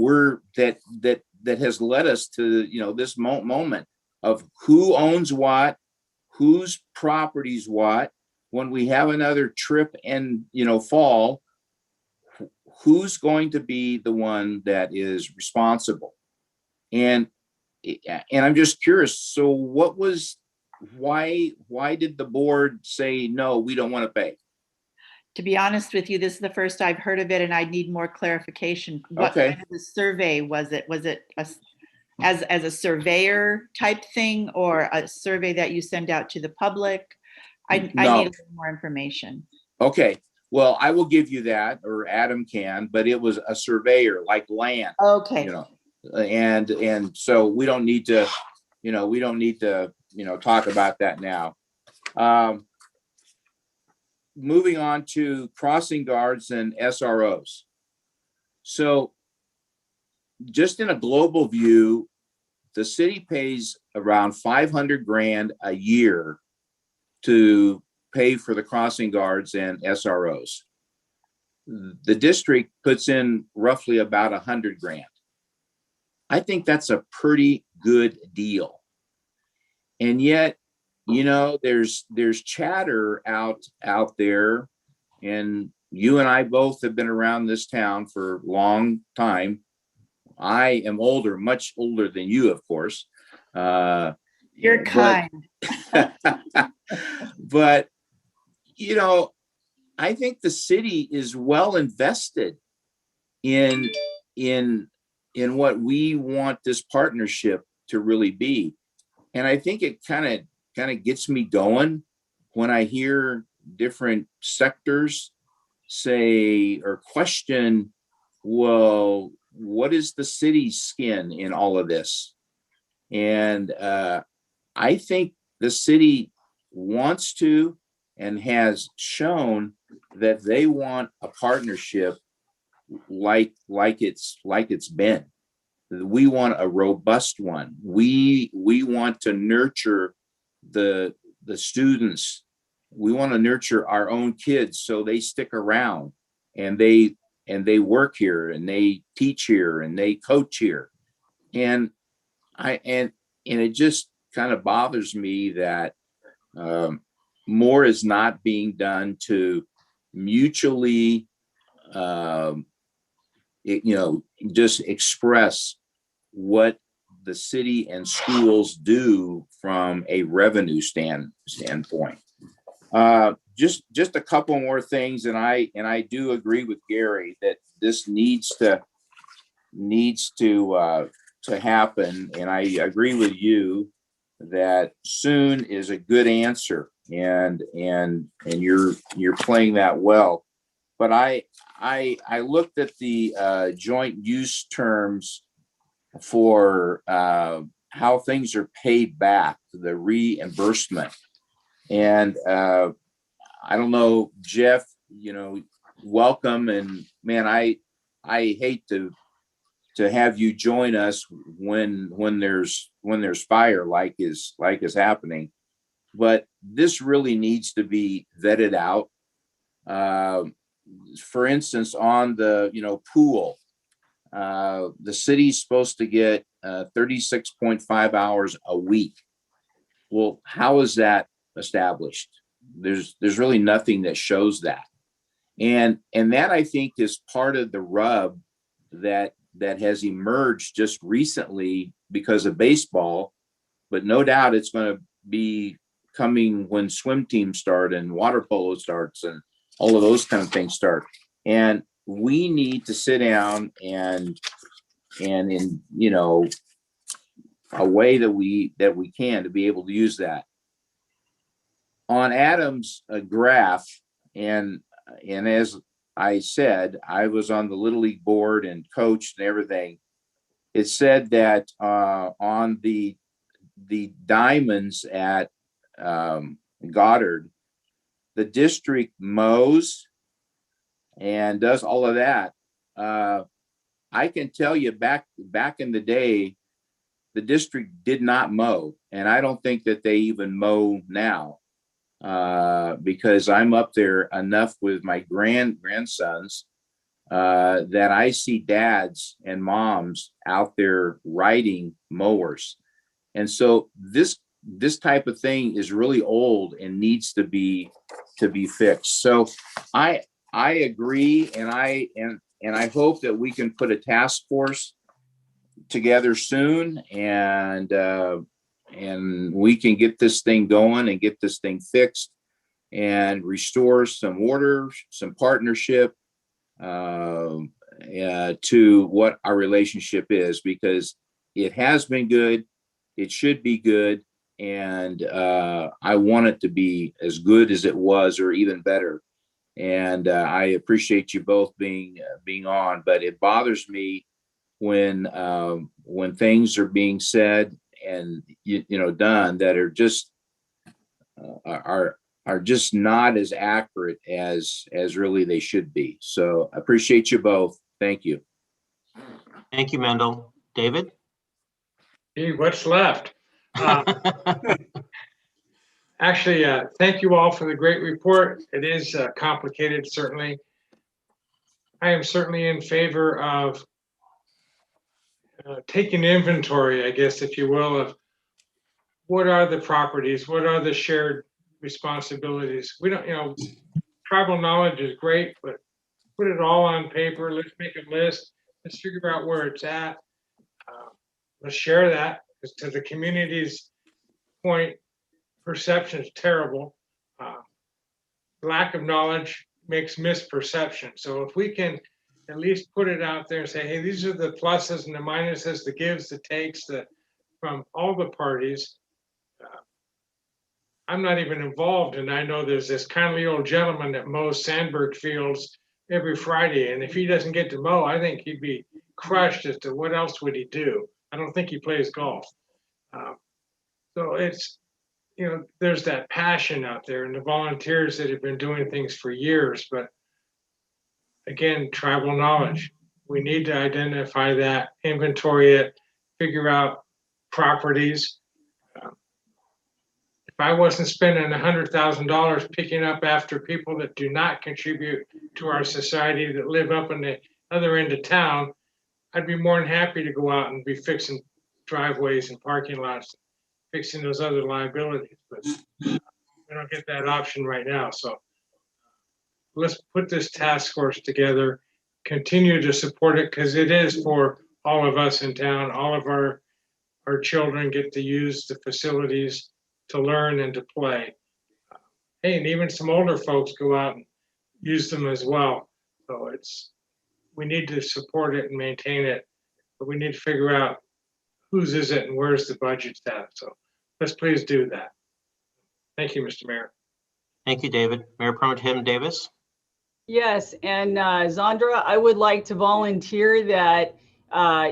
has led us to this moment of who owns what, whose properties what. When we have another trip in fall, who's going to be the one that is responsible? And I'm just curious, so why did the board say no, we don't want to pay? To be honest with you, this is the first I've heard of it, and I need more clarification. What Okay. kind of a survey was it? Was it as a surveyor type thing, or a survey that you send out to the public? I need a little more information. Okay, well, I will give you that, or Adam can, but it was a surveyor, like land. Okay. And so we don't need to, talk about that now. Moving on to crossing guards and SROs. So just in a global view, the city pays around $500,000 a year to pay for the crossing guards and SROs. The district puts in roughly about $100,000. I think that's a pretty good deal. And yet, there's chatter out there, and you and I both have been around this town for a long time. I am older, much older than you, of course. You're kind. But, I think the city is well invested in what we want this partnership to really be. And I think it kind of gets me going when I hear different sectors say or question, well, what is the city's skin in all of this? And I think the city wants to and has shown that they want a partnership like it's been. We want a robust one. We want to nurture the students. We want to nurture our own kids so they stick around and they work here and they teach here and they coach here. And it just kind of bothers me that more is not being done to mutually, just express what the city and schools do from a revenue standpoint. Just a couple more things, and I do agree with Gary that this needs to happen, and I agree with you that soon is a good answer, and you're playing that well. But I looked at the joint use terms for how things are paid back, the reimbursement. And I don't know, Jeff, welcome. And man, I hate to have you join us when there's fire like is happening, but this really needs to be vetted out. For instance, on the pool, the city's supposed to get 36.5 hours a week. Well, how is that established? There's really nothing that shows that. And that, I think, is part of the rub that has emerged just recently because of baseball, but no doubt it's going to be coming when swim teams start and water polo starts and all of those kind of things start. And we need to sit down and in a way that we can to be able to use that. On Adam's graph, and as I said, I was on the Little League board and coached and everything. It said that on the diamonds at Goddard, the district mows and does all of that. I can tell you back in the day, the district did not mow, and I don't think that they even mow now. Because I'm up there enough with my grandsons that I see dads and moms out there riding mowers. And so this type of thing is really old and needs to be fixed. So I agree, and I hope that we can put a task force together soon, and we can get this thing going and get this thing fixed and restore some order, some partnership to what our relationship is, because it has been good, it should be good, and I want it to be as good as it was or even better. And I appreciate you both being on, but it bothers me when things are being said and done that are just not as accurate as really they should be. So I appreciate you both. Thank you. Thank you, Mendel. David? Gee, what's left? Actually, thank you all for the great report. It is complicated, certainly. I am certainly in favor of taking inventory, I guess, if you will, of what are the properties, what are the shared responsibilities. We don't, tribal knowledge is great, but put it all on paper. Let's make a list. Let's figure out where it's at. Let's share that, because to the community's point, perception is terrible. Lack of knowledge makes misperception. So if we can at least put it out there and say, hey, these are the pluses and the minuses, the gives, the takes, from all the parties. I'm not even involved, and I know there's this kindly old gentleman that mows Sandberg Fields every Friday, and if he doesn't get to mow, I think he'd be crushed as to what else would he do. I don't think he plays golf. So it's, there's that passion out there, and the volunteers that have been doing things for years, but again, tribal knowledge. We need to identify that, inventory it, figure out properties. If I wasn't spending $100,000 picking up after people that do not contribute to our society, that live up in the other end of town, I'd be more than happy to go out and be fixing driveways and parking lots, fixing those other liabilities. But we don't get that option right now. So let's put this task force together, continue to support it, because it is for all of us in town. All of our children get to use the facilities to learn and to play. Hey, and even some older folks go out and use them as well. So we need to support it and maintain it, but we need to figure out whose is it and where's the budget at. So let's please do that. Thank you, Mr. Mayor. Thank you, David. Mayor Pro Tem Davis. Yes, and Zandra, I would like to volunteer that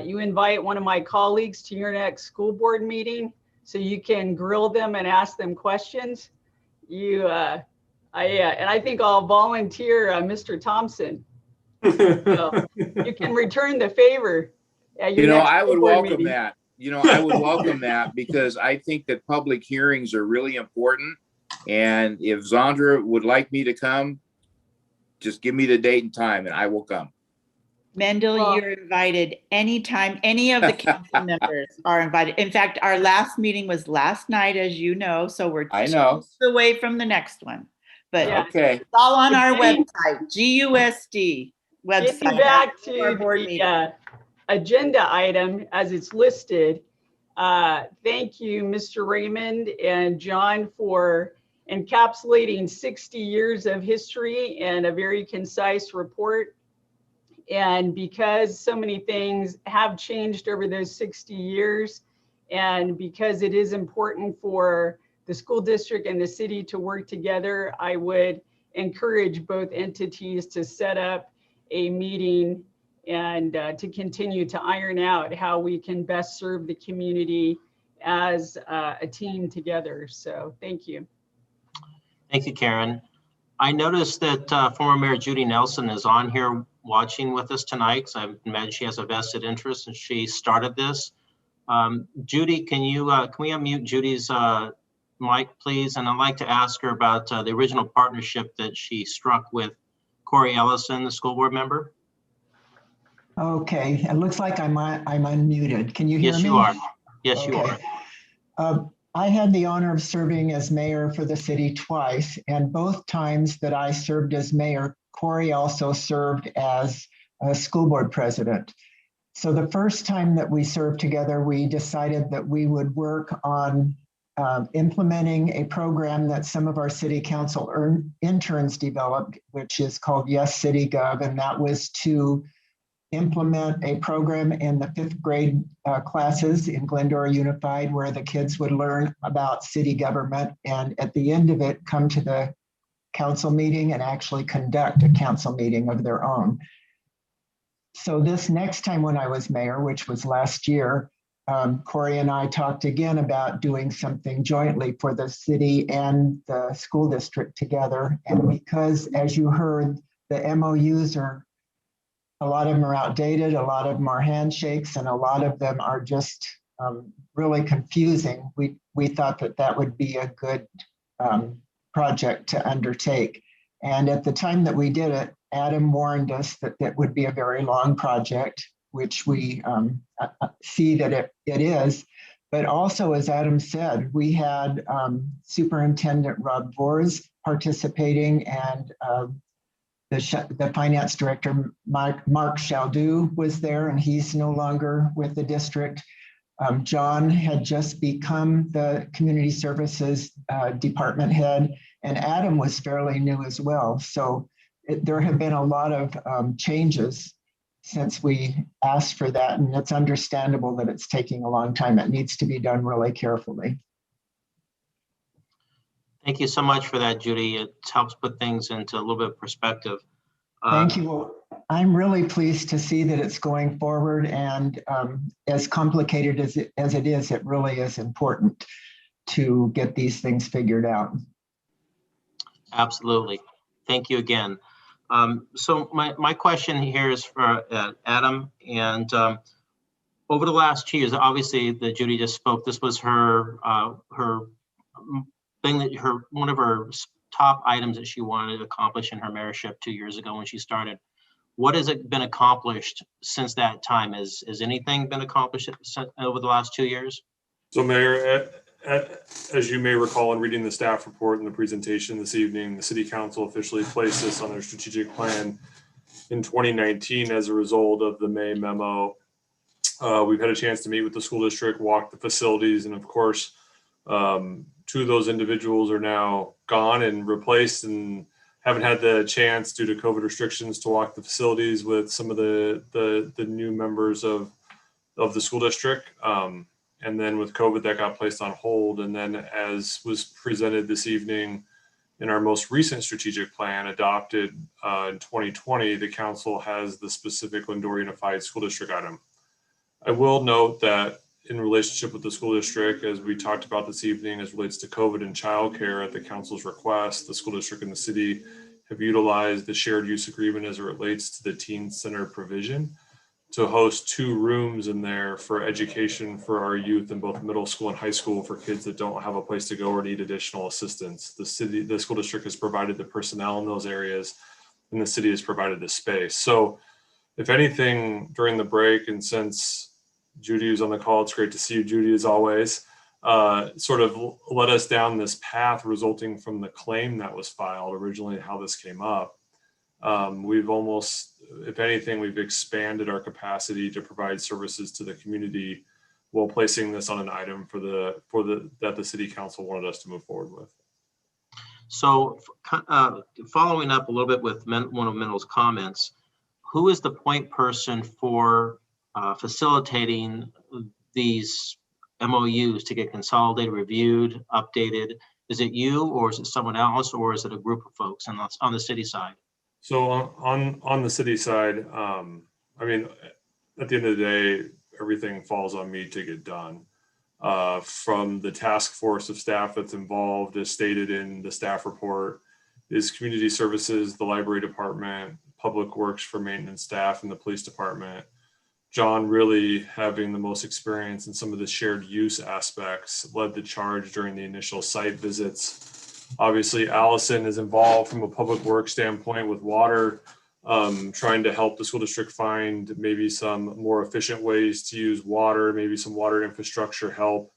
you invite one of my colleagues to your next school board meeting so you can grill them and ask them questions. And I think I'll volunteer Mr. Thompson. So you can return the favor. I would welcome that. I would welcome that because I think that public hearings are really important. And if Zandra would like me to come, just give me the date and time and I will come. Mendel, you're invited anytime. Any of the council members are invited. In fact, our last meeting was last night, as you know, so we're 2 weeks away from the next one. But okay, it's all on our website, GUSD website. Getting back to the agenda item as it's listed, thank you, Mr. Raymond and John, for encapsulating 60 years of history in a very concise report. And because so many things have changed over those 60 years, and because it is important for the school district and the city to work together, I would encourage both entities to set up a meeting and to continue to iron out how we can best serve the community as a team together. So thank you. Thank you, Karen. I noticed that former Mayor Judy Nelson is on here watching with us tonight, because I imagine she has a vested interest and she started this. Judy, can we unmute Judy's mic, please? And I'd like to ask her about the original partnership that she struck with Corey Ellison, the school board member. Okay, it looks like I'm unmuted. Can you hear me? Yes, you are. Yes, you are. I had the honor of serving as mayor for the city twice, and both times that I served as mayor, Corey also served as a school board president. So the first time that we served together, we decided that we would work on implementing a program that some of our city council interns developed, which is called Yes City Gov, and that was to implement a program in the 5th grade classes in Glendora Unified, where the kids would learn about city government, and at the end of it, come to the council meeting and actually conduct a council meeting of their own. So this next time when I was mayor, which was last year, Corey and I talked again about doing something jointly for the city and the school district together. And because, as you heard, the MOUs a lot of them are outdated, a lot of them are handshakes, and a lot of them are just really confusing. We thought that would be a good project to undertake. And at the time that we did it, Adam warned us that that would be a very long project, which we see that it is. But also, as Adam said, we had Superintendent Rob Vors participating, and the finance director, Mark Chaldou, was there, and he's no longer with the district. John had just become the community services department head, and Adam was fairly new as well. So there have been a lot of changes since we asked for that, and it's understandable that it's taking a long time. It needs to be done really carefully. Thank you so much for that, Judy. It helps put things into a little bit of perspective. Thank you. Well, I'm really pleased to see that it's going forward, and as complicated as it is, it really is important to get these things figured out. Absolutely. Thank you again. So my question here is for Adam, and over the last 2 years, obviously that Judy just spoke, this was her one of her top items that she wanted to accomplish in her mayorship 2 years ago when she started. What has it been accomplished since that time? Has anything been accomplished over the last 2 years? So Mayor, as you may recall in reading the staff report and the presentation this evening, the City Council officially placed this on their strategic plan in 2019 as a result of the May memo. We've had a chance to meet with the school district, walk the facilities, and of course, two of those individuals are now gone and replaced, and haven't had the chance due to COVID restrictions to walk the facilities with some of the new members of the school district. And then with COVID, that got placed on hold. And then as was presented this evening in our most recent strategic plan adopted in 2020, the council has the specific Glendora Unified School District item. I will note that in relationship with the school district, as we talked about this evening, as relates to COVID and childcare at the council's request, the school district and the city have utilized the shared use agreement as it relates to the teen center provision to host 2 rooms in there for education for our youth in both middle school and high school for kids that don't have a place to go or need additional assistance. The school district has provided the personnel in those areas, and the city has provided the space. So if anything, during the break, and since Judy is on the call, it's great to see you, Judy, as always, sort of led us down this path resulting from the claim that was filed originally, how this came up. We've almost, if anything, we've expanded our capacity to provide services to the community while placing this on an item that the city council wanted us to move forward with. So following up a little bit with one of Mendel's comments, who is the point person for facilitating these MOUs to get consolidated, reviewed, updated? Is it you, or is it someone else, or is it a group of folks on the city side? So on the city side, I mean, at the end of the day, everything falls on me to get done. From the task force of staff that's involved, as stated in the staff report, is community services, the library department, public works for maintenance staff, and the police department. John, really having the most experience in some of the shared use aspects, led the charge during the initial site visits. Obviously, Allison is involved from a public works standpoint with water, trying to help the school district find maybe some more efficient ways to use water, maybe some water infrastructure help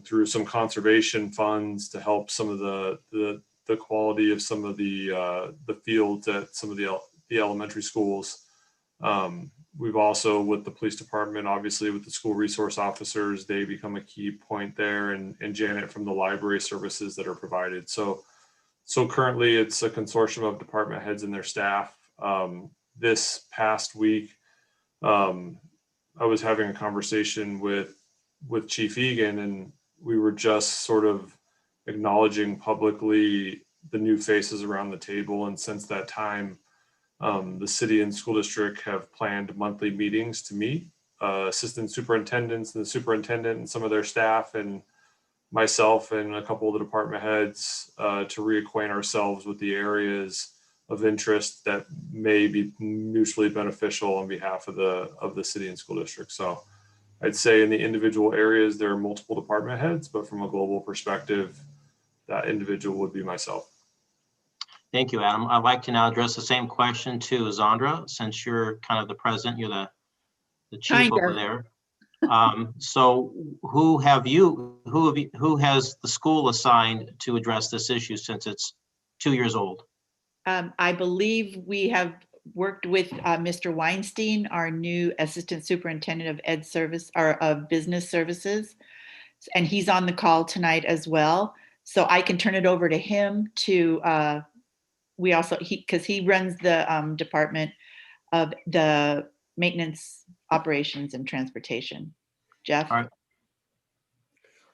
through some conservation funds to help some of the quality of some of the fields at some of the elementary schools. We've also, with the police department, obviously with the school resource officers, they become a key point there, and Janet from the library services that are provided. So currently it's a consortium of department heads and their staff. This past week, I was having a conversation with Chief Egan, and we were just sort of acknowledging publicly the new faces around the table. And since that time, the city and school district have planned monthly meetings to meet assistant superintendents and the superintendent and some of their staff and myself and a couple of the department heads to reacquaint ourselves with the areas of interest that may be mutually beneficial on behalf of the city and school district. So I'd say in the individual areas, there are multiple department heads, but from a global perspective, that individual would be myself. Thank you, Adam. I'd like to now address the same question to Zandra, since you're kind of the president, you're the chief over there. So who has the school assigned to address this issue since it's 2 years old? I believe we have worked with Mr. Weinstein, our new assistant superintendent of ed service or of business services, and he's on the call tonight as well. So I can turn it over to him to. Because he runs the department of the maintenance, operations, and transportation. Jeff? All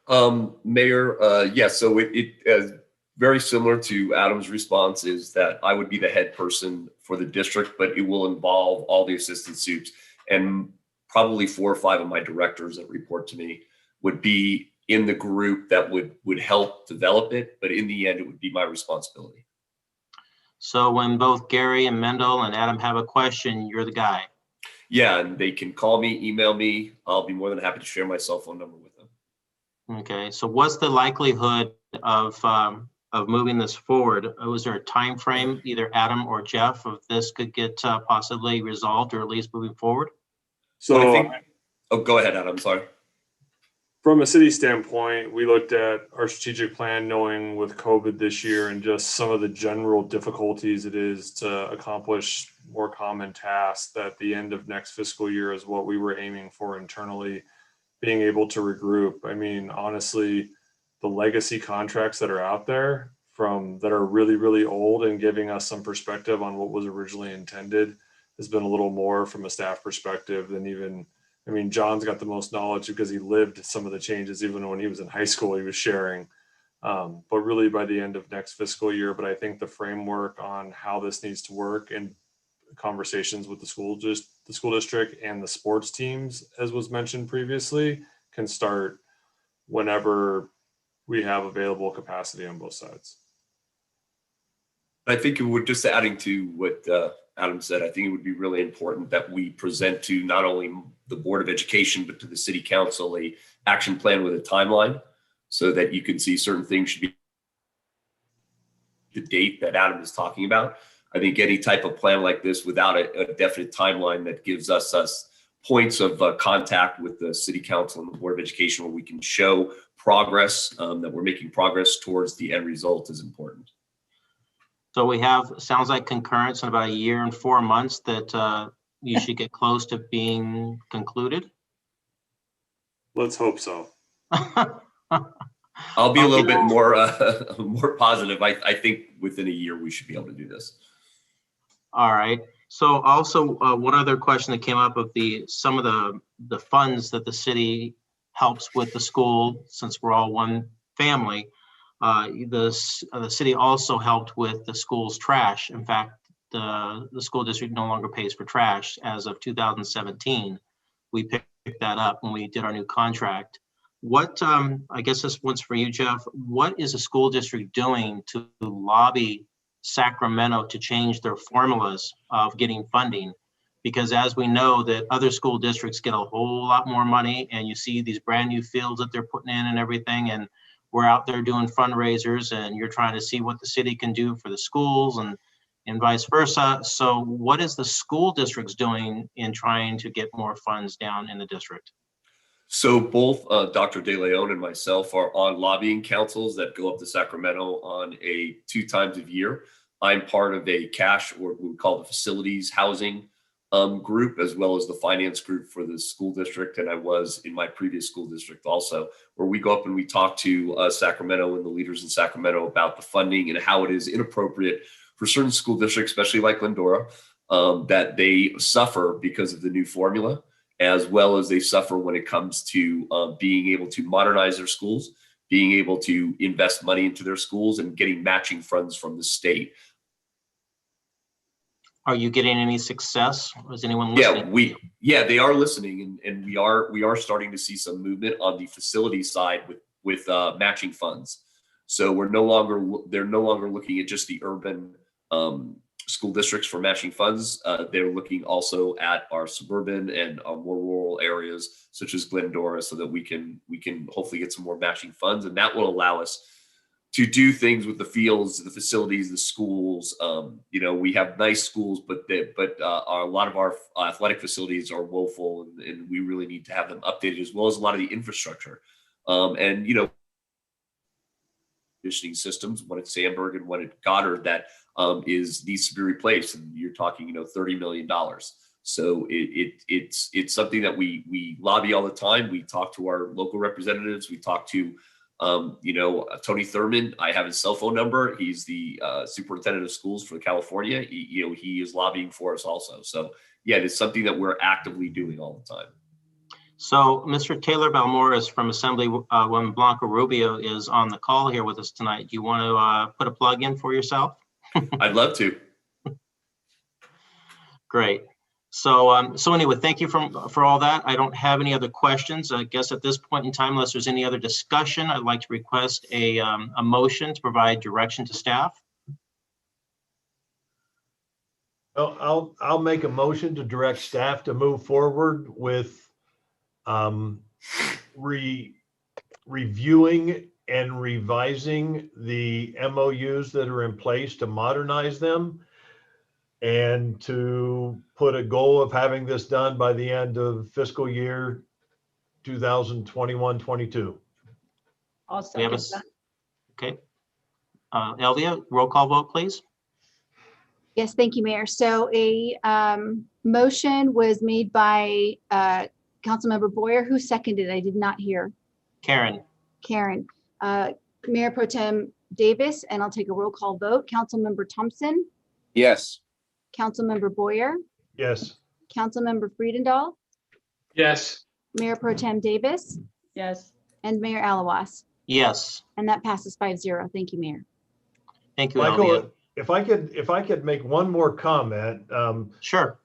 right. Mayor, yes, so it very similar to Adam's response is that I would be the head person for the district, but it will involve all the assistant supes, and probably 4 or 5 of my directors that report to me would be in the group that would help develop it, but in the end, it would be my responsibility. So when both Gary and Mendel and Adam have a question, you're the guy. Yeah, and they can call me, email me. I'll be more than happy to share my cell phone number with them. Okay, so what's the likelihood of moving this forward? Was there a time frame, either Adam or Jeff, of this could get possibly resolved or at least moving forward? So I think, oh, go ahead, Adam. Sorry. from a city standpoint, we looked at our strategic plan, knowing with COVID this year and just some of the general difficulties it is to accomplish more common tasks, that the end of next fiscal year is what we were aiming for internally, being able to regroup. I mean, honestly, the legacy contracts that are out there that are really, really old and giving us some perspective on what was originally intended has been a little more from a staff perspective than even, I mean, John's got the most knowledge because he lived some of the changes. Even when he was in high school, he was sharing. But really by the end of next fiscal year, but I think the framework on how this needs to work and conversations with the school district and the sports teams, as was mentioned previously, can start whenever we have available capacity on both sides. I think it would, just adding to what Adam said, I think it would be really important that we present to not only the Board of Education, but to the City Council, a action plan with a timeline so that you can see certain things should be the date that Adam is talking about. I think any type of plan like this without a definite timeline that gives us points of contact with the City Council and the Board of Education where we can show progress, that we're making progress towards the end result is important. So we have, sounds like concurrence in about a year and 4 months that you should get close to being concluded. Let's hope so. I'll be a little bit more positive. I think within a year we should be able to do this. All right. So also one other question that came up of some of the funds that the city helps with the school, since we're all one family. The city also helped with the school's trash. In fact, the school district no longer pays for trash as of 2017. We picked that up when we did our new contract. What, I guess this one's for you, Jeff. What is the school district doing to lobby Sacramento to change their formulas of getting funding? Because as we know that other school districts get a whole lot more money, and you see these brand new fields that they're putting in and everything, and we're out there doing fundraisers and you're trying to see what the city can do for the schools and vice versa. So what is the school districts doing in trying to get more funds down in the district? So both Dr. De Leon and myself are on lobbying councils that go up to Sacramento on 2 times a year. I'm part of a cash, or what we call the facilities housing group, as well as the finance group for the school district. And I was in my previous school district also, where we go up and we talk to Sacramento and the leaders in Sacramento about the funding and how it is inappropriate for certain school districts, especially like Glendora, that they suffer because of the new formula, as well as they suffer when it comes to being able to modernize their schools, being able to invest money into their schools, and getting matching funds from the state. Are you getting any success? Is anyone listening? Yeah, they are listening, and we are starting to see some movement on the facility side with matching funds. So they're no longer looking at just the urban school districts for matching funds. They're looking also at our suburban and our more rural areas, such as Glendora, so that we can hopefully get some more matching funds, and that will allow us to do things with the fields, the facilities, the schools. We have nice schools, but a lot of our athletic facilities are woeful, and we really need to have them updated, as well as a lot of the infrastructure. Conditioning systems, one at Sandburg and one at Goddard, that needs to be replaced, and you're talking $30 million. So it's something that we lobby all the time. We talk to our local representatives. We talk to Tony Thurman. I have his cell phone number. He's the superintendent of schools for California. He is lobbying for us also. So yeah, it's something that we're actively doing all the time. So Mr. Taylor Balmores from Assemblywoman Blanca Rubio is on the call here with us tonight. Do you want to put a plug in for yourself? I'd love to. Great. So anyway, thank you for all that. I don't have any other questions. I guess at this point in time, unless there's any other discussion, I'd like to request a motion to provide direction to staff. Well, I'll make a motion to direct staff to move forward with reviewing and revising the MOUs that are in place to modernize them, and to put a goal of having this done by the end of fiscal year 2021-22. I'll We have a, second that. okay. Elvia, roll call vote, please. Yes, thank you, Mayor. So a motion was made by Councilmember Boyer. Who seconded? I did not hear. Karen, Karen. Mayor Pro Tem Davis, and I'll take a roll call vote. Councilmember Thompson, Yes. Councilmember Boyer, Yes. Councilmember Friedendahl, Yes. Mayor Pro Tem Davis, Yes. and Mayor Alawas. yes. And that passes 5-0. Thank you, Mayor. Thank you, Michael, Elvia. if I could make one more comment. Sure.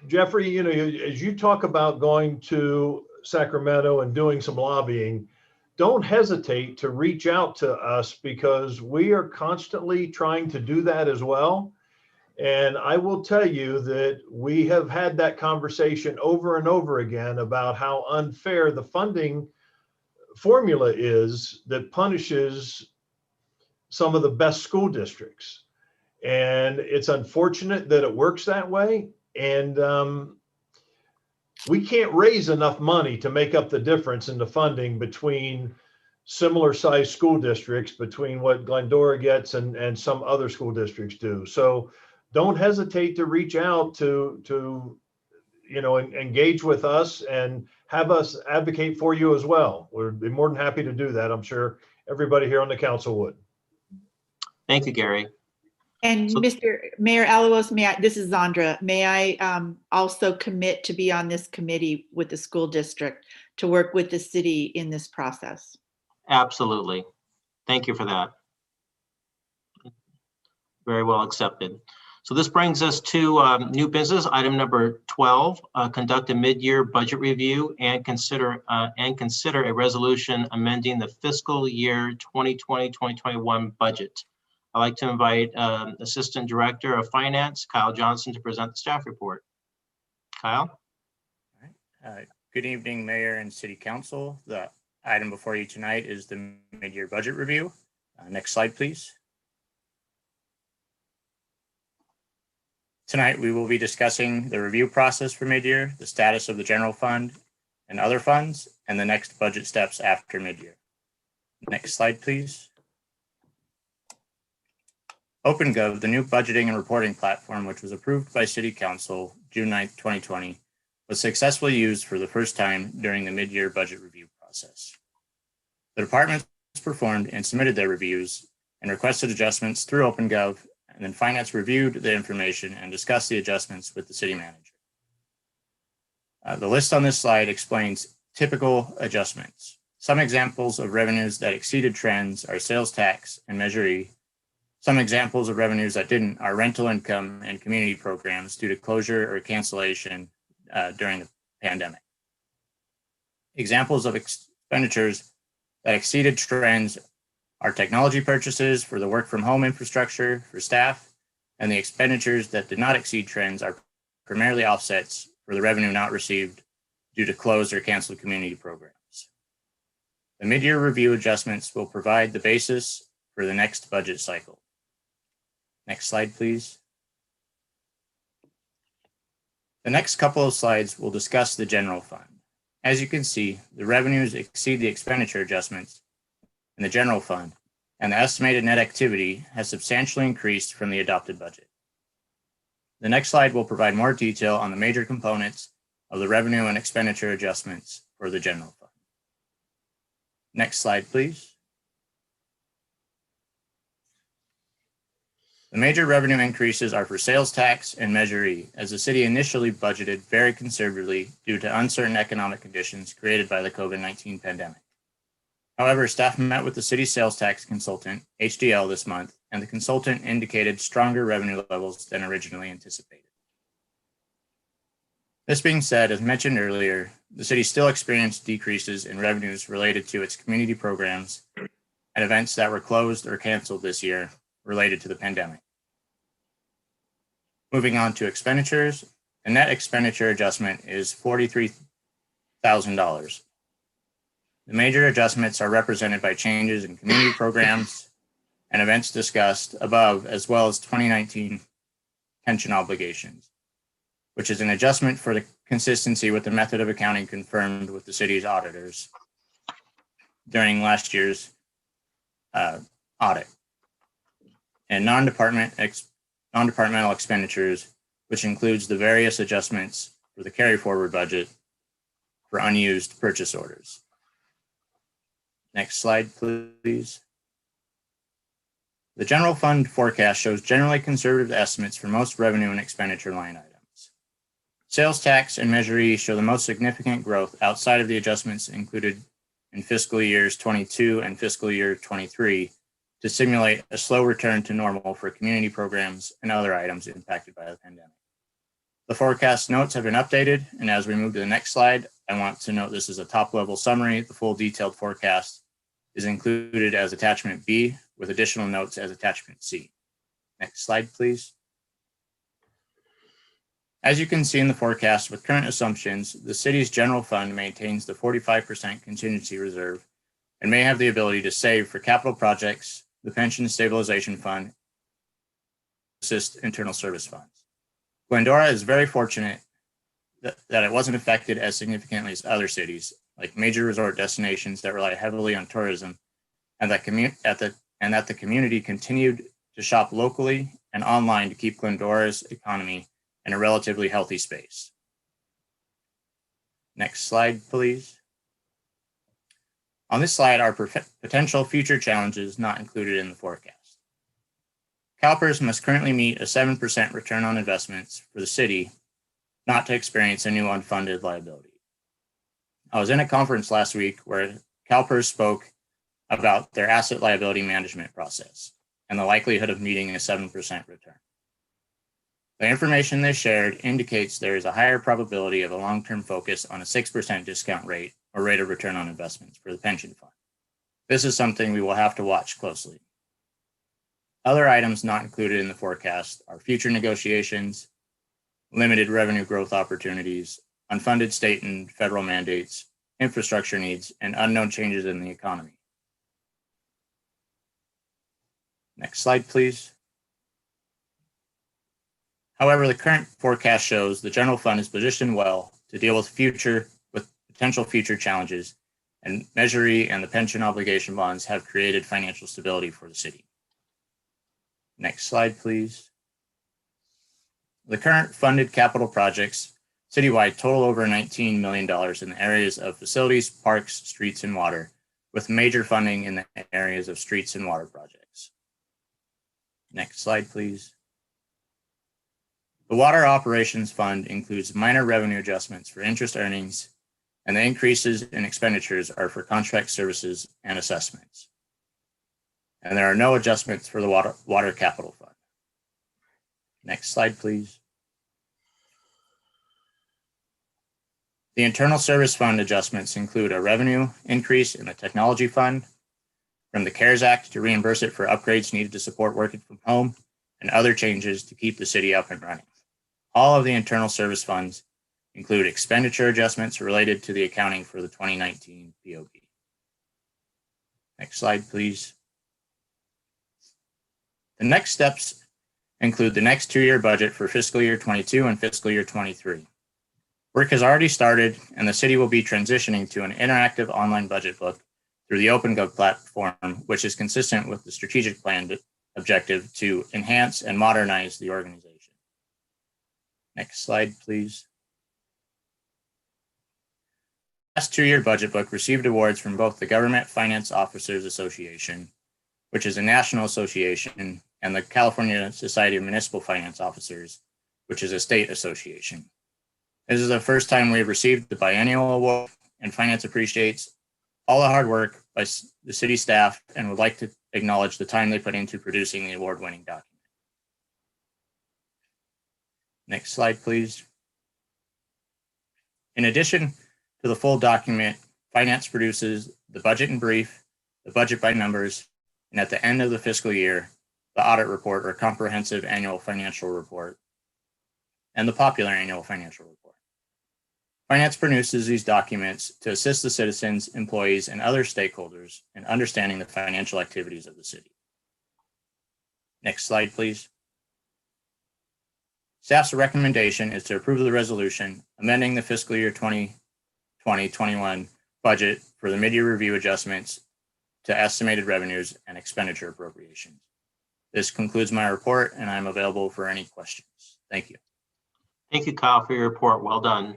Jeffrey, you know, as you talk about going to Sacramento and doing some lobbying, don't hesitate to reach out to us because we are constantly trying to do that as well. And I will tell you that we have had that conversation over and over again about how unfair the funding formula is that punishes some of the best school districts. And it's unfortunate that it works that way. And we can't raise enough money to make up the difference in the funding between similar sized school districts, between what Glendora gets and some other school districts do. So don't hesitate to reach out to you know, engage with us and have us advocate for you as well. We'd be more than happy to do that. I'm sure everybody here on the council would. Thank you, Gary. And Mr. Mayor Alawas, this is Zandra. May I also commit to be on this committee with the school district to work with the city in this process? Absolutely. Thank you for that. Very well accepted. So this brings us to new business, item number 12, conduct a mid-year budget review and consider a resolution amending the fiscal year 2020-2021 budget. I'd like to invite Assistant Director of Finance, Kyle Johnson, to present the staff report. Kyle? Good evening, Mayor and City Council. The item before you tonight is the mid-year budget review. Next slide, please. Tonight, we will be discussing the review process for mid-year, the status of the general fund and other funds, and the next budget steps after mid-year. Next slide, please. OpenGov, the new budgeting and reporting platform, which was approved by City Council June 9th, 2020, was successfully used for the first time during the mid-year budget review process. The departments performed and submitted their reviews and requested adjustments through OpenGov, and then Finance reviewed the information and discussed the adjustments with the city manager. The list on this slide explains typical adjustments. Some examples of revenues that exceeded trends are sales tax and Measure E. Some examples of revenues that didn't are rental income and community programs due to closure or cancellation during the pandemic. Examples of expenditures that exceeded trends are technology purchases for the work from home infrastructure for staff, and the expenditures that did not exceed trends are primarily offsets for the revenue not received due to closed or canceled community programs. The mid-year review adjustments will provide the basis for the next budget cycle. Next slide, please. The next couple of slides will discuss the general fund. As you can see, the revenues exceed the expenditure adjustments in the general fund, and the estimated net activity has substantially increased from the adopted budget. The next slide will provide more detail on the major components of the revenue and expenditure adjustments for the general fund. Next slide, please. The major revenue increases are for sales tax and Measure E, as the city initially budgeted very conservatively due to uncertain economic conditions created by the COVID-19 pandemic. However, staff met with the city sales tax consultant, HDL, this month, and the consultant indicated stronger revenue levels than originally anticipated. This being said, as mentioned earlier, the city still experienced decreases in revenues related to its community programs and events that were closed or canceled this year related to the pandemic. Moving on to expenditures, the net expenditure adjustment is $43,000. The major adjustments are represented by changes in community programs and events discussed above, as well as 2019 pension obligations. which is an adjustment for the consistency with the method of accounting confirmed with the city's auditors during last year's audit. And non-departmental expenditures, which includes the various adjustments for the carry forward budget for unused purchase orders. Next slide, please. The general fund forecast shows generally conservative estimates for most revenue and expenditure line items. Sales tax and Measure E show the most significant growth outside of the adjustments included in fiscal years 22 and fiscal year 23 to simulate a slow return to normal for community programs and other items impacted by the pandemic. The forecast notes have been updated, and as we move to the next slide, I want to note this is a top-level summary. The full detailed forecast is included as attachment B with additional notes as attachment C. Next slide, please. As you can see in the forecast, with current assumptions, the city's general fund maintains the 45% contingency reserve and may have the ability to save for capital projects, the pension stabilization fund, assist internal service funds. Glendora is very fortunate that it wasn't affected as significantly as other cities, like major resort destinations that rely heavily on tourism, and that the community continued to shop locally and online to keep Glendora's economy in a relatively healthy space. Next slide, please. On this slide are potential future challenges not included in the forecast. CalPERS must currently meet a 7% return on investments for the city not to experience a new unfunded liability. I was in a conference last week where CalPERS spoke about their asset liability management process and the likelihood of meeting a 7% return. The information they shared indicates there is a higher probability of a long-term focus on a 6% discount rate or rate of return on investments for the pension fund. This is something we will have to watch closely. Other items not included in the forecast are future negotiations, limited revenue growth opportunities, unfunded state and federal mandates, infrastructure needs, and unknown changes in the economy. Next slide, please. However, the current forecast shows the general fund is positioned well to deal with potential future challenges, and Measure E and the pension obligation bonds have created financial stability for the city. Next slide, please. The current funded capital projects citywide total over $19 million in the areas of facilities, parks, streets, and water, with major funding in the areas of streets and water projects. Next slide, please. The Water Operations Fund includes minor revenue adjustments for interest earnings, and the increases in expenditures are for contract services and assessments. And there are no adjustments for the Water Capital Fund. Next slide, please. The Internal Service Fund adjustments include a revenue increase in the Technology Fund from the CARES Act to reimburse it for upgrades needed to support working from home and other changes to keep the city up and running. All of the internal service funds include expenditure adjustments related to the accounting for the 2019 POB. Next slide, please. The next steps include the next 2-year budget for fiscal year 22 and fiscal year 23. Work has already started, and the city will be transitioning to an interactive online budget book through the OpenGov platform, which is consistent with the strategic plan objective to enhance and modernize the organization. Next slide, please. The last 2-year budget book received awards from both the Government Finance Officers Association, which is a national association, and the California Society of Municipal Finance Officers, which is a state association. This is the first time we have received the biennial award, and Finance appreciates all the hard work by the city staff and would like to acknowledge the time they put into producing the award-winning document. Next slide, please. In addition to the full document, Finance produces the budget in brief, the budget by numbers, and at the end of the fiscal year, the audit report or comprehensive annual financial report, and the popular annual financial report. Finance produces these documents to assist the citizens, employees, and other stakeholders in understanding the financial activities of the city. Next slide, please. Staff's recommendation is to approve the resolution amending the fiscal year 2020-21 budget for the mid-year review adjustments to estimated revenues and expenditure appropriations. This concludes my report, and I'm available for any questions. Thank you. Thank you, Kyle, for your report. Well done.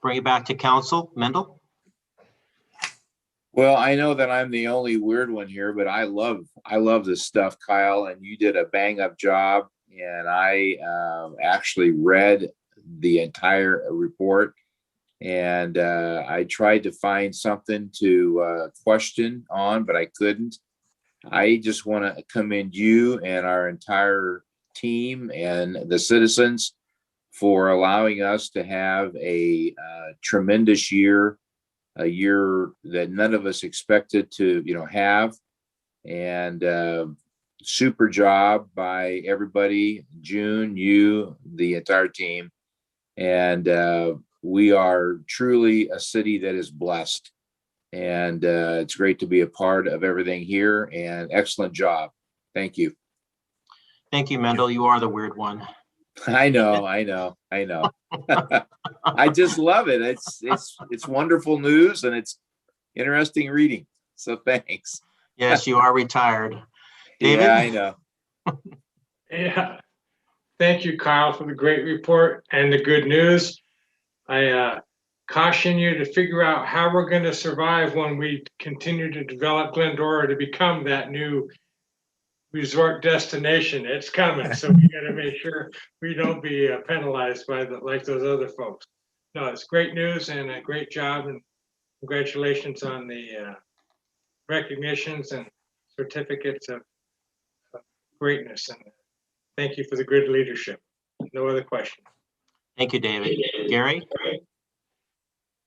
Bring it back to council. Mendel? Well, I know that I'm the only weird one here, but I love this stuff, Kyle, and you did a bang up job. And I actually read the entire report, and I tried to find something to question on, but I couldn't. I just want to commend you and our entire team and the citizens for allowing us to have a tremendous year, a year that none of us expected to, have. And super job by everybody, June, you, the entire team. And we are truly a city that is blessed. And it's great to be a part of everything here, and excellent job. Thank you. Thank you, Mendel. You are the weird one. I know. I just love it. It's wonderful news, and it's interesting reading. So thanks. Yes, you are retired. David? Yeah, I know. Yeah. Thank you, Kyle, for the great report and the good news. I caution you to figure out how we're going to survive when we continue to develop Glendora to become that new resort destination. It's coming, so we got to make sure we don't be penalized by like those other folks. No, it's great news and a great job, and congratulations on the recognitions and certificates of greatness. And thank you for the good leadership. No other question. Thank you, David. Gary?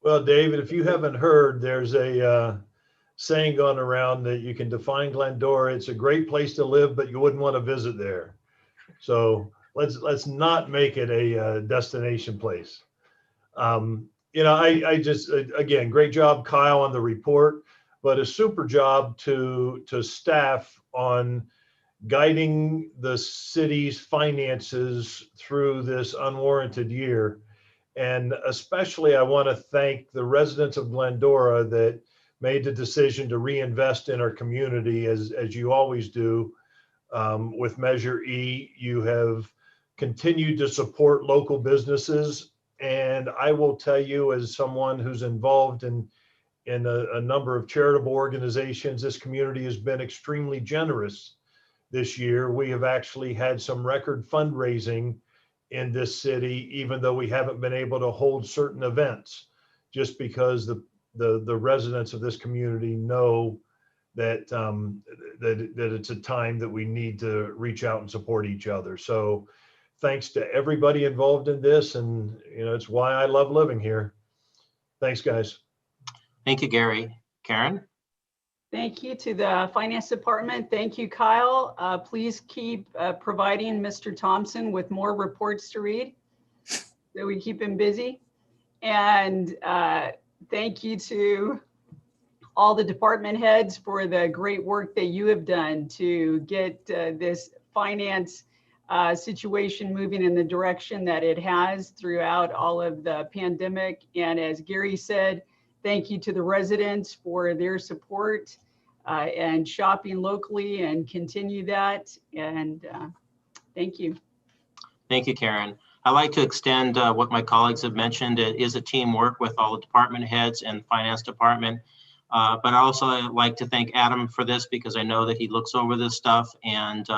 Well, David, if you haven't heard, there's a saying going around that you can define Glendora. It's a great place to live, but you wouldn't want to visit there. So let's not make it a destination place. I just, again, great job, Kyle, on the report, but a super job to staff on guiding the city's finances through this unwarranted year. And especially, I want to thank the residents of Glendora that made the decision to reinvest in our community, as you always do. With Measure E, you have continued to support local businesses. And I will tell you, as someone who's involved in a number of charitable organizations, this community has been extremely generous this year. We have actually had some record fundraising in this city, even though we haven't been able to hold certain events, just because the residents of this community know that that it's a time that we need to reach out and support each other. So thanks to everybody involved in this, and it's why I love living here. Thanks, guys. Thank you, Gary. Karen? Thank you to the Finance Department. Thank you, Kyle. Please keep providing Mr. Thompson with more reports to read so we keep him busy. And thank you to all the department heads for the great work that you have done to get this finance situation moving in the direction that it has throughout all of the pandemic. And as Gary said, thank you to the residents for their support and shopping locally, and continue that. And thank you. Thank you, Karen. I'd like to extend what my colleagues have mentioned. It is a teamwork with all the department heads and finance department. But I also like to thank Adam for this, because I know that he looks over this stuff, and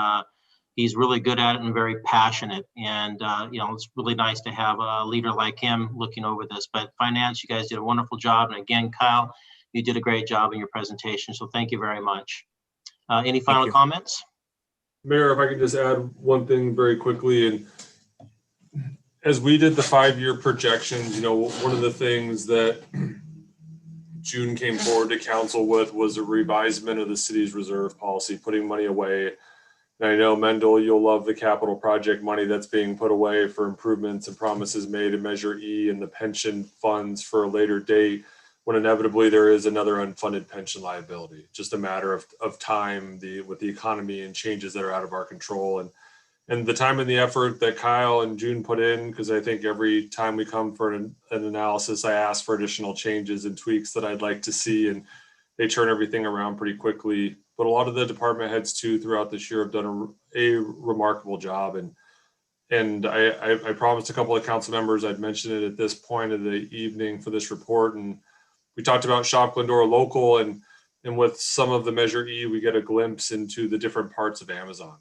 he's really good at it and very passionate. And, it's really nice to have a leader like him looking over this. But finance, you guys did a wonderful job. And again, Kyle, you did a great job in your presentation. So thank you very much. Any final comments? Mayor, if I could just add one thing very quickly. And as we did the 5-year projections, one of the things that June came forward to council with was a revisement of the city's reserve policy, putting money away. And I know, Mendel, you'll love the capital project money that's being put away for improvements and promises made in Measure E and the pension funds for a later date, when inevitably there is another unfunded pension liability. Just a matter of time with the economy and changes that are out of our control. And and the time and the effort that Kyle and June put in, because I think every time we come for an analysis, I ask for additional changes and tweaks that I'd like to see, and they turn everything around pretty quickly. But a lot of the department heads too throughout this year have done a remarkable job. And I promised a couple of council members I'd mention it at this point of the evening for this report. And we talked about Shop Glendora Local, and with some of the Measure E, we get a glimpse into the different parts of Amazon.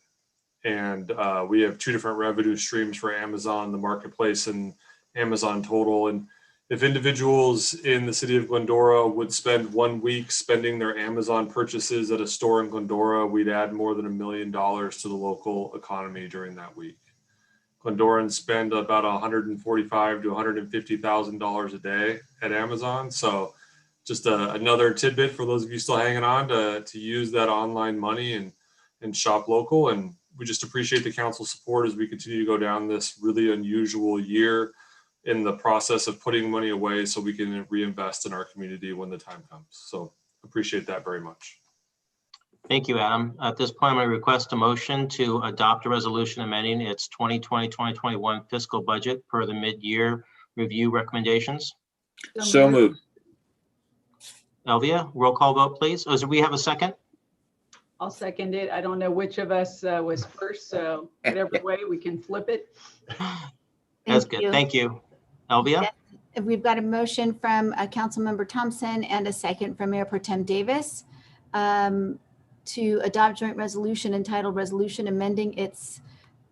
And we have two different revenue streams for Amazon, the marketplace and Amazon total. And if individuals in the city of Glendora would spend 1 week spending their Amazon purchases at a store in Glendora, we'd add more than $1 million to the local economy during that week. Glendorans spend about $145,000 to $150,000 a day at Amazon. So just another tidbit for those of you still hanging on to use that online money and shop local. And we just appreciate the council support as we continue to go down this really unusual year in the process of putting money away so we can reinvest in our community when the time comes. So appreciate that very much. Thank you, Adam. At this point, I request a motion to adopt a resolution amending its 2020-2021 fiscal budget per the mid-year review recommendations. So moved. Elvia, roll call vote, please. Oh, do we have a second? I'll second it. I don't know which of us was first, so whatever way we can flip it. That's good. Thank you. Elvia? Yes. We've got a motion from Councilmember Thompson and a second from Mayor Pro Tem Davis to adopt joint resolution entitled Resolution Amending its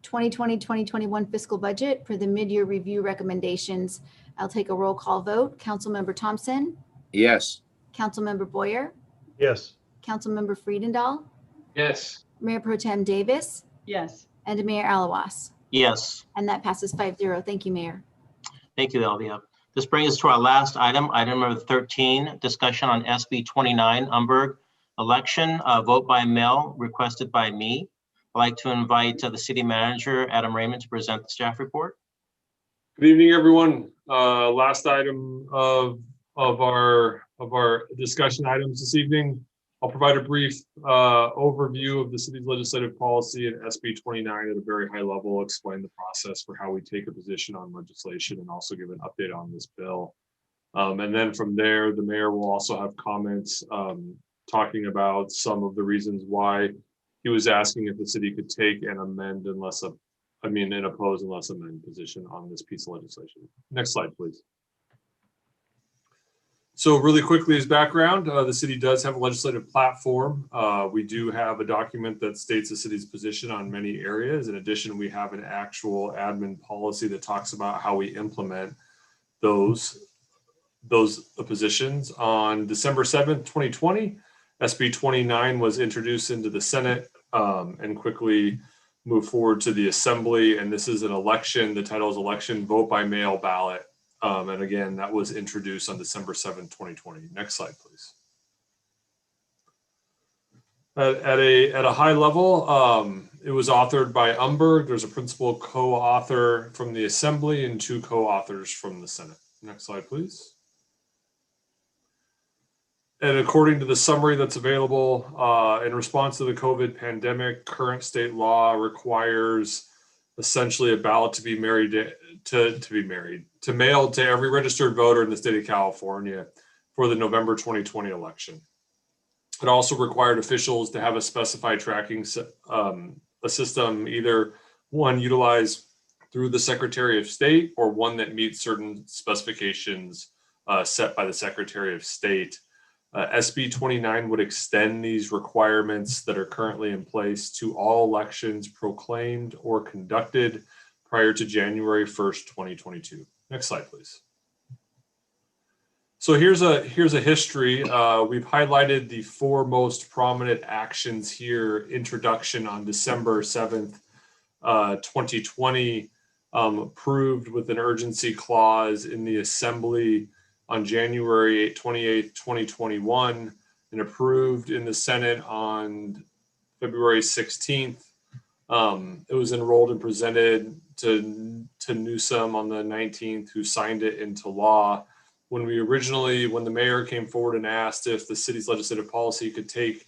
2020-2021 fiscal budget for the mid-year review recommendations. I'll take a roll call vote. Councilmember Thompson, Yes. Councilmember Boyer, Yes. Councilmember Friedendahl, Yes. Mayor Pro Tem Davis, Yes. and Mayor Alawas. Yes. And that passes 5-0. Thank you, Mayor. Thank you, Elvia. This brings us to our last item, item number 13, discussion on SB 29, Umberg election, vote by mail requested by me. I'd like to invite the city manager, Adam Raymond, to present the staff report. Good evening, everyone. Last item of our discussion items this evening. I'll provide a brief overview of the city's legislative policy and SB 29 at a very high level, explain the process for how we take a position on legislation, and also give an update on this bill. And then from there, the mayor will also have comments talking about some of the reasons why he was asking if the city could take and amend and oppose unless amend position on this piece of legislation. Next slide, please. So really quickly as background, the city does have a legislative platform. We do have a document that states the city's position on many areas. In addition, we have an actual admin policy that talks about how we implement those positions. On December 7th, 2020, SB 29 was introduced into the Senate and quickly moved forward to the Assembly. And this is an election. The title is Election Vote by Mail Ballot. And again, that was introduced on December 7th, 2020. Next slide, please. At a high level, it was authored by Umberg. There's a principal co-author from the Assembly and 2 co-authors from the Senate. Next slide, please. And according to the summary that's available, in response to the COVID pandemic, current state law requires essentially a ballot to be mailed to every registered voter in the state of California for the November 2020 election. It also required officials to have a specified tracking a system, either one utilized through the Secretary of State or one that meets certain specifications set by the Secretary of State. SB 29 would extend these requirements that are currently in place to all elections proclaimed or conducted prior to January 1st, 2022. Next slide, please. So here's a history. We've highlighted the 4 most prominent actions here. Introduction on December 7th, 2020, approved with an urgency clause in the Assembly on January 28th, 2021, and approved in the Senate on February 16th. It was enrolled and presented to Newsom on the 19th, who signed it into law. When the mayor came forward and asked if the city's legislative policy could take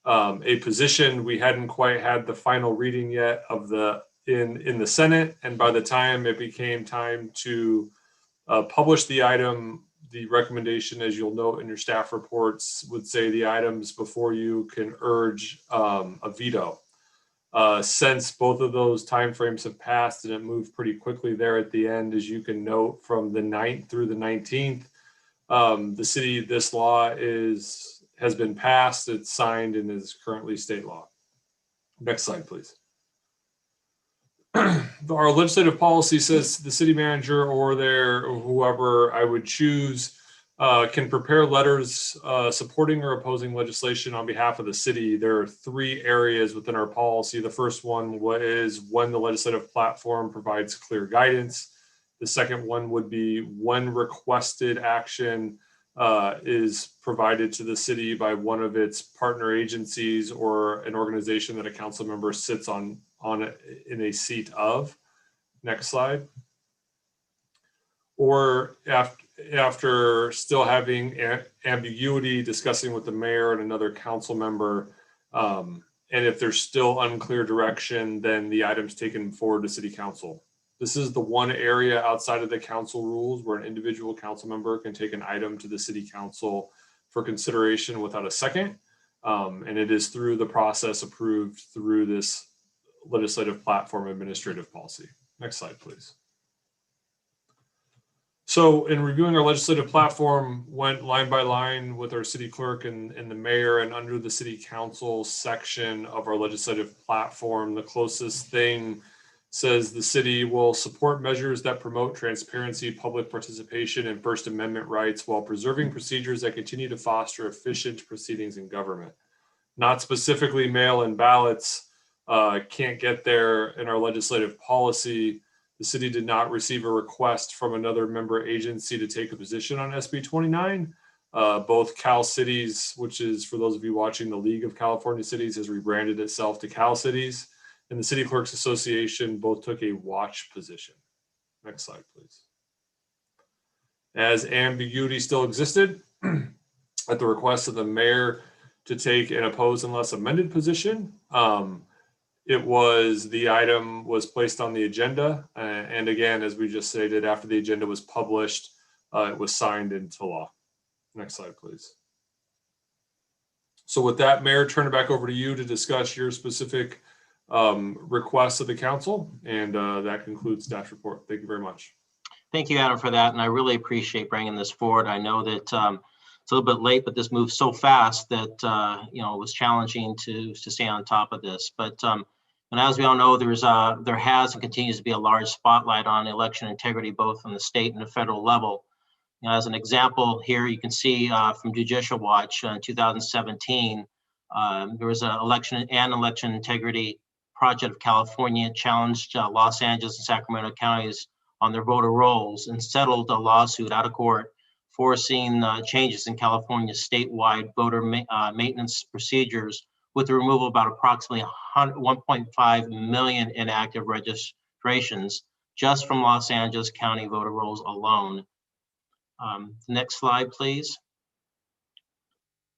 a position, we hadn't quite had the final reading yet of the in the Senate. And by the time it became time to publish the item, the recommendation, as you'll note in your staff reports, would say the items before you can urge a veto. Since both of those timeframes have passed and it moved pretty quickly there at the end, as you can note, from the 9th through the 19th, this law has been passed, it's signed, and is currently state law. Next slide, please. Our legislative policy says the city manager or whoever I would choose can prepare letters supporting or opposing legislation on behalf of the city. There are 3 areas within our policy. The first one is when the legislative platform provides clear guidance. The second one would be when requested action is provided to the city by one of its partner agencies or an organization that a council member sits in a seat of. Next slide. Or after still having ambiguity, discussing with the mayor and another council member, and if there's still unclear direction, then the item's taken forward to city council. This is the one area outside of the council rules where an individual council member can take an item to the city council for consideration without a second. And it is through the process approved through this legislative platform administrative policy. Next slide, please. So in reviewing our legislative platform, went line by line with our city clerk and the mayor, and under the city council section of our legislative platform, the closest thing says the city will support measures that promote transparency, public participation, and First Amendment rights while preserving procedures that continue to foster efficient proceedings in government. Not specifically mail-in ballots, can't get there in our legislative policy. The city did not receive a request from another member agency to take a position on SB 29. Both Cal Cities, which is, for those of you watching, the League of California Cities, has rebranded itself to Cal Cities, and the City Clerks Association both took a watch position. Next slide, please. As ambiguity still existed, at the request of the mayor to take an oppose unless amended position, the item was placed on the agenda. And again, as we just stated, after the agenda was published, it was signed into law. Next slide, please. So with that, Mayor, turn it back over to you to discuss your specific requests of the council. And that concludes staff's report. Thank you very much. Thank you, Adam, for that. And I really appreciate bringing this forward. I know that it's a little bit late, but this moved so fast that, it was challenging to stay on top of this. But and as we all know, there has and continues to be a large spotlight on election integrity, both on the state and the federal level. As an example here, you can see from Judicial Watch in 2017, there was an election integrity project of California challenged Los Angeles and Sacramento counties on their voter rolls and settled a lawsuit out of court forcing changes in California's statewide voter maintenance procedures with the removal of about approximately 1.5 million inactive registrations just from Los Angeles County voter rolls alone. Next slide, please.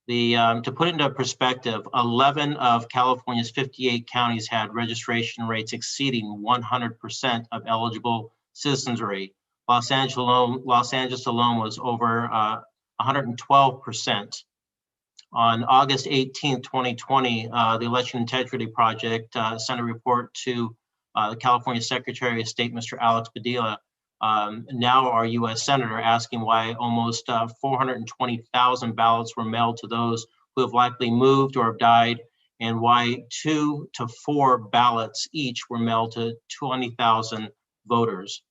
To put it into perspective, 11 of California's 58 counties had registration rates exceeding 100% of eligible citizenry. Los Angeles alone was over 112%. On August 18, 2020, the Election Integrity Project sent a report to the California Secretary of State, Mr. Alex Padilla, now our U.S. Senator, asking why almost 420,000 ballots were mailed to those who have likely moved or have died, and why 2 to 4 ballots each were mailed to 20,000 voters.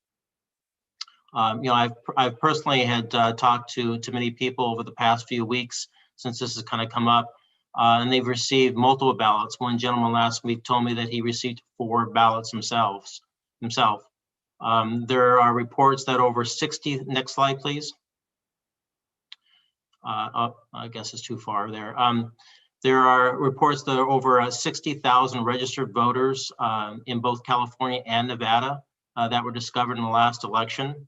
I've personally had talked to many people over the past few weeks since this has kind of come up, and they've received multiple ballots. One gentleman last week told me that he received 4 ballots himself. There are reports that over 60, next slide, please. I guess it's too far there. There are reports that are over 60,000 registered voters in both California and Nevada that were discovered in the last election.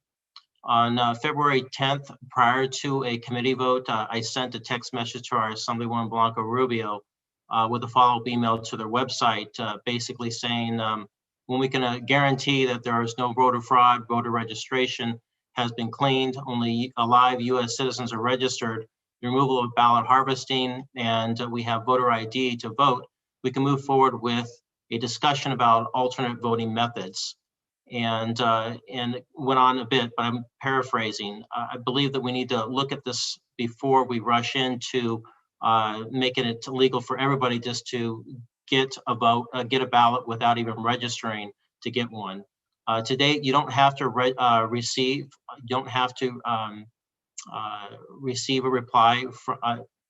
On February 10th, prior to a committee vote, I sent a text message to our Assemblywoman Blanca Rubio with a follow-up email to their website, basically saying when we can guarantee that there is no voter fraud, voter registration has been cleaned, only live US citizens are registered, the removal of ballot harvesting, and we have voter ID to vote, we can move forward with a discussion about alternate voting methods. And went on a bit, but I'm paraphrasing. I believe that we need to look at this before we rush into making it legal for everybody just to get a vote, get a ballot without even registering to get one. To date, you don't have to receive a reply from,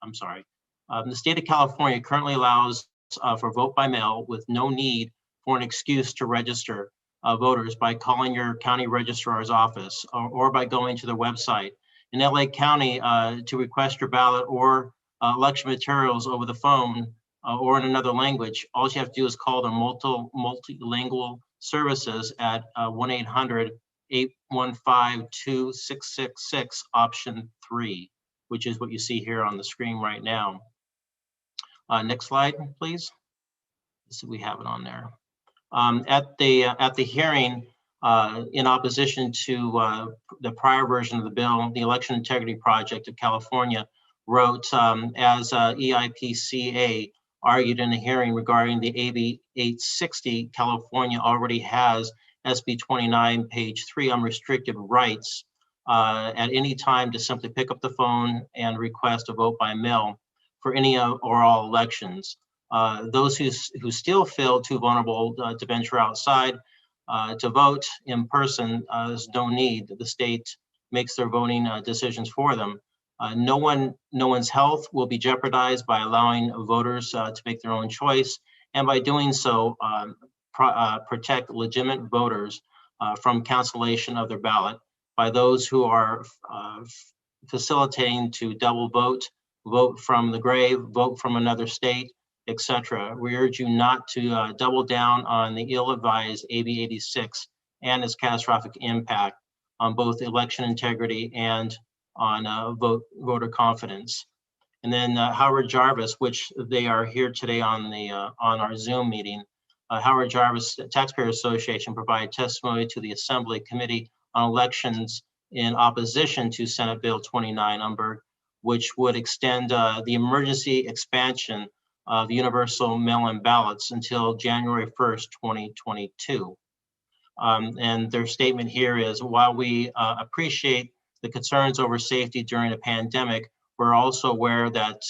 I'm sorry. The state of California currently allows for vote by mail with no need for an excuse to register voters by calling your county registrar's office or by going to their website. In LA County, to request your ballot or election materials over the phone or in another language, all you have to do is call the multilingual services at 1-800-815-2666, option 3, which is what you see here on the screen right now. Next slide, please. Let's see, we have it on there. At the hearing, in opposition to the prior version of the bill, the Election Integrity Project of California wrote, as EIPCA argued in a hearing regarding the AB 860, California already has SB 29, page 3, unrestricted rights at any time to simply pick up the phone and request a vote by mail for any or all elections. Those who still feel too vulnerable to venture outside to vote in person, there's no need. The state makes their voting decisions for them. No one's health will be jeopardized by allowing voters to make their own choice, and by doing so, protect legitimate voters from cancellation of their ballot by those who are facilitating to double vote, vote from the grave, vote from another state, etc. We urge you not to double down on the ill-advised AB 86 and its catastrophic impact on both election integrity and on voter confidence. And then Howard Jarvis, which they are here today on our Zoom meeting. Howard Jarvis Taxpayer Association provided testimony to the Assembly Committee on Elections in opposition to Senate Bill 29 Umberg, which would extend the emergency expansion of universal mail-in ballots until January 1st, 2022. And their statement here is, while we appreciate the concerns over safety during a pandemic, we're also aware that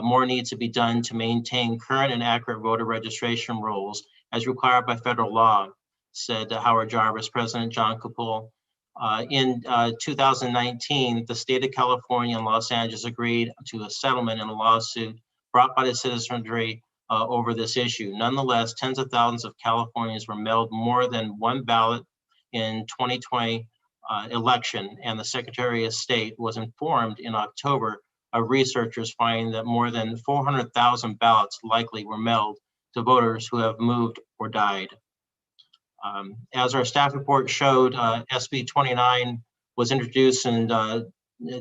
more needs to be done to maintain current and accurate voter registration rules as required by federal law, said Howard Jarvis. President John Koupal. In 2019, the state of California and Los Angeles agreed to a settlement in a lawsuit brought by the citizenry over this issue. Nonetheless, tens of thousands of Californians were mailed more than one ballot in 2020 election, and the Secretary of State was informed in October of researchers finding that more than 400,000 ballots likely were mailed to voters who have moved or died. As our staff report showed, SB 29 was introduced in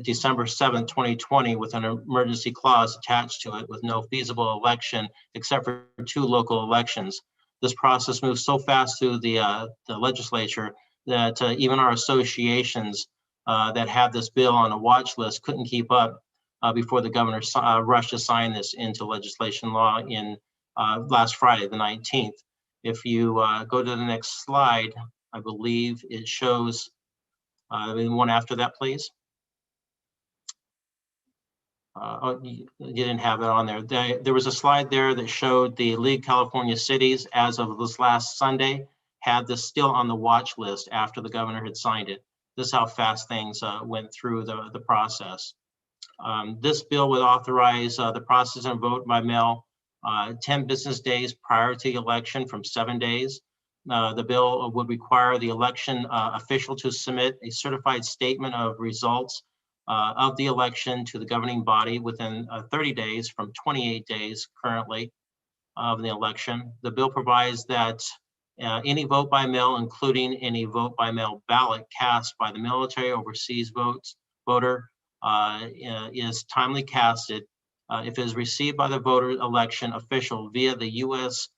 December 7th, 2020 with an emergency clause attached to it with no feasible election except for 2 local elections. This process moved so fast through the legislature that even our associations that had this bill on a watch list couldn't keep up before the governor rushed to sign this into legislation law in last Friday, the 19th. If you go to the next slide, I believe it shows the one after that, please. Oh, you didn't have it on there. There was a slide there that showed the League California Cities as of this last Sunday had this still on the watch list after the governor had signed it. This is how fast things went through the process. This bill would authorize the process and vote by mail 10 business days prior to the election from 7 days. The bill would require the election official to submit a certified statement of results of the election to the governing body within 30 days from 28 days currently of the election. The bill provides that any vote by mail, including any vote by mail ballot cast by the military overseas voter is timely casted if it is received by the voter election official via the U.S.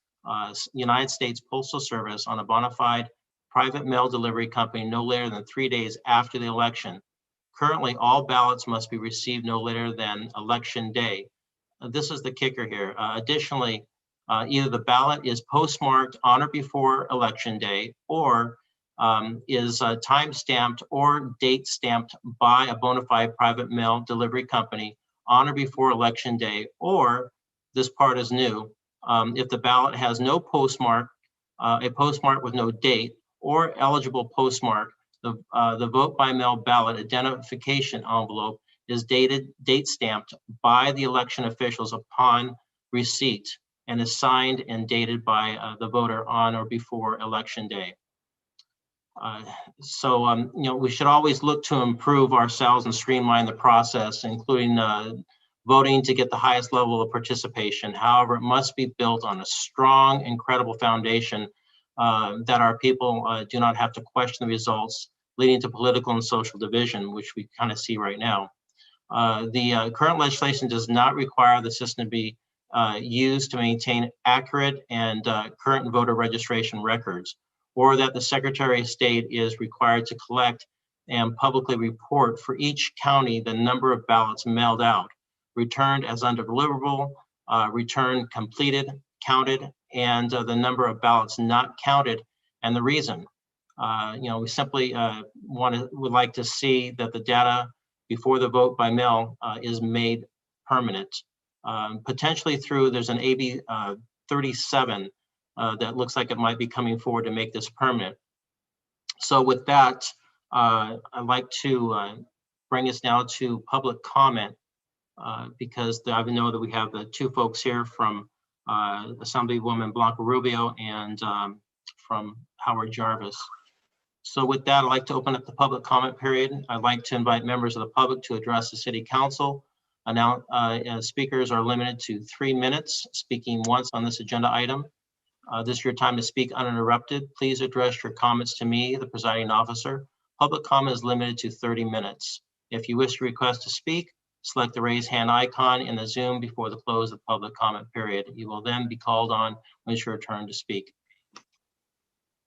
United States Postal Service on a bona fide private mail delivery company no later than 3 days after the election. Currently, all ballots must be received no later than election day. This is the kicker here. Additionally, either the ballot is postmarked on or before election day, or is time-stamped or date-stamped by a bona fide private mail delivery company on or before election day, or, this part is new, if the ballot has no postmark, a postmark with no date, or eligible postmark, the vote by mail ballot identification envelope is date stamped by the election officials upon receipt and is signed and dated by the voter on or before election day. We should always look to improve ourselves and streamline the process, including voting to get the highest level of participation. However, it must be built on a strong and credible foundation that our people do not have to question the results, leading to political and social division, which we kind of see right now. The current legislation does not require the system to be used to maintain accurate and current voter registration records, or that the Secretary of State is required to collect and publicly report for each county the number of ballots mailed out, returned as undeliverable, returned completed, counted, and the number of ballots not counted and the reason. We simply would like to see that the data before the vote by mail is made permanent, potentially through, there's an AB 37 that looks like it might be coming forward to make this permanent. So with that, I'd like to bring us now to public comment because I know that we have the two folks here from Assemblywoman Blanca Rubio and from Howard Jarvis. So with that, I'd like to open up the public comment period. I'd like to invite members of the public to address the City Council. Speakers are limited to 3 minutes, speaking once on this agenda item. This is your time to speak uninterrupted. Please address your comments to me, the presiding officer. Public comment is limited to 30 minutes. If you wish to request to speak, select the raise hand icon in the Zoom before the close of the public comment period. You will then be called on when it's your turn to speak.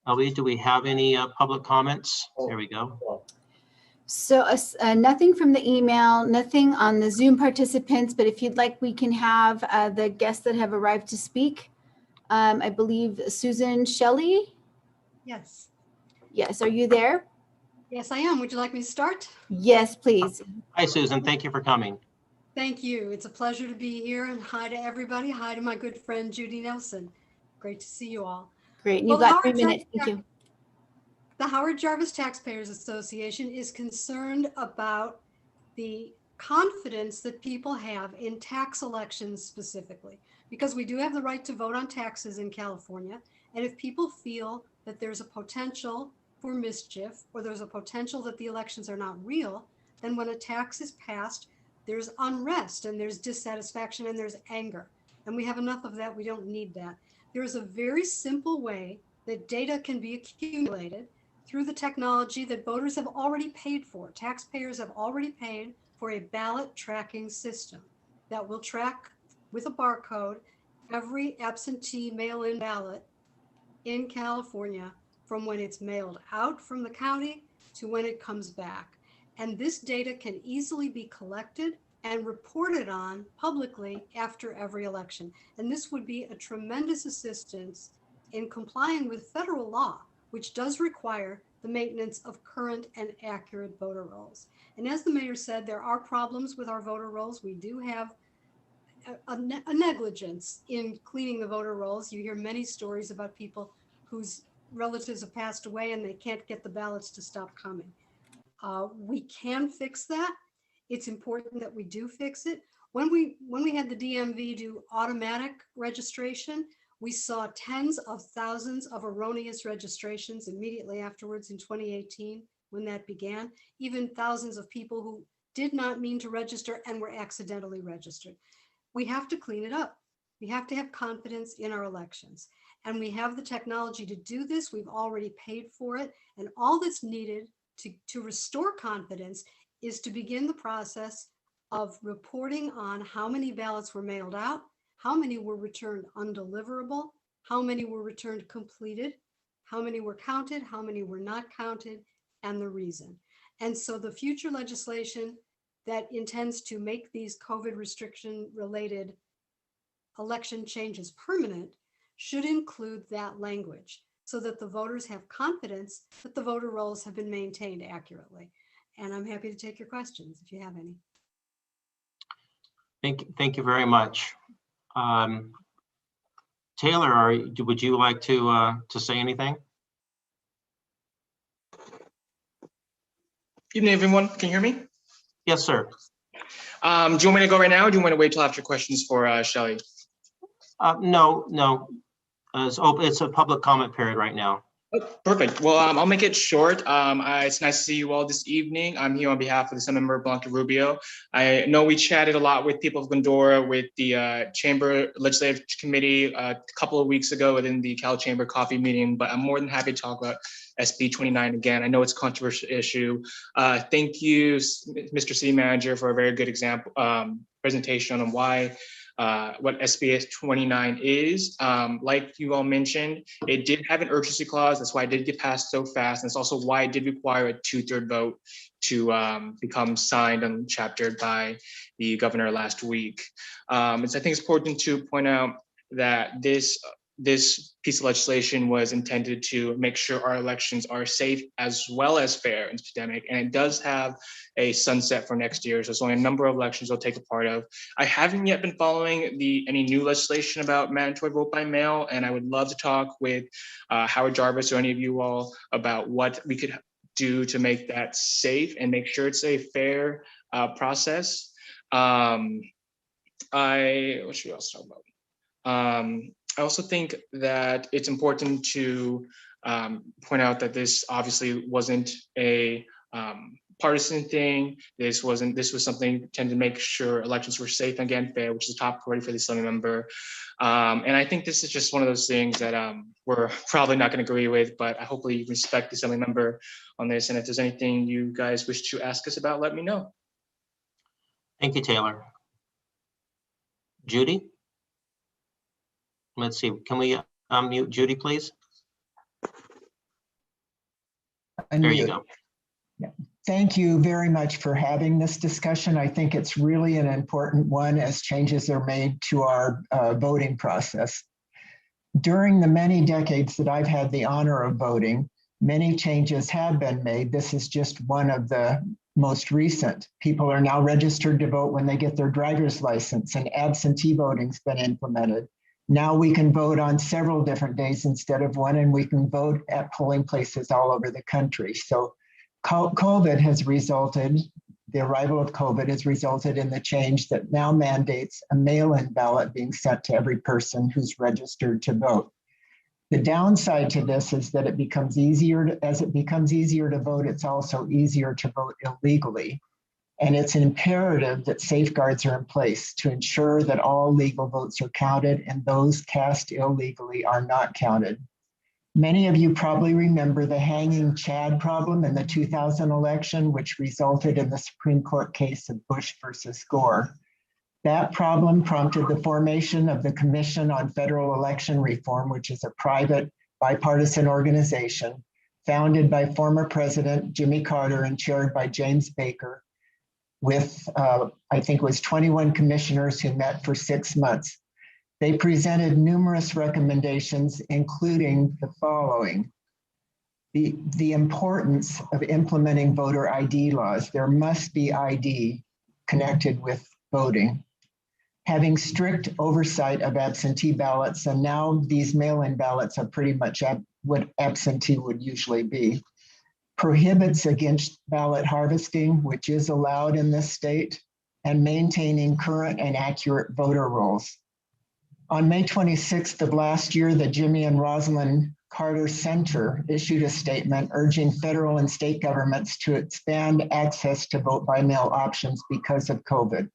Ellie, do we have any public comments? There we go. So nothing from the email, nothing on the Zoom participants, but if you'd like, we can have the guests that have arrived to speak. I believe Susan Shelley. Yes. Yes, are you there? Yes, I am. Would you like me to start? Yes, please. Hi, Susan. Thank you for coming. Thank you. It's a pleasure to be here, and hi to everybody. Hi to my good friend Judy Nelson. Great to see you all. Great. You've got 3 minutes. Thank you. The Howard Jarvis Taxpayers Association is concerned about the confidence that people have in tax elections specifically, because we do have the right to vote on taxes in California. And if people feel that there's a potential for mischief, or there's a potential that the elections are not real, then when a tax is passed, there's unrest and there's dissatisfaction and there's anger. And we have enough of that. We don't need that. There is a very simple way that data can be accumulated through the technology that voters have already paid for. Taxpayers have already paid for a ballot tracking system that will track with a barcode every absentee mail-in ballot in California from when it's mailed out from the county to when it comes back. And this data can easily be collected and reported on publicly after every election. And this would be a tremendous assistance in complying with federal law, which does require the maintenance of current and accurate voter rolls. And as the mayor said, there are problems with our voter rolls. We do have a negligence in cleaning the voter rolls. You hear many stories about people whose relatives have passed away and they can't get the ballots to stop coming. We can fix that. It's important that we do fix it. When we had the DMV do automatic registration, we saw tens of thousands of erroneous registrations immediately afterwards in 2018 when that began, even thousands of people who did not mean to register and were accidentally registered. We have to clean it up. We have to have confidence in our elections. And we have the technology to do this. We've already paid for it. And all that's needed to restore confidence is to begin the process of reporting on how many ballots were mailed out, how many were returned undeliverable, how many were returned completed, how many were counted, how many were not counted, and the reason. And so the future legislation that intends to make these COVID restriction related election changes permanent should include that language so that the voters have confidence that the voter rolls have been maintained accurately. And I'm happy to take your questions if you have any. Thank you very much. Taylor, would you like to say anything? Evening, everyone. Can you hear me? Yes, sir. Do you want me to go right now, or do you want to wait till after questions for Shelley? No. It's a public comment period right now. Perfect. Well, I'll make it short. It's nice to see you all this evening. I'm here on behalf of the Assemblymember Blanca Rubio. I know we chatted a lot with people of Glendora, with the Chamber Legislative Committee a couple of weeks ago within the Cal Chamber coffee meeting, but I'm more than happy to talk about SB 29 again. I know it's a controversial issue. Thank you, Mr. City Manager, for a very good example presentation on why what SB 29 is. Like you all mentioned, it did have an urgency clause. That's why it did get passed so fast. And it's also why it did require a 2/3 vote to become signed and chaptered by the governor last week. I think it's important to point out that this piece of legislation was intended to make sure our elections are safe as well as fair in this pandemic. And it does have a sunset for next year. So it's only a number of elections we'll take a part of. I haven't yet been following any new legislation about mandatory vote by mail. And I would love to talk with Howard Jarvis or any of you all about what we could do to make that safe and make sure it's a fair process. What should we also talk about? I also think that it's important to point out that this obviously wasn't a partisan thing. This was something intended to make sure elections were safe and again fair, which is a top priority for the Assembly member. And I think this is just one of those things that we're probably not going to agree with, but I hopefully you respect the Assembly member on this. And if there's anything you guys wish to ask us about, let me know. Thank you, Taylor. Judy? Let's see, can we unmute Judy, please? There you go. Yeah. Thank you very much for having this discussion. I think it's really an important one as changes are made to our voting process. During the many decades that I've had the honor of voting, many changes have been made. This is just one of the most recent. People are now registered to vote when they get their driver's license, and absentee voting's been implemented. Now we can vote on several different days instead of one, and we can vote at polling places all over the country. So COVID has resulted, the arrival of COVID has resulted in the change that now mandates a mail-in ballot being sent to every person who's registered to vote. The downside to this is that it becomes easier, as it becomes easier to vote, it's also easier to vote illegally. And it's imperative that safeguards are in place to ensure that all legal votes are counted and those cast illegally are not counted. Many of you probably remember the hanging Chad problem in the 2000 election, which resulted in the Supreme Court case of Bush versus Gore. That problem prompted the formation of the Commission on Federal Election Reform, which is a private bipartisan organization founded by former President Jimmy Carter and chaired by James Baker, with I think it was 21 commissioners who met for 6 months. They presented numerous recommendations, including the following: the importance of implementing voter ID laws. There must be ID connected with voting. Having strict oversight of absentee ballots, and now these mail-in ballots are pretty much what absentee would usually be. Prohibits against ballot harvesting, which is allowed in this state, and maintaining current and accurate voter rolls. On May 26th of last year, the Jimmy and Rosalind Carter Center issued a statement urging federal and state governments to expand access to vote by mail options because of COVID.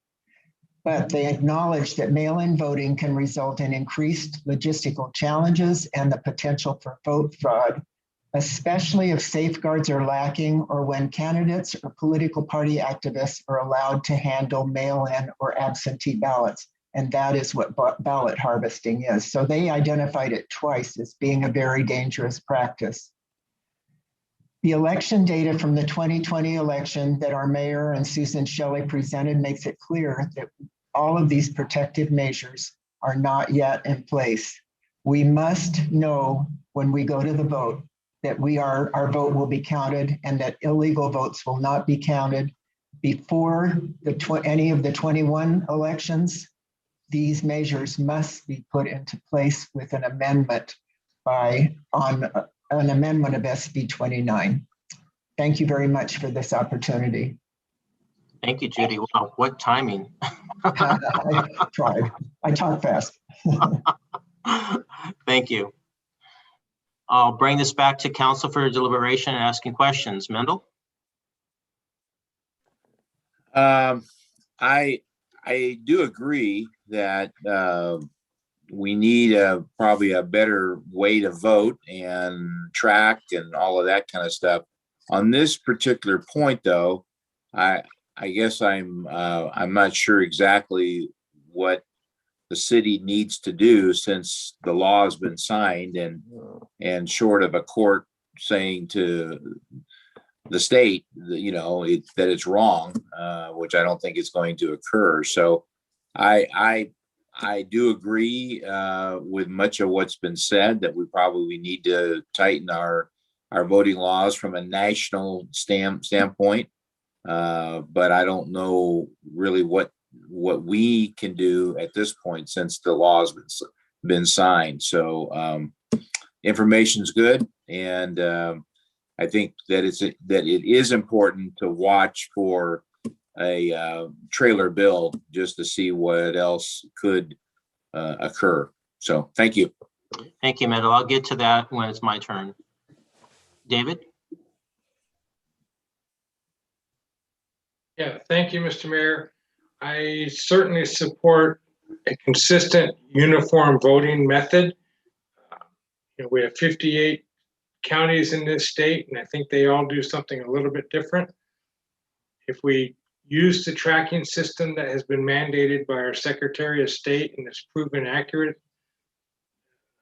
But they acknowledged that mail-in voting can result in increased logistical challenges and the potential for vote fraud, especially if safeguards are lacking or when candidates or political party activists are allowed to handle mail-in or absentee ballots. And that is what ballot harvesting is. So they identified it twice as being a very dangerous practice. The election data from the 2020 election that our mayor and Susan Shelley presented makes it clear that all of these protective measures are not yet in place. We must know when we go to the vote that our vote will be counted and that illegal votes will not be counted before any of the 21 elections. These measures must be put into place with an amendment on an amendment of SB 29. Thank you very much for this opportunity. Thank you, Judy. Wow, what timing. I tried. I talk fast. Thank you. I'll bring this back to council for deliberation and asking questions. Mendel? I do agree that we need probably a better way to vote and track and all of that kind of stuff. On this particular point, though, I guess I'm not sure exactly what the city needs to do since the law has been signed and short of a court saying to the state, that it's wrong, which I don't think is going to occur. So I do agree with much of what's been said that we probably need to tighten our voting laws from a national standpoint. But I don't know really what we can do at this point since the law has been signed. So information's good, and I think that it is important to watch for a trailer bill just to see what else could occur. So thank you. Thank you, Mendel. I'll get to that when it's my turn. David? Yeah, thank you, Mr. Mayor. I certainly support a consistent uniform voting method. We have 58 counties in this state, and I think they all do something a little bit different. If we use the tracking system that has been mandated by our Secretary of State and is proven accurate,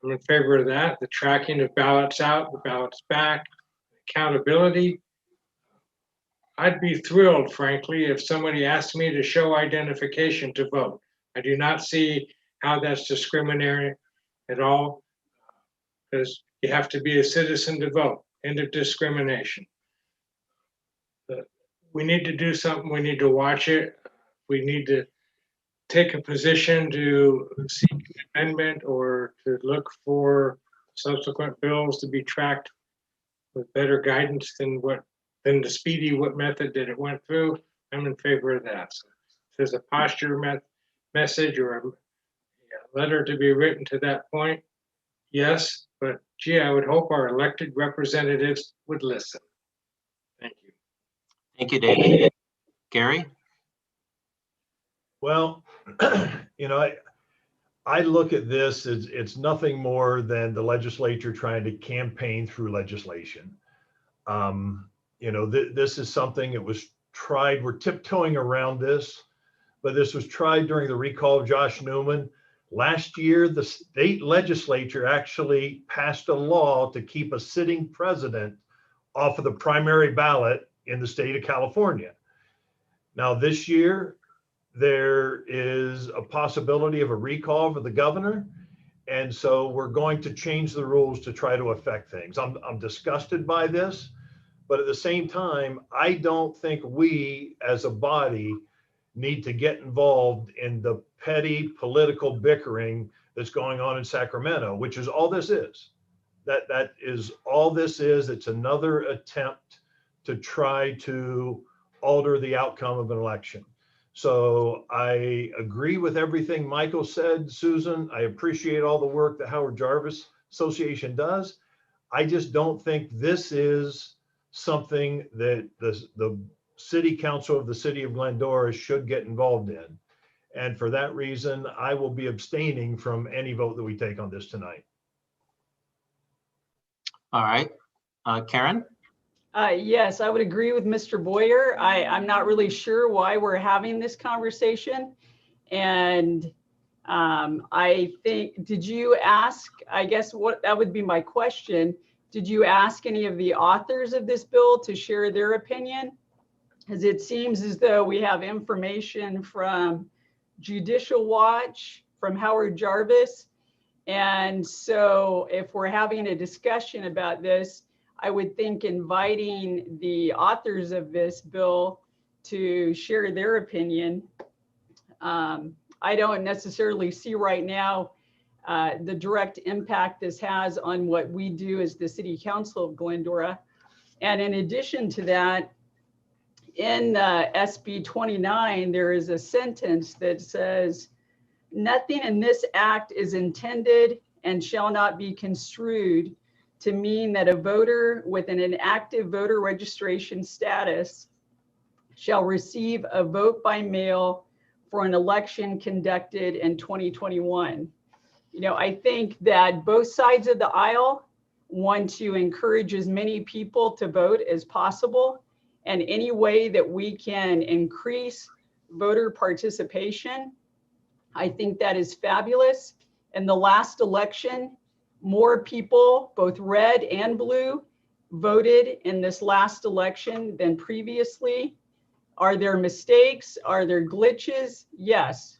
I'm in favor of that. The tracking of ballots out, the ballots back, accountability. I'd be thrilled, frankly, if somebody asked me to show identification to vote. I do not see how that's discriminatory at all, because you have to be a citizen to vote. End of discrimination. We need to do something. We need to watch it. We need to take a position to seek an amendment or to look for subsequent bills to be tracked with better guidance than the speedy method that it went through. I'm in favor of that. So if there's a posture message or a letter to be written to that point, yes, but gee, I would hope our elected representatives would listen. Thank you. Thank you, David. Gary? Well, I look at this as it's nothing more than the legislature trying to campaign through legislation. This is something that was tried. We're tiptoeing around this, but this was tried during the recall of Josh Newman. Last year, the state legislature actually passed a law to keep a sitting president off of the primary ballot in the state of California. Now, this year, there is a possibility of a recall for the governor. And so we're going to change the rules to try to affect things. I'm disgusted by this, but at the same time, I don't think we as a body need to get involved in the petty political bickering that's going on in Sacramento, which is all this is. That is all this is. It's another attempt to try to alter the outcome of an election. So I agree with everything Michael said, Susan. I appreciate all the work that Howard Jarvis Association does. I just don't think this is something that the city council of the city of Glendora should get involved in. And for that reason, I will be abstaining from any vote that we take on this tonight. All right. Karen? Yes, I would agree with Mr. Boyer. I'm not really sure why we're having this conversation. And I think, did you ask, I guess what, that would be my question. Did you ask any of the authors of this bill to share their opinion? Because it seems as though we have information from Judicial Watch, from Howard Jarvis. And so if we're having a discussion about this, I would think inviting the authors of this bill to share their opinion. I don't necessarily see right now the direct impact this has on what we do as the City Council of Glendora. And in addition to that, in SB 29, there is a sentence that says, "Nothing in this act is intended and shall not be construed to mean that a voter with an inactive voter registration status shall receive a vote by mail for an election conducted in 2021. You know, I think that both sides of the aisle want to encourage as many people to vote as possible. And any way that we can increase voter participation, I think that is fabulous. In the last election, more people, both red and blue, voted in this last election than previously. Are there mistakes? Are there glitches? Yes,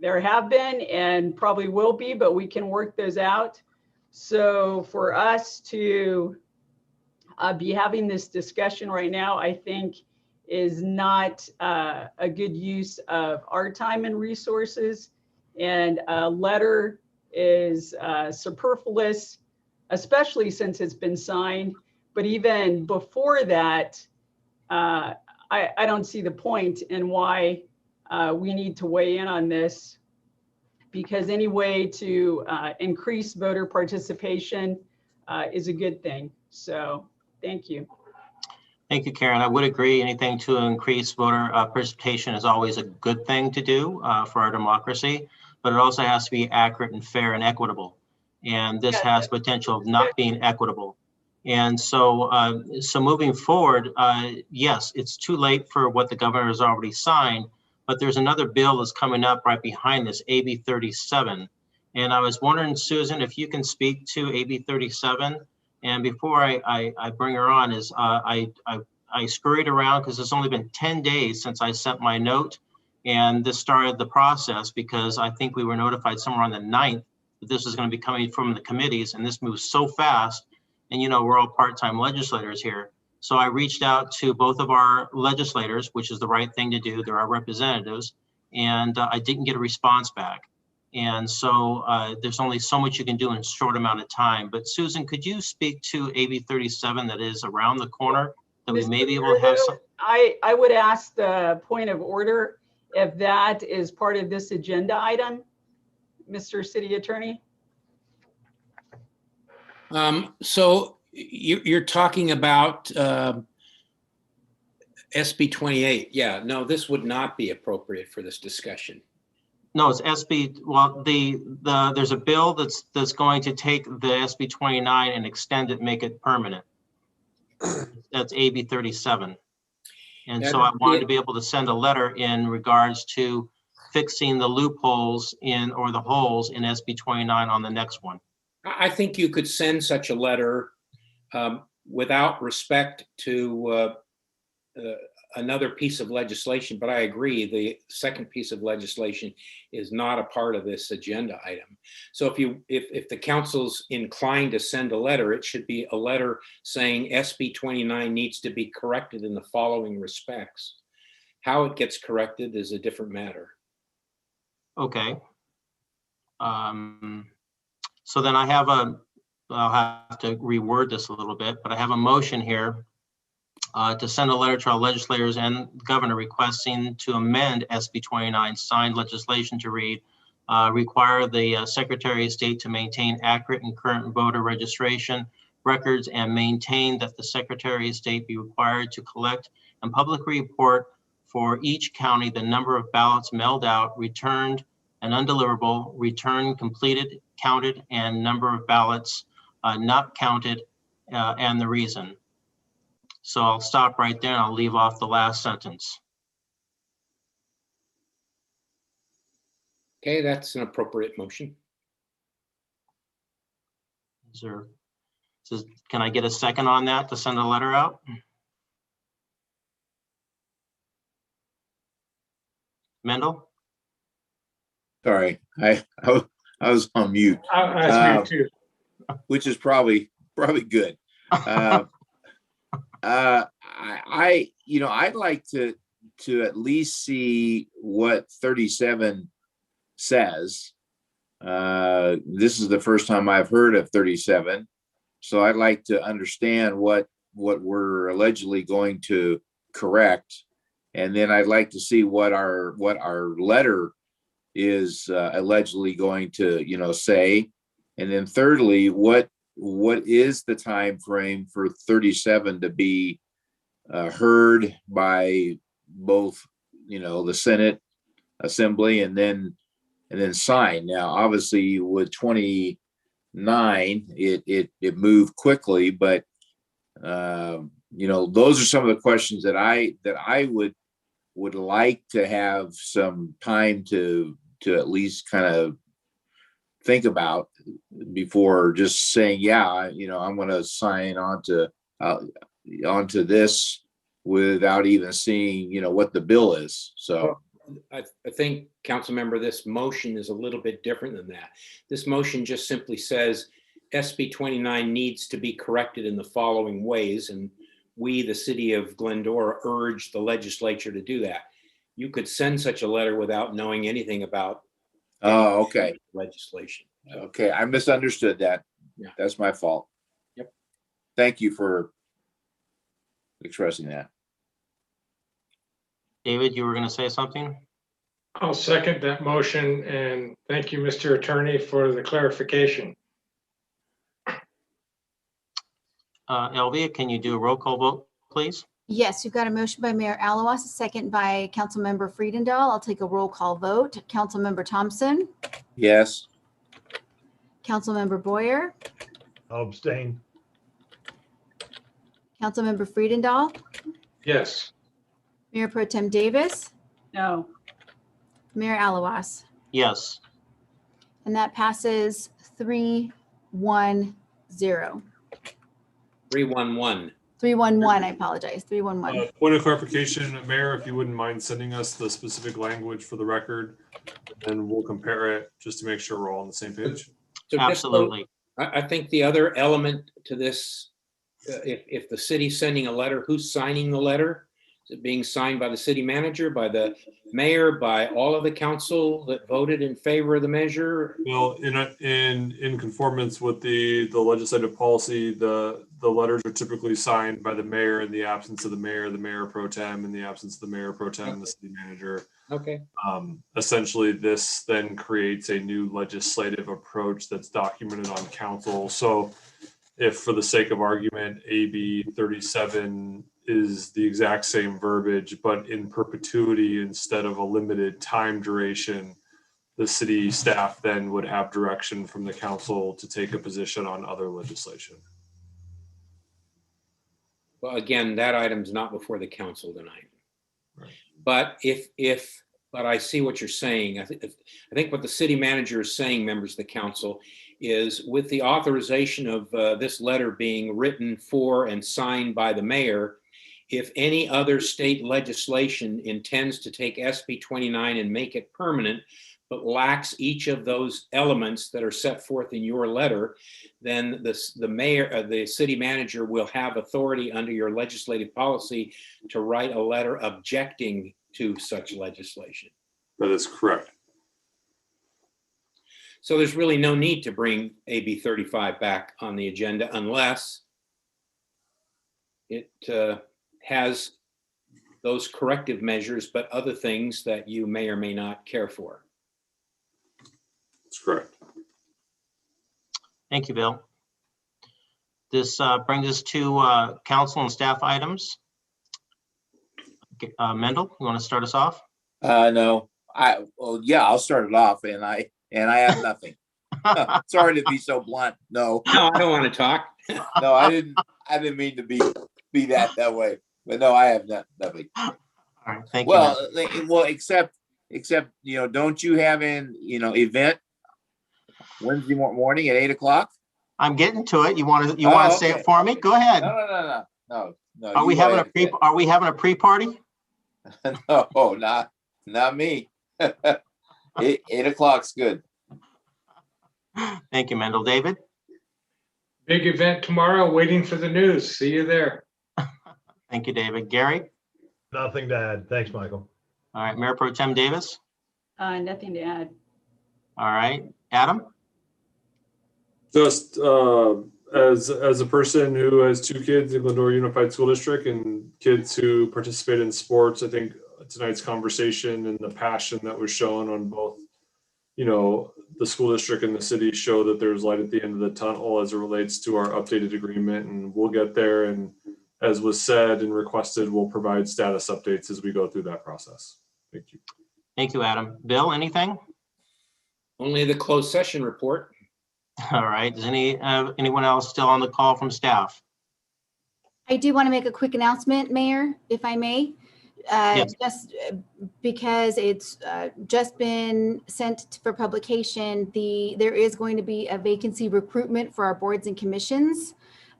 there have been and probably will be, but we can work those out. So for us to be having this discussion right now, I think is not a good use of our time and resources. And a letter is superfluous, especially since it's been signed. But even before that, I don't see the point in why we need to weigh in on this, because any way to increase voter participation is a good thing. So thank you. Thank you, Karen. I would agree. Anything to increase voter participation is always a good thing to do for our democracy, but it also has to be accurate and fair and equitable. And this has potential of not being equitable. And so, so moving forward, yes, it's too late for what the governor has already signed, but there's another bill that's coming up right behind this, AB 37. And I was wondering, Susan, if you can speak to AB 37. And before I bring her on, is I scurried around because it's only been 10 days since I sent my note, and this started the process because I think we were notified somewhere on the 9th that this is going to be coming from the committees, and this moves so fast. And you know, we're all part-time legislators here. So I reached out to both of our legislators, which is the right thing to do. They're our representatives, and I didn't get a response back. And so there's only so much you can do in a short amount of time. But Susan, could you speak to AB 37 that is around the corner that we may be able to have some? I would ask the point of order if that is part of this agenda item, Mr. City Attorney. So you're talking about SB 28. Yeah, no, this would not be appropriate for this discussion. No, it's SB. Well, there's a bill that's going to take the SB 29 and extend it, make it permanent. That's AB 37. And so I wanted to be able to send a letter in regards to fixing the loopholes in, or the holes in SB 29 on the next one. I think you could send such a letter without respect to another piece of legislation, but I agree the second piece of legislation is not a part of this agenda item. So if the council's inclined to send a letter, it should be a letter saying SB 29 needs to be corrected in the following respects. How it gets corrected is a different matter. Okay. So then I'll have to reword this a little bit, but I have a motion here to send a letter to our legislators and governor requesting to amend SB 29 signed legislation to read, require the Secretary of State to maintain accurate and current voter registration records and maintain that the Secretary of State be required to collect and publicly report for each county the number of ballots mailed out, returned, and undeliverable, returned, completed, counted, and number of ballots not counted, and the reason. So I'll stop right there and I'll leave off the last sentence. Okay, that's an appropriate motion. Can I get a second on that to send a letter out? Mendel? Sorry, I was on mute, That's me too. which is probably good. I'd like to at least see what 37 says. This is the first time I've heard of 37, so I'd like to understand what we're allegedly going to correct, and then I'd like to see what our letter is allegedly going to say, and then thirdly, what is the time frame for 37 to be heard by both the Senate Assembly and then signed. Now obviously with 29 it moved quickly, but those are some of the questions that I would like to have some time to at least kind of think about before just saying, yeah, I'm going to sign onto this without even seeing, what the bill is. So I think, council member, this motion is a little bit different than that. This motion just simply says SB 29 needs to be corrected in the following ways. And we, the city of Glendora, urge the legislature to do that. You could send such a letter without knowing anything about okay. legislation. Okay, I misunderstood that. Yeah. That's my fault. Yep. Thank you for expressing that. David, you were going to say something? I'll second that motion, and thank you, Mr. Attorney, for the clarification. Elvia, can you do a roll call vote, please? Yes, you've got a motion by Mayor Alawas, a second by Councilmember Friedendahl. I'll take a roll call vote. Councilmember Thompson, Yes. Councilmember Boyer, I'll abstain. Councilmember Friedendahl, Yes. Mayor Pro Tem Davis, No. Mayor Alawas. Yes. And that passes 3-1-0. 311. 3-1-1, I apologize, 3-1-1. Point of clarification, Mayor, if you wouldn't mind sending us the specific language for the record, and we'll compare it just to make sure we're all on the same page. So Absolutely. I think the other element to this, if the city's sending a letter, who's signing the letter? Is it being signed by the city manager, by the mayor, by all of the council that voted in favor of the measure? Well, in conformance with the legislative policy, the letters are typically signed by the mayor in the absence of the mayor pro tem, in the absence of the mayor pro tem, and the city manager. Okay. Essentially, this then creates a new legislative approach that's documented on council. So if, for the sake of argument, AB 37 is the exact same verbiage, but in perpetuity instead of a limited time duration, the city staff then would have direction from the council to take a position on other legislation. Well, again, that item's not before the council tonight. Right. But but I see what you're saying. I think what the city manager is saying, members of the council, is with the authorization of this letter being written for and signed by the mayor, if any other state legislation intends to take SB 29 and make it permanent, but lacks each of those elements that are set forth in your letter, then the mayor, the city manager will have authority under your legislative policy to write a letter objecting to such legislation. That is correct. So there's really no need to bring AB 35 back on the agenda unless it has those corrective measures, but other things that you may or may not care for. That's correct. Thank you, Bill. This brings us to council and staff items. Mendel, you want to start us off? No, yeah, I'll start it off, and I have nothing. Sorry to be so blunt. No, I don't want to talk. No, I didn't mean to be that way. But no, I have nothing. All right, thank you. Well, except except, don't you have an, event Wednesday morning at 8 o'clock? I'm getting to it. You want to say okay. it for me? Go ahead. No. Are we having a pre-party? No, not me. 8 o'clock's good. Thank you, Mendel. David? Big event tomorrow, waiting for the news. See you there. Thank you, David. Gary? Nothing to add. Thanks, Michael. All right, Mayor Pro Tem Davis? Nothing to add. All right, Adam? Just as a person who has 2 kids in Glendora Unified School District and kids who participate in sports, I think tonight's conversation and the passion that was shown on both, the school district and the city show that there's light at the end of the tunnel as it relates to our updated agreement, and we'll get there. And as was said and requested, we'll provide status updates as we go through that process. Thank you. Thank you, Adam. Bill, anything? Only the closed session report. All right. Is anyone else still on the call from staff? I do want to make a quick announcement, Mayor, if I may. Yes. Just because it's just been sent for publication, there is going to be a vacancy recruitment for our boards and commissions.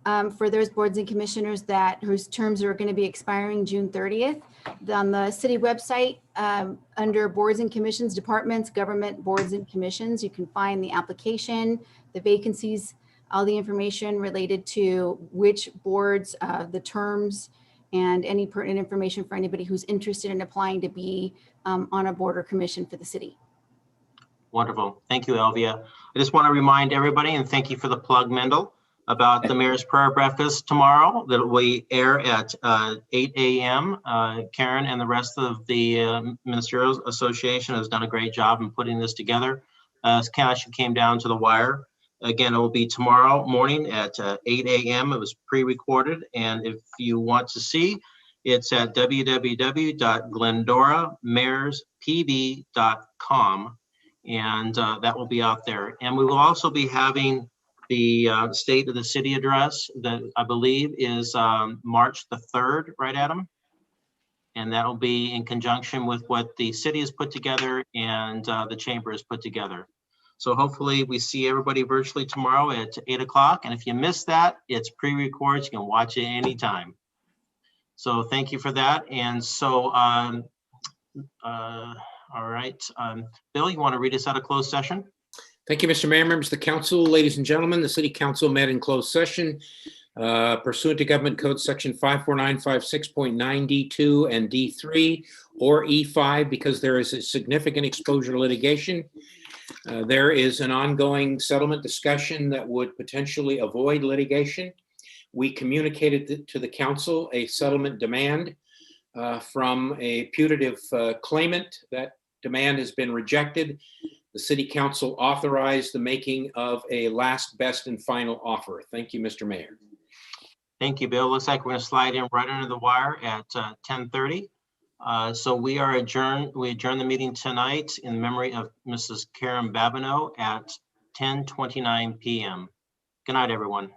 For those boards and commissioners whose terms are going to be expiring June 30th. On the city website, under boards and commissions, departments, government boards and commissions, you can find the application, the vacancies, all the information related to which boards, the terms, and any pertinent information for anybody who's interested in applying to be on a board or commission for the city. Wonderful. Thank you, Elvia. I just want to remind everybody, and thank you for the plug, Mendel, about the Mayor's Prayer Breakfast tomorrow that will air at 8 a.m. Karen and the rest of the Ministerial Association has done a great job in putting this together. Cash came down to the wire. Again, it will be tomorrow morning at 8 a.m. It was pre-recorded, and if you want to see, it's at www.glendoramayorspb.com, and that will be out there. And we will also be having the State of the City address that I believe is March the 3rd, right, Adam? And that'll be in conjunction with what the city has put together and the chamber has put together. So hopefully we see everybody virtually tomorrow at 8 o'clock. And if you missed that, it's pre-recorded. You can watch it anytime. So thank you for that. And so, all right. Bill, you want to read us out of closed session? Thank you, Mr. Mayor, members of the council, ladies and gentlemen. The city council met in closed session pursuant to Government Code Section 54956.9 D2 and D3 or E5 because there is a significant exposure to litigation. There is an ongoing settlement discussion that would potentially avoid litigation. We communicated to the council a settlement demand from a putative claimant. That demand has been rejected. The city council authorized the making of a last, best, and final offer. Thank you, Mr. Mayor. Thank you, Bill. Looks like we're going to slide in right under the wire at 10:30. So we are adjourned. We adjourn the meeting tonight in memory of Mrs. Karen Babineau at 10:29 p.m. Good night, everyone.